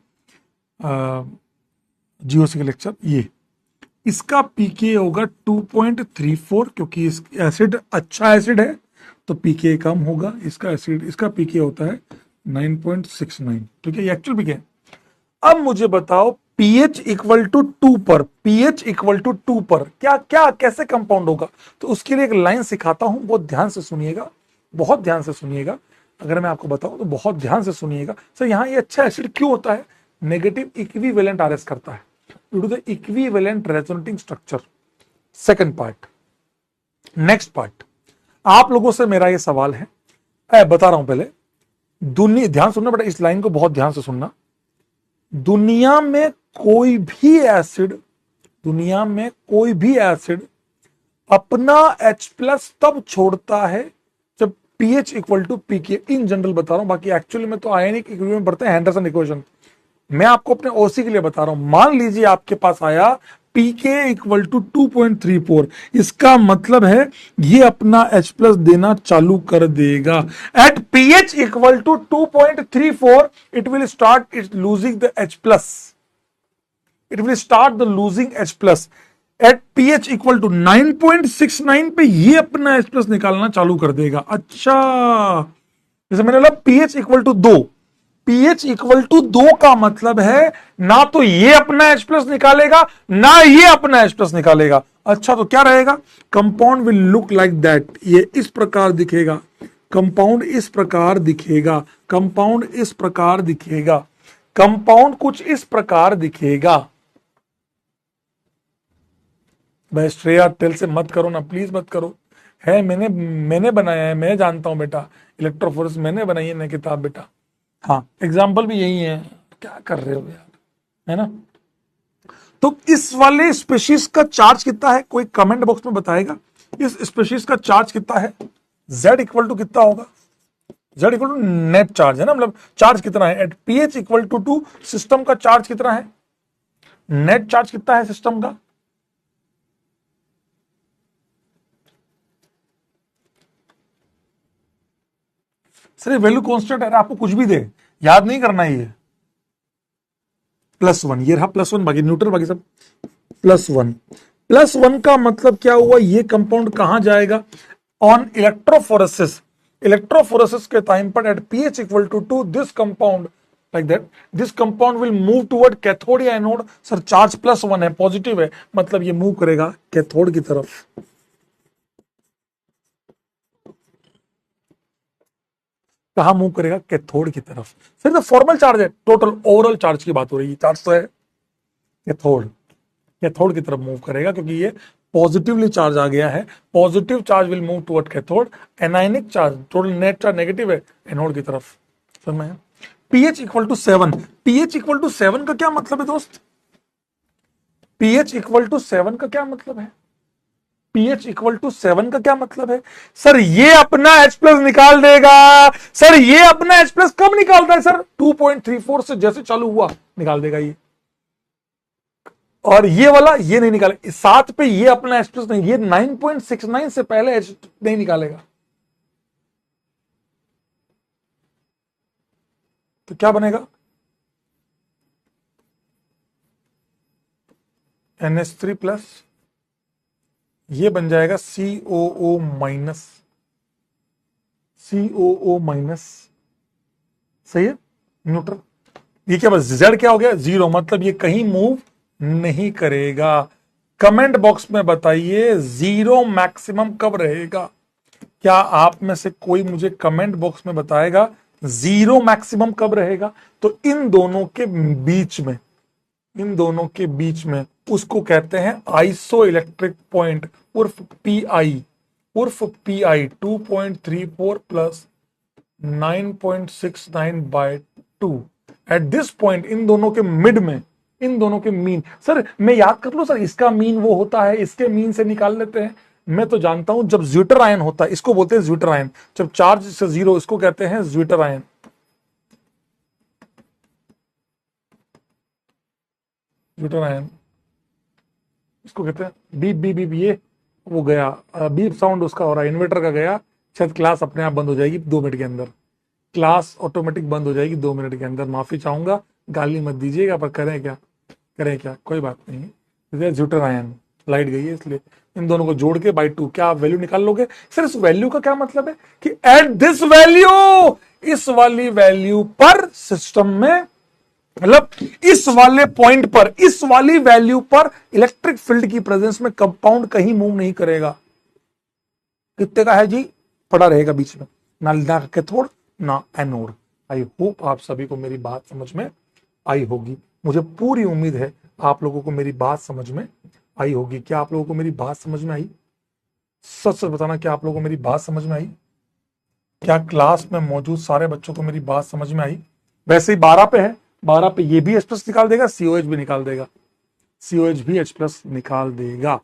जीओसी का लेक्चर, ये इसका पीके होगा 2.34, क्योंकि इस एसिड अच्छा एसिड है तो पीके कम होगा। इसका एसिड, इसका पीके होता है 9.69, ठीक है, ये एक्चुअल पीके है। अब मुझे बताओ pH इक्वल टू 2 पर, pH इक्वल टू 2 पर क्या क्या कैसे कंपाउंड होगा, तो उसके लिए एक लाइन सिखाता हूं, बहुत ध्यान से सुनिएगा, बहुत ध्यान से सुनिएगा। अगर मैं आपको बताऊं तो बहुत ध्यान से सुनिएगा। सर यहां ये अच्छा एसिड क्यों होता है? नेगेटिव इक्विवेलेंट आरएस करता है due to the equivalent resonating structure. Second part, next part, आप लोगों से मेरा ये सवाल है, बता रहा हूं पहले, दुनिया, ध्यान सुनना बेटा, इस लाइन को बहुत ध्यान से सुनना। दुनिया में कोई भी एसिड, दुनिया में कोई भी एसिड अपना H+ तब छोड़ता है जब pH equal to pK. In general बता रहा हूं, बाकी एक्चुअली में तो आयनिक इक्विलिब्रियम पढ़ते हैं, हेंडरसन इक्वेशन। मैं आपको अपने ओसी के लिए बता रहा हूं। मान लीजिए आपके पास आया pK इक्वल टू 2.34, इसका मतलब है ये अपना H+ देना चालू कर देगा। At pH equal to 2.34 it will start it losing the H+, it will start the losing H+। At pH equal to 9.69 पे ये अपना H+ निकालना चालू कर देगा। अच्छा, जैसे मैंने बोला pH equal to 2, pH equal to 2 का मतलब है ना तो ये अपना H+ निकालेगा ना ये अपना H+ निकालेगा। अच्छा, तो क्या रहेगा? Compound will look like that, ये इस प्रकार दिखेगा, कंपाउंड इस प्रकार दिखेगा, कंपाउंड इस प्रकार दिखेगा, कंपाउंड कुछ इस प्रकार दिखेगा। भाई श्रेया टेल से मत करो ना, प्लीज मत करो। है मैंने बनाया है, मैं जानता हूं बेटा, इलेक्ट्रोफोरेंस मैंने बनाई है ना किताब बेटा। हाँ, एग्जाम्पल भी यही है, क्या कर रहे हो यार, है ना। तो इस वाले स्पेशीज का चार्ज कितना है, कोई कमेंट बॉक्स में बताएगा इस स्पेशीज का चार्ज कितना है? Z इक्वल टू कितना होगा? Z equal to net charge है ना, मतलब चार्ज कितना है। At pH equal to 2 system का चार्ज कितना है? नेट चार्ज कितना है सिस्टम का? सर वैल्यू कांस्टेंट है, आपको कुछ भी दे याद नहीं करना है। ये +1, ये रहा +1, बाकी न्यूट्रल, बाकी सब +1। +1 का मतलब क्या हुआ? ये कंपाउंड कहां जाएगा? ऑन इलेक्ट्रोफोरेसिस, इलेक्ट्रोफोरेसिस के टाइम पर at pH equal to 2 this compound like that, this compound will move toward cathode या एनोड। सर चार्ज +1 है, पॉजिटिव है, मतलब ये मूव करेगा कैथोड की तरफ। कहां मूव करेगा? कैथोड की तरफ। फिर तो फॉर्मल चार्ज है, टोटल ओवरऑल चार्ज की बात हो रही है, चार्ज तो है कैथोड, कैथोड की तरफ मूव करेगा, क्योंकि ये पॉजिटिवली चार्ज आ गया है। Positive charge will move toward cathode, anionic charge, total net charge negative है, एनोड की तरफ। समझ में? pH equal to 7, pH equal to 7 का क्या मतलब है दोस्त? pH इक्वल टू 7 का क्या मतलब है? pH इक्वल टू 7 का क्या मतलब है? सर ये अपना H+ निकाल देगा। सर ये अपना H+ कब निकालता है? सर 2.34 से जैसे चालू हुआ निकाल देगा ये। और ये वाला ये नहीं निकालेगा, 7 पे ये अपना H+ नहीं, ये 9.69 से पहले H नहीं निकालेगा। तो क्या बनेगा? NH3+, ये बन जाएगा COO माइनस, COO माइनस, सही है, न्यूट्रल। ये क्या बस Z क्या हो गया? 0, मतलब ये कहीं मूव नहीं करेगा। कमेंट बॉक्स में बताइए 0 मैक्सिमम कब रहेगा? क्या आप में से कोई मुझे कमेंट बॉक्स में बताएगा 0 मैक्सिमम कब रहेगा? तो इन दोनों के बीच में, इन दोनों के बीच में उसको कहते हैं आइसो इलेक्ट्रिक पॉइंट, उर्फ PI, उर्फ PI 2.34 plus 9.69/2। At this point, इन दोनों के मिड में, इन दोनों के मीन। सर मैं याद कर लूं सर, इसका मीन वो होता है, इसके मीन से निकाल लेते हैं। मैं तो जानता हूं, जब ज्विटर आयन होता है इसको बोलते हैं ज्विटर आयन, जब चार्ज से 0 इसको कहते हैं ज्विटर आयन। ज्विटर आयन इसको कहते हैं। बीप बीप बीप, ये वो गया, बीप साउंड उसका हो रहा है, इन्वर्टर का गया, शायद क्लास अपने आप बंद हो जाएगी 2 मिनट के अंदर, क्लास ऑटोमेटिक बंद हो जाएगी 2 मिनट के अंदर। माफी चाहूंगा, गाली मत दीजिएगा, पर करें क्या, कोई बात नहीं। ज्यूटर आयन, लाइट गई है इसलिए इन दोनों को जोड़ के बाई 2 क्या आप वैल्यू निकाल लोगे। सर इस वैल्यू का क्या मतलब है कि एट दिस वैल्यू, इस वाली वैल्यू पर सिस्टम में, मतलब इस वाले पॉइंट पर, इस वाली वैल्यू पर इलेक्ट्रिक फील्ड की प्रेजेंस में कंपाउंड कहीं मूव नहीं करेगा। कितने का है जी, पड़ा रहेगा बीच में, ना कैथोड ना एनोड। आई होप आप सभी को मेरी बात समझ में आई होगी। मुझे पूरी उम्मीद है आप लोगों को मेरी बात समझ में आई होगी। क्या आप लोगों को मेरी बात समझ में आई? सच सच बताना, क्या आप लोगों को मेरी बात समझ में आई? क्या क्लास में मौजूद सारे बच्चों को मेरी बात समझ में आई? वैसे ही 12 पे है, 12 पे ये भी H+ निकाल देगा, COH भी निकाल देगा, COH भी H+ निकाल देगा।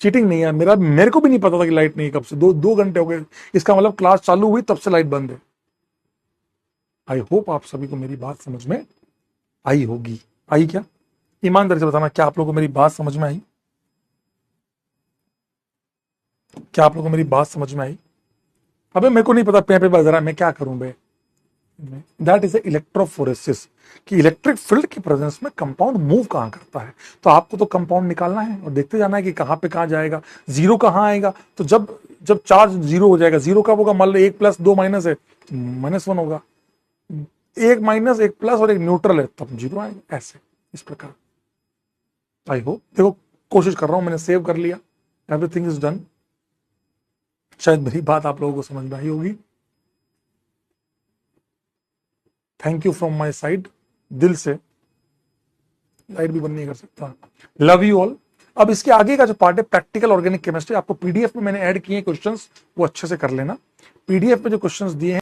चीटिंग नहीं है, मेरे को भी नहीं पता था कि लाइट नहीं है कब से, 2 घंटे हो गए। इसका मतलब क्लास चालू हुई तब से लाइट बंद है। आई होप आप सभी को मेरी बात समझ में आई होगी। आई क्या? ईमानदारी से बताना, क्या आप लोगों को मेरी बात समझ में आई? क्या आप लोगों को मेरी बात समझ में आई? अबे मेरे को नहीं पता, पे बज रहा है, मैं क्या करूं बे। दैट इज इलेक्ट्रोफोरेसिस, कि इलेक्ट्रिक फील्ड की प्रेजेंस में कंपाउंड मूव कहां करता है। तो आपको तो कंपाउंड निकालना है और देखते जाना है कि कहां पे कहां जाएगा, जीरो कहां आएगा। तो जब चार्ज जीरो हो जाएगा, जीरो कब होगा, मान लो 1 + 2 माइनस है, -1 होगा। 1 माइनस 1 प्लस और एक न्यूट्रल है, तब जीरो आएगा। ऐसे इस प्रकार। आई होप, देखो कोशिश कर रहा हूं, मैंने सेव कर लिया, एवरीथिंग इज डन। शायद मेरी बात आप लोगों को समझ में आई होगी। Thank you from my side, दिल से। लाइट भी बंद नहीं कर सकता। Love you all. अब इसके आगे का जो पार्ट है प्रैक्टिकल ऑर्गेनिक केमिस्ट्री, आपको पीडीएफ में मैंने ऐड किए क्वेश्चंस, वो अच्छे से कर लेना। पीडीएफ में जो क्वेश्चंस दिए हैं